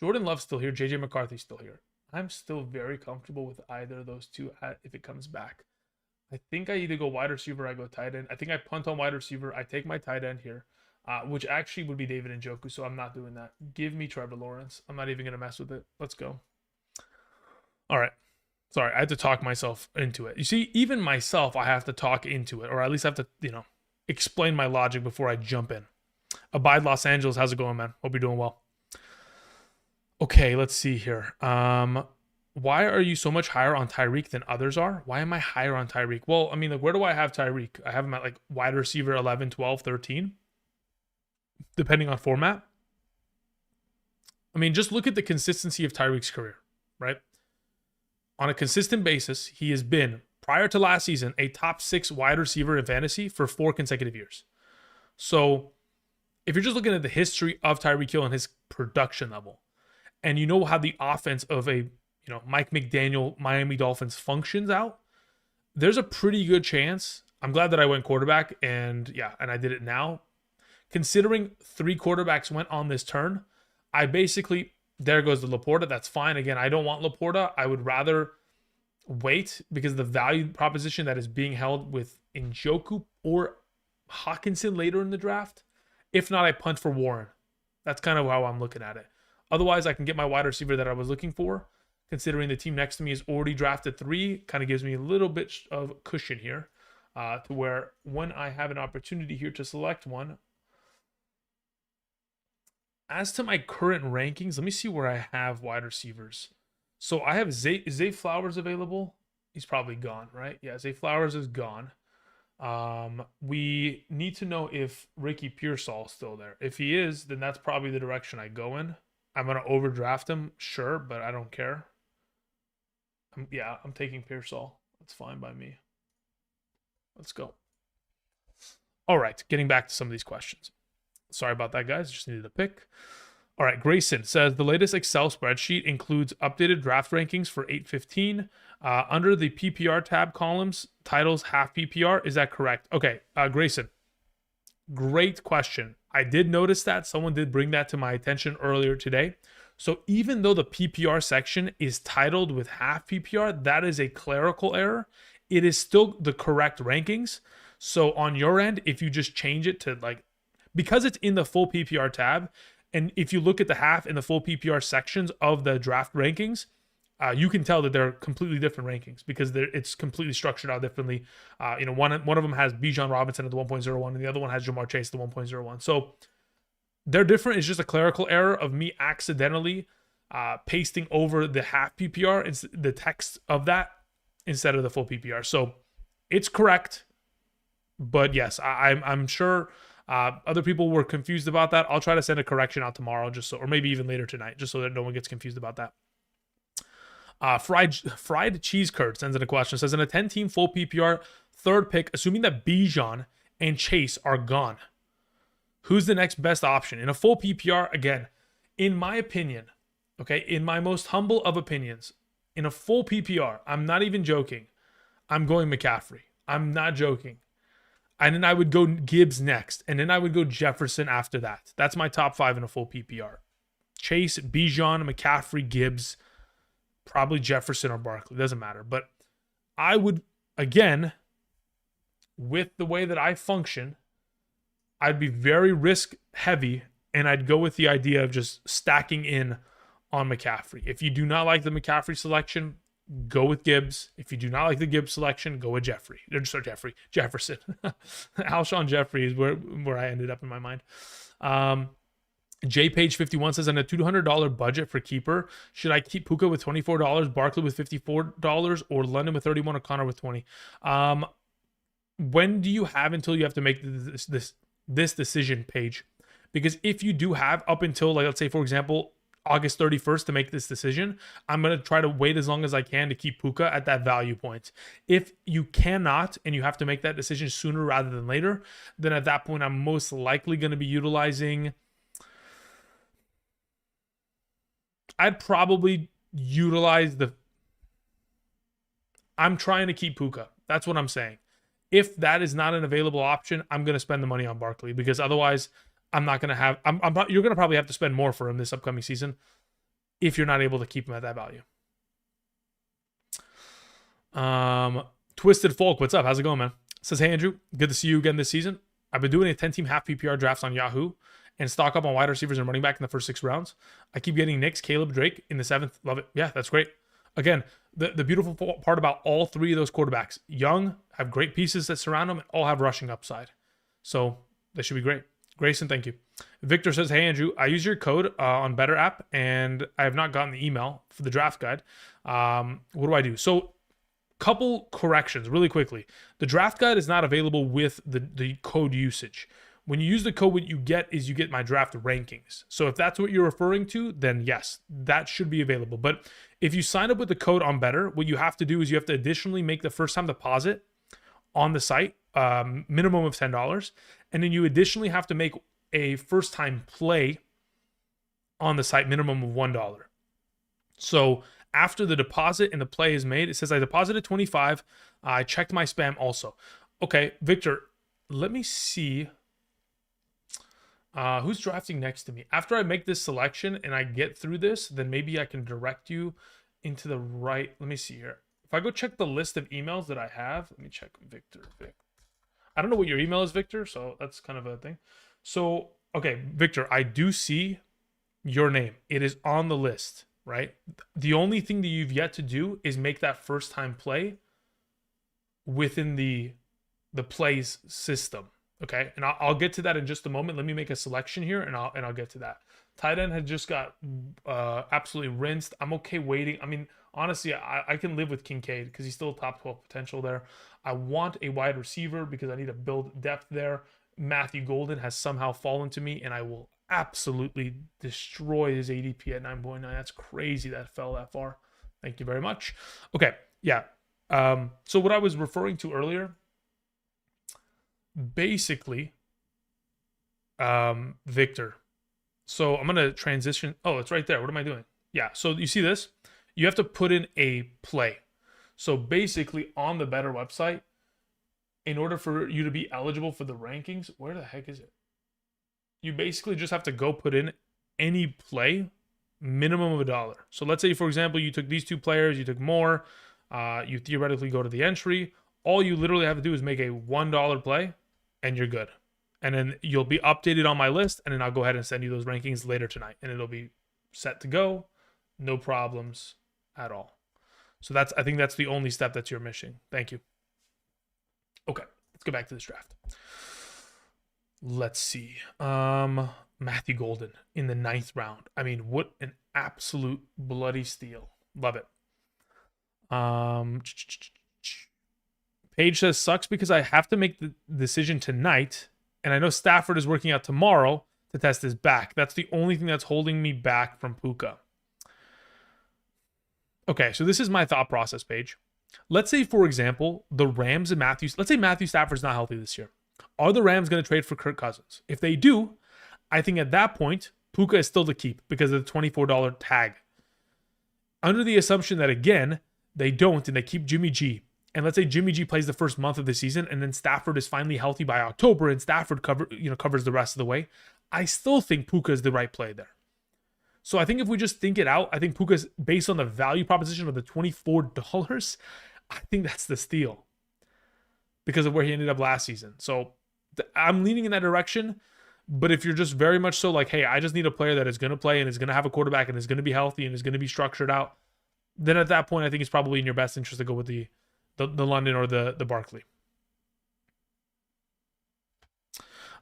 Jordan Love's still here. JJ McCarthy's still here. I'm still very comfortable with either of those two if it comes back. I think I either go wide receiver or I go tight end. I think I punt on wide receiver. I take my tight end here, which actually would be David Njoku, so I'm not doing that. Give me Trevor Lawrence. I'm not even going to mess with it. Let's go. All right. Sorry, I had to talk myself into it. You see, even myself, I have to talk into it, or at least I have to, explain my logic before I jump in. Abide Los Angeles. How's it going, man? Hope you're doing well. Okay, let's see here. Why are you so much higher on Tyreek than others are? Why am I higher on Tyreek? Well, I mean, like, where do I have Tyreek? I have him at like wide receiver 11, 12, 13, depending on format. I mean, just look at the consistency of Tyreek's career, right? On a consistent basis, he has been, prior to last season, a top 6 wide receiver in fantasy for 4 consecutive years. So if you're just looking at the history of Tyreek Hill and his production level, and you know how the offense of a Mike McDaniel Miami Dolphins functions out, there's a pretty good chance. I'm glad that I went quarterback, and I did it now. Considering 3 quarterbacks went on this turn, I basically There goes the Laporta. That's fine. Again, I don't want Laporta. I would rather wait because the value proposition that is being held with Njoku or Hawkinson later in the draft. If not, I punt for Warren. That's kind of how I'm looking at it. Otherwise, I can get my wide receiver that I was looking for. Considering the team next to me is already drafted 3, kind of gives me a little bit of cushion here to where when I have an opportunity here to select one. As to my current rankings, let me see where I have wide receivers. So I have Zay Flowers available. He's probably gone, right? Yeah, Zay Flowers is gone. We need to know if Ricky Pearsall is still there. If he is, then that's probably the direction I go in. I'm going to overdraft him, sure, but I don't care. I'm taking Pearsall. That's fine by me. Let's go. All right, getting back to some of these questions. Sorry about that, guys. Just needed a pick. All right, Grayson says the latest Excel spreadsheet includes updated draft rankings for 8-15. Under the PPR tab columns, titles half PPR. Is that correct? Okay, Grayson, great question. I did notice that. Someone did bring that to my attention earlier today. So even though the PPR section is titled with half PPR, that is a clerical error. It is still the correct rankings. So on your end, if you just change it to because it's in the full PPR tab, and if you look at the half and the full PPR sections of the draft rankings, you can tell that they're completely different rankings because it's completely structured out differently. One of them has Bijan Robinson at the 1.01 and the other one has Jamar Chase at the 1.01. So they're different. It's just a clerical error of me accidentally pasting over the half PPR, the text of that, instead of the full PPR. So it's correct. But yes, I'm sure other people were confused about that. I'll try to send a correction out tomorrow, or maybe even later tonight, just so that no one gets confused about that. Fried Cheese Curd sends in a question. Says in a 10-team full PPR third pick, assuming that Bijan and Chase are gone, who's the next best option? In a full PPR, again, in my opinion, okay, in my most humble of opinions, in a full PPR, I'm not even joking, I'm going McCaffrey. I'm not joking. And then I would go Gibbs next. And then I would go Jefferson after that. That's my top 5 in a full PPR. Chase, Bijan, McCaffrey, Gibbs, probably Jefferson or Barkley. Doesn't matter. But I would, again, with the way that I function, I'd be very risk heavy. And I'd go with the idea of just stacking in on McCaffrey. If you do not like the McCaffrey selection, go with Gibbs. If you do not like the Gibbs selection, go with Jefferson. Alshon Jeffrey is where I ended up in my mind. JPage51 says, on a $200 budget for keeper, should I keep Puka with $24, Barkley with $54, or London with 31, or Connor with 20? When do you have until you have to make this decision, Page? Because if you do have up until, let's say, for example, August 31st to make this decision, I'm going to try to wait as long as I can to keep Puka at that value point. If you cannot and you have to make that decision sooner rather than later, then at that point, I'm most likely going to be utilizing... I'd probably utilize I'm trying to keep Puka. That's what I'm saying. If that is not an available option, I'm going to spend the money on Barkley because otherwise... I'm not going to have... you're going to probably have to spend more for him this upcoming season if you're not able to keep him at that value. Twisted Folk, what's up? How's it going, man? Says, hey, Andrew, good to see you again this season. I've been doing a 10-team half PPR drafts on Yahoo and stock up on wide receivers and running back in the first 6 rounds. I keep getting Knicks, Caleb, Drake in the 7th. Love it. Yeah, that's great. Again, the beautiful part about all 3 of those quarterbacks, young, have great pieces that surround them, and all have rushing upside. So they should be great. Grayson, thank you. Victor says, hey, Andrew, I use your code on Betr app, and I have not gotten the email for the draft guide. What do I do? So couple corrections really quickly. The draft guide is not available with the code usage. When you use the code, what you get is you get my draft rankings. So if that's what you're referring to, then yes, that should be available. But if you sign up with the code on Betr, what you have to do is you have to additionally make the first time deposit on the site, minimum of $10. And then you additionally have to make a first time play on the site, minimum of $1. So after the deposit and the play is made, it says I deposited 25. I checked my spam also. Okay, Victor, let me see. Who's drafting next to me? After I make this selection and I get through this, then maybe I can direct you into the right. Let me see here. If I go check the list of emails that I have, let me check Victor. I don't know what your email is, Victor, so that's kind of a thing. So, okay, Victor, I do see your name. It is on the list, right? The only thing that you've yet to do is make that first time play within the plays system. Okay, and I'll get to that in just a moment. Let me make a selection here, and I'll get to that. Tight end had just got absolutely rinsed. I'm okay waiting. I mean, honestly, I can live with Kincaid because he's still top 12 potential there. I want a wide receiver because I need to build depth there. Matthew Golden has somehow fallen to me, and I will absolutely destroy his ADP at 9.9. That's crazy that fell that far. Thank you very much. Okay, yeah. So what I was referring to earlier, basically, Victor. So I'm going to transition. Oh, it's right there. What am I doing? Yeah. So you see this? You have to put in a play. So basically on the Betr website, in order for you to be eligible for the rankings, where the heck is it? You basically just have to go put in any play, minimum of $1. So let's say, for example, you took these two players, you took more, you theoretically go to the entry. All you literally have to do is make a $1 play and you're good. And then you'll be updated on my list, and then I'll go ahead and send you those rankings later tonight, and it'll be set to go. No problems at all. So I think that's the only step that you're missing. Thank you. Okay, let's go back to this draft. Let's see. Matthew Golden in the 9th round. I mean, what an absolute bloody steal. Love it. Paige says, sucks because I have to make the decision tonight, and I know Stafford is working out tomorrow to test his back. That's the only thing that's holding me back from Puka. Okay, so this is my thought process, Paige. Let's say, for example, the Rams and let's say Matthew Stafford's not healthy this year. Are the Rams going to trade for Kirk Cousins? If they do, I think at that point, Puka is still to keep because of the $24 tag. Under the assumption that, again, they don't and they keep Jimmy G. And let's say Jimmy G plays the first month of the season and then Stafford is finally healthy by October and Stafford covers the rest of the way. I still think Puka is the right play there. So I think if we just think it out, I think Puka's based on the value proposition of the $24. I think that's the steal because of where he ended up last season. So I'm leaning in that direction. But if you're just very much so like, hey, I just need a player that is going to play and is going to have a quarterback and is going to be healthy and is going to be structured out, then at that point, I think it's probably in your best interest to go with the London or the Barkley.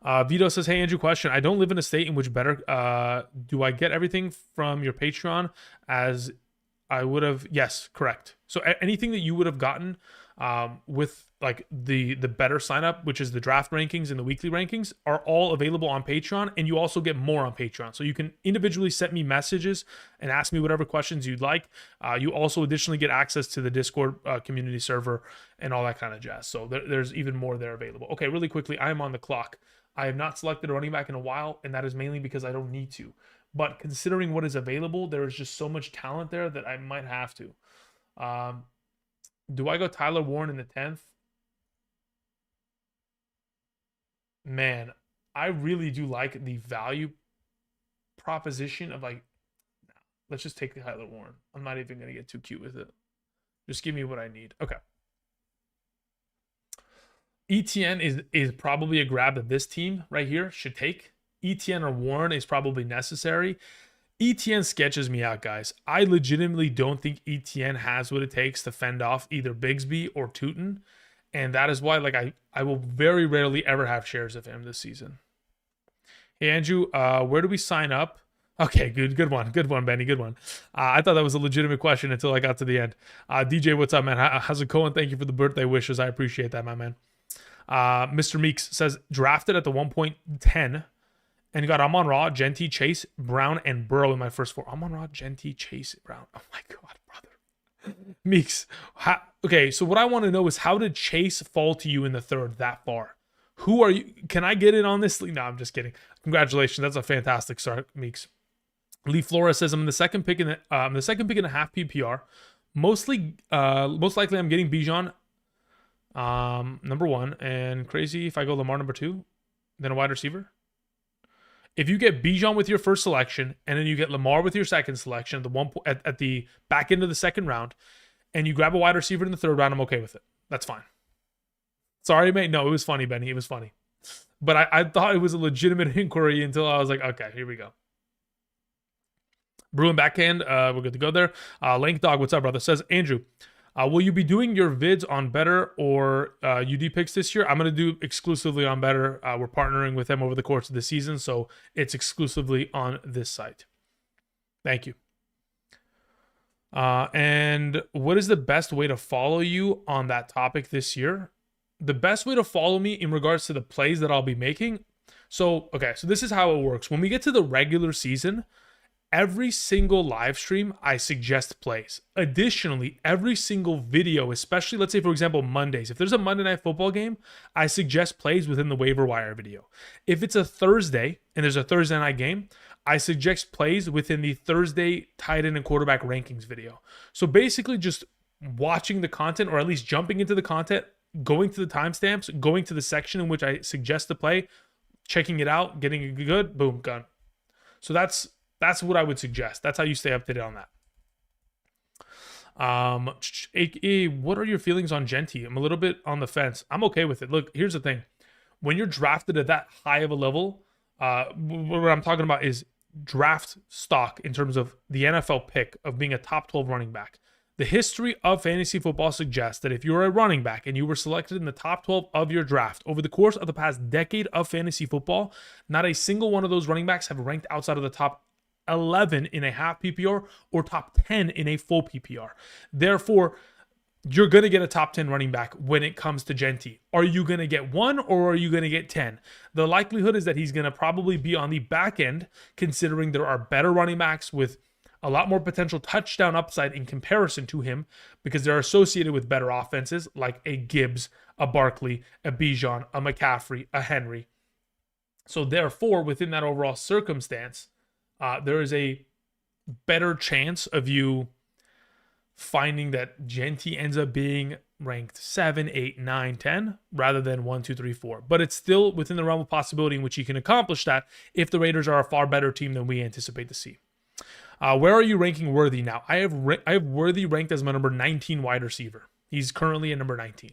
Vito says, hey, Andrew, question. I don't live in a state in which Betr, do I get everything from your Patreon as I would have? Yes, correct. So anything that you would have gotten with like the Betr sign up, which is the draft rankings and the weekly rankings, are all available on Patreon. And you also get more on Patreon. So you can individually send me messages and ask me whatever questions you'd like. You also additionally get access to the Discord community server and all that kind of jazz. So there's even more there available. Okay, really quickly, I am on the clock. I have not selected a running back in a while, and that is mainly because I don't need to. But considering what is available, there is just so much talent there that I might have to. Do I go Tyler Warren in the 10th? Man, I really do like the value proposition of like, let's just take Tyler Warren. I'm not even going to get too cute with it. Just give me what I need. Okay. ETN is probably a grab that this team right here should take. ETN or Warren is probably necessary. ETN sketches me out, guys. I legitimately don't think ETN has what it takes to fend off either Bigsby or Tootin. And that is why like I will very rarely ever have shares of him this season. Hey, Andrew, where do we sign up? Okay, good one. Good one, Benny. Good one. I thought that was a legitimate question until I got to the end. DJ, what's up, man? How's it going? Thank you for the birthday wishes. I appreciate that, my man. Mr. Meeks says, drafted at the 1.10 and got Amon-Ra, Gentry, Chase, Brown, and Burrow in my first 4. Amon-Ra, Gentry, Chase, Brown. Oh my God, brother. Meeks. Okay, so what I want to know is how did Chase fall to you in the 3rd that far? Who are you? Can I get in on this? No, I'm just kidding. Congratulations. That's a fantastic start, Meeks. Lee Flores says, I'm the second pick in a half PPR. Most likely I'm getting Bijan number 1, and crazy if I go Lamar number 2, then a wide receiver. If you get Bijan with your first selection, and then you get Lamar with your second selection, at the back end of the second round, and you grab a wide receiver in the third round, I'm okay with it. That's fine. Sorry, mate. No, it was funny, Benny. It was funny. But I thought it was a legitimate inquiry until I was like, okay, here we go. Bruin backhand, we're good to go there. Lank Dog, what's up, brother? Says, Andrew, will you be doing your vids on Betr or UD Picks this year? I'm going to do exclusively on Betr. We're partnering with them over the course of the season, so it's exclusively on this site. Thank you. And what is the best way to follow you on that topic this year? The best way to follow me in regards to the plays that I'll be making. So this is how it works. When we get to the regular season, every single live stream, I suggest plays. Additionally, every single video, especially let's say, for example, Mondays, if there's a Monday Night Football game, I suggest plays within the waiver wire video. If it's a Thursday and there's a Thursday night game, I suggest plays within the Thursday tight end and quarterback rankings video. So basically just watching the content, or at least jumping into the content, going to the timestamps, going to the section in which I suggest the play, checking it out, getting it good, boom, done. So that's what I would suggest. That's how you stay up to date on that. What are your feelings on Genty? I'm a little bit on the fence. I'm okay with it. Look, here's the thing. When you're drafted at that high of a level, what I'm talking about is draft stock in terms of the NFL pick of being a top 12 running back. The history of fantasy football suggests that if you're a running back and you were selected in the top 12 of your draft over the course of the past decade of fantasy football, not a single one of those running backs have ranked outside of the top 11 in a half PPR or top 10 in a full PPR. Therefore, you're going to get a top 10 running back when it comes to Genty. Are you going to get 1 or are you going to get 10? The likelihood is that he's going to probably be on the back end, considering there are better running backs with a lot more potential touchdown upside in comparison to him, because they're associated with better offenses like a Gibbs, a Barkley, a Bijan, a McCaffrey, a Henry. So therefore, within that overall circumstance, there is a better chance of you finding that Genty ends up being ranked 7, 8, 9, 10 rather than 1, 2, 3, 4. But it's still within the realm of possibility in which he can accomplish that if the Raiders are a far better team than we anticipate to see. Where are you ranking Worthy now? I have Worthy ranked as my number 19 wide receiver. He's currently at number 19.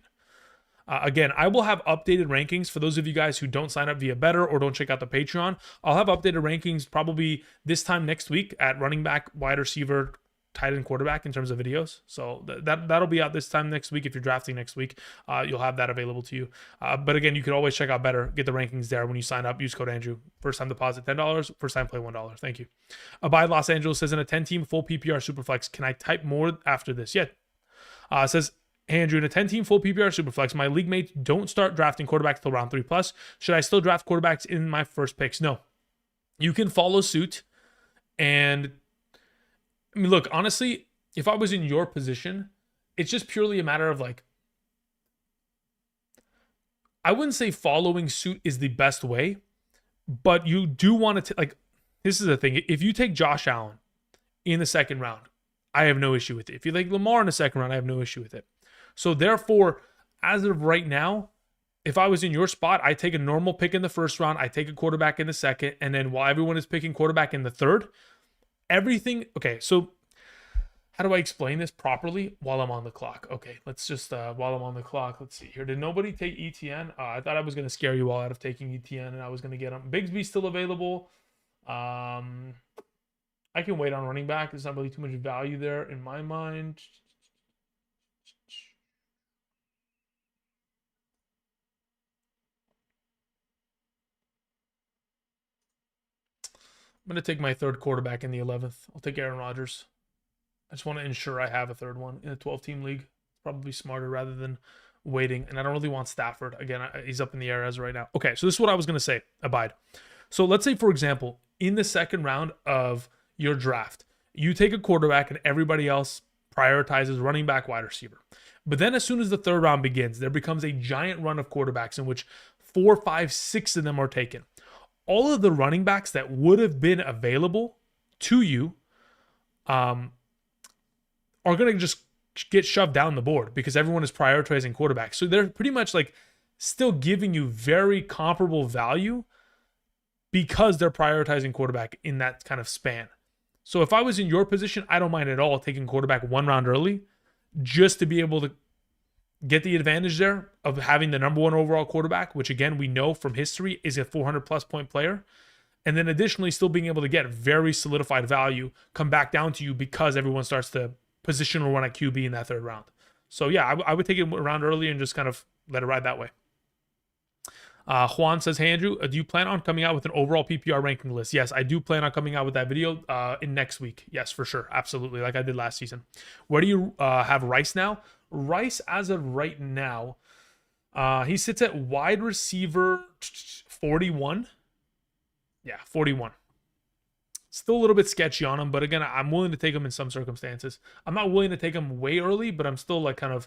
Again, I will have updated rankings for those of you guys who don't sign up via Betr or don't check out the Patreon. I'll have updated rankings probably this time next week at running back, wide receiver, tight end, quarterback in terms of videos. So that'll be out this time next week. If you're drafting next week, you'll have that available to you. But again, you can always check out Betr, get the rankings there when you sign up. Use code Andrew. First time deposit $10, first time play $1. Thank you. Abide Los Angeles says, in a 10-team full PPR Superflex, can I type more after this? Yeah. Says, Andrew, in a 10-team full PPR Superflex, my league mates don't start drafting quarterbacks till round 3+. Should I still draft quarterbacks in my first picks? No. You can follow suit. And I mean, look, honestly, if I was in your position, it's just purely a matter of like, I wouldn't say following suit is the best way, but you do want to, like, this is the thing. If you take Josh Allen in the second round, I have no issue with it. If you take Lamar in the second round, I have no issue with it. So therefore, as of right now, if I was in your spot, I take a normal pick in the first round, I take a quarterback in the second, and then while everyone is picking quarterback in the third, everything. Okay, so how do I explain this properly while I'm on the clock? Okay, let's just, while I'm on the clock, let's see here. Did nobody take ETN? I thought I was going to scare you all out of taking ETN, and I was going to get him. Bigsby's still available. I can wait on running back. There's not really too much value there in my mind. I'm going to take my third quarterback in the 11th. I'll take Aaron Rodgers. I just want to ensure I have a third one in a 12-team league. Probably smarter rather than waiting. And I don't really want Stafford. Again, he's up in the air as of right now. Okay, so this is what I was going to say. Abide. So let's say, for example, in the second round of your draft, you take a quarterback and everybody else prioritizes running back, wide receiver. But then as soon as the third round begins, there becomes a giant run of quarterbacks in which 4, 5, 6 of them are taken. All of the running backs that would have been available to you are going to just get shoved down the board because everyone is prioritizing quarterbacks. So they're pretty much like still giving you very comparable value because they're prioritizing quarterback in that kind of span. So if I was in your position, I don't mind at all taking quarterback 1 round early just to be able to get the advantage there of having the number 1 overall quarterback, which again, we know from history is a 400 plus point player. And then additionally, still being able to get very solidified value come back down to you because everyone starts to positional run at QB in that 3rd round. So yeah, I would take it around early and just kind of let it ride that way. Juan says, hey, Andrew, do you plan on coming out with an overall PPR ranking list? Yes, I do plan on coming out with that video in next week. Yes, for sure. Absolutely. Like I did last season. Where do you have Rice now? Rice, as of right now, he sits at wide receiver 41. Yeah, 41. Still a little bit sketchy on him, but again, I'm willing to take him in some circumstances. I'm not willing to take him way early, but I'm still like I'm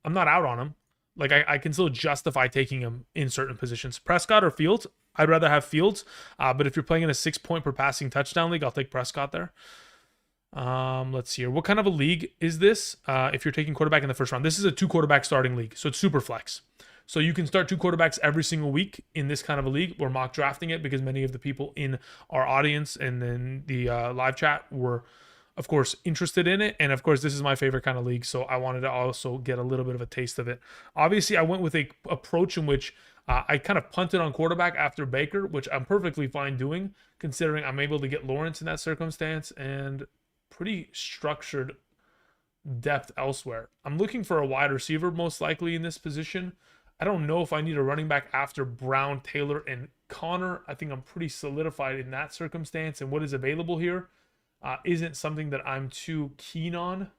not out on him. Like I can still justify taking him in certain positions. Prescott or Fields? I'd rather have Fields, but if you're playing in a 6-point per passing touchdown league, I'll take Prescott there. Let's see here. What kind of a league is this? If you're taking quarterback in the 1st round, this is a 2-quarterback starting league, so it's super flex. So you can start 2 quarterbacks every single week in this kind of a league. We're mock drafting it because many of the people in our audience and then the live chat were, of course, interested in it. And of course, this is my favorite kind of league. So I wanted to also get a little bit of a taste of it. Obviously, I went with a approach in which I kind of punted on quarterback after Baker, which I'm perfectly fine doing, considering I'm able to get Lawrence in that circumstance and pretty structured depth elsewhere. I'm looking for a wide receiver most likely in this position. I don't know if I need a running back after Brown, Taylor, and Connor. I think I'm pretty solidified in that circumstance, and what is available here isn't something that I'm too keen on.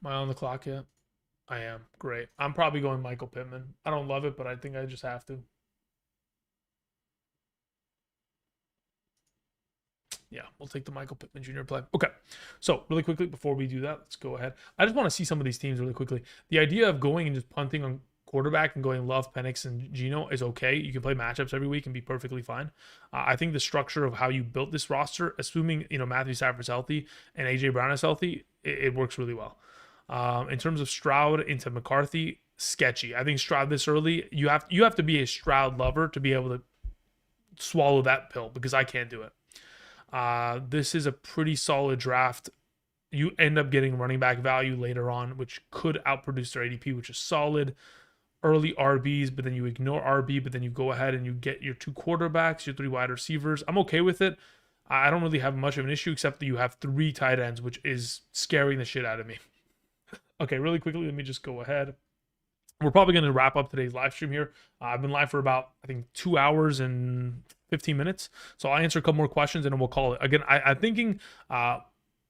Am I on the clock yet? I am. Great. I'm probably going Michael Pittman. I don't love it, but I think I just have to. Yeah, we'll take the Michael Pittman Jr. play. Okay, so really quickly before we do that, let's go ahead. I just want to see some of these teams really quickly. The idea of going and just punting on quarterback and going Love, Penix, and Geno is okay. You can play matchups every week and be perfectly fine. I think the structure of how you built this roster, assuming Matthew Stafford's healthy and AJ Brown is healthy, it works really well. In terms of Stroud into McCarthy, sketchy. I think Stroud this early, you have to be a Stroud lover to be able to swallow that pill because I can't do it. This is a pretty solid draft. You end up getting running back value later on, which could outproduce their ADP, which is solid. Early RBs, but then you ignore RB, but then you go ahead and you get your 2 quarterbacks, your 3 wide receivers. I'm okay with it. I don't really have much of an issue except that you have 3 tight ends, which is scaring the shit out of me. Okay, really quickly, let me just go ahead. We're probably going to wrap up today's live stream here. I've been live for about, I think, 2 hours and 15 minutes. So I'll answer a couple more questions and then we'll call it. Again, I'm thinking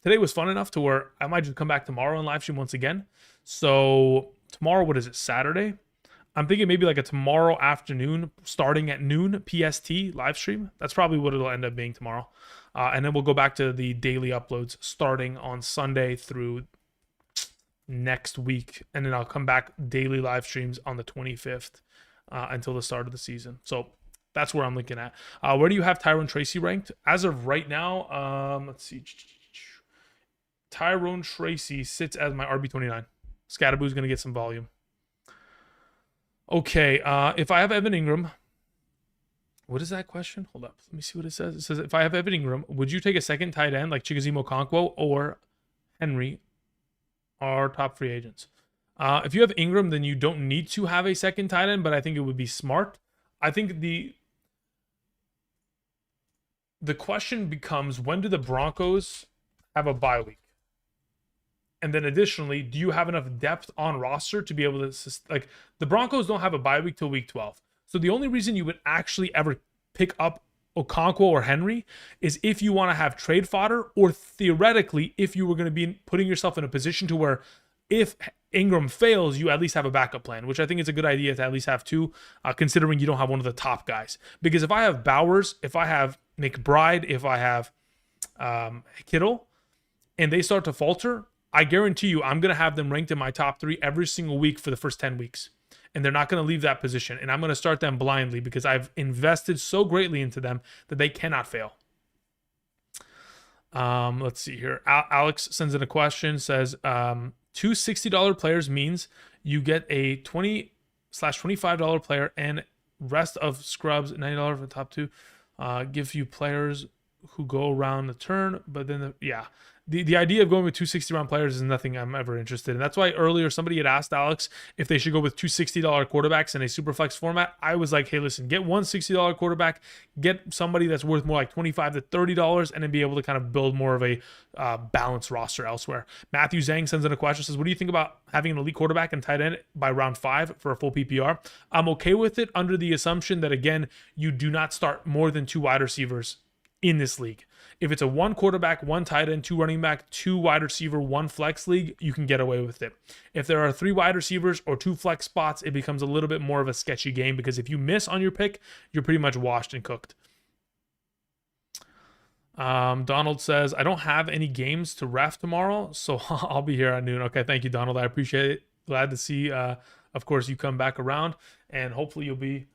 today was fun enough to where I might just come back tomorrow and live stream once again. So tomorrow, what is it, Saturday? I'm thinking maybe like a tomorrow afternoon, starting at noon PST live stream. That's probably what it'll end up being tomorrow. And then we'll go back to the daily uploads starting on Sunday through next week. And then I'll come back daily live streams on the 25th until the start of the season. So that's where I'm looking at. Where do you have Tyrone Tracy ranked? As of right now, let's see. Tyrone Tracy sits as my RB29. Scatterboo's going to get some volume. Okay, if I have Evan Ingram, what is that question? Hold up. Let me see what it says. It says, if I have Evan Ingram, would you take a second tight end like Chigoziem Okonkwo or Henry, our top free agents? If you have Ingram, then you don't need to have a second tight end, but I think it would be smart. I think the question becomes, when do the Broncos have a bye week? And then additionally, do you have enough depth on roster to be able to, like, the Broncos don't have a bye week till week 12. So the only reason you would actually ever pick up Okonkwo or Henry is if you want to have trade fodder, or theoretically, if you were going to be putting yourself in a position to where if Ingram fails, you at least have a backup plan, which I think is a good idea to at least have 2, considering you don't have one of the top guys. Because if I have Bowers, if I have McBride, if I have Kittle, and they start to falter, I guarantee you I'm going to have them ranked in my top 3 every single week for the first 10 weeks. And they're not going to leave that position. And I'm going to start them blindly because I've invested so greatly into them that they cannot fail. Let's see here. Alex sends in a question, says, two $60 players means you get a $20/$25 player and rest of scrubs, $90 for the top two. Give you players who go around the turn, but then the idea of going with two 60-round players is nothing I'm ever interested in. That's why earlier somebody had asked Alex if they should go with two $60 quarterbacks in a super flex format. I was like, hey, listen, get one $60 quarterback, get somebody that's worth more like $25 to $30, and then be able to kind of build more of a balanced roster elsewhere. Matthew Zhang sends in a question, says, what do you think about having an elite quarterback and tight end by round 5 for a full PPR? I'm okay with it under the assumption that, again, you do not start more than 2 wide receivers in this league. If it's a 1 quarterback, 1 tight end, 2 running back, 2 wide receiver, 1 flex league, you can get away with it. If there are 3 wide receivers or 2 flex spots, it becomes a little bit more of a sketchy game, because if you miss on your pick, you're pretty much washed and cooked. Donald says, I don't have any games to ref tomorrow, so I'll be here at noon. Okay, thank you, Donald. I appreciate it. Glad to see, of course, you come back around, and hopefully you'll be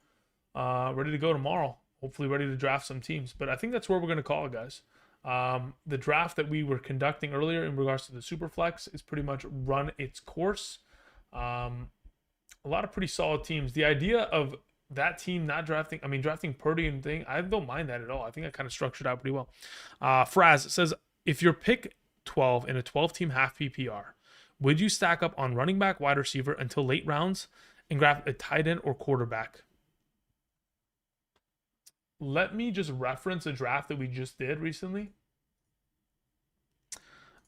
ready to go tomorrow. Hopefully ready to draft some teams. But I think that's where we're going to call it, guys. The draft that we were conducting earlier in regards to the Superflex is pretty much run its course. A lot of pretty solid teams. The idea of that team not drafting, drafting Purdy and thing, I don't mind that at all. I think I kind of structured out pretty well. Fraz says, if your pick 12 in a 12-team half PPR, would you stack up on running back, wide receiver until late rounds and grab a tight end or quarterback? Let me just reference a draft that we just did recently,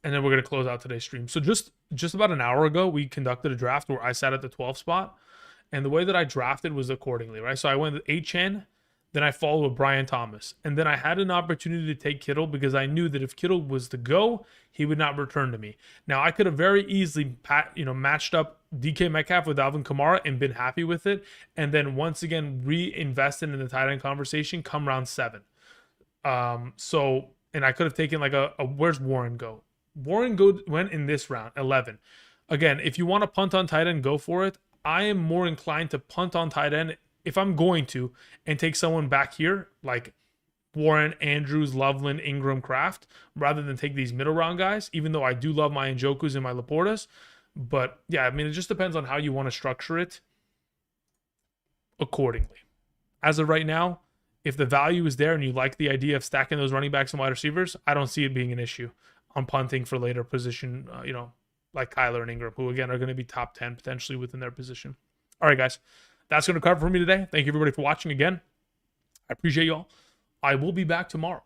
and then we're going to close out today's stream. So just about an hour ago, we conducted a draft where I sat at the 12th spot, and the way that I drafted was accordingly, right? So I went with Achane, then I followed with Brian Thomas, and then I had an opportunity to take Kittle because I knew that if Kittle was to go, he would not return to me. Now, I could have very easily matched up DK Metcalf with Alvin Kamara and been happy with it, and then once again reinvested in the tight end conversation come round 7. And I could have taken like a where's Warren go? Warren went in this round, 11. Again, if you want to punt on tight end, go for it. I am more inclined to punt on tight end if I'm going to, and take someone back here like Warren, Andrews, Loveland, Ingram, Kraft, rather than take these middle round guys, even though I do love my Njokus and my Laportas. But yeah, it just depends on how you want to structure it accordingly. As of right now, if the value is there and you like the idea of stacking those running backs and wide receivers, I don't see it being an issue on punting for later position, like Kyler and Ingram, who again are going to be top 10 potentially within their position. All right, guys. That's going to cover for me today. Thank you, everybody, for watching again. I appreciate y'all. I will be back tomorrow.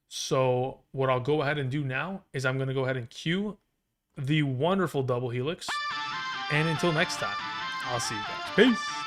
So what I'll go ahead and do now is I'm going to go ahead and cue the wonderful double helix. And until next time, I'll see you guys. Peace.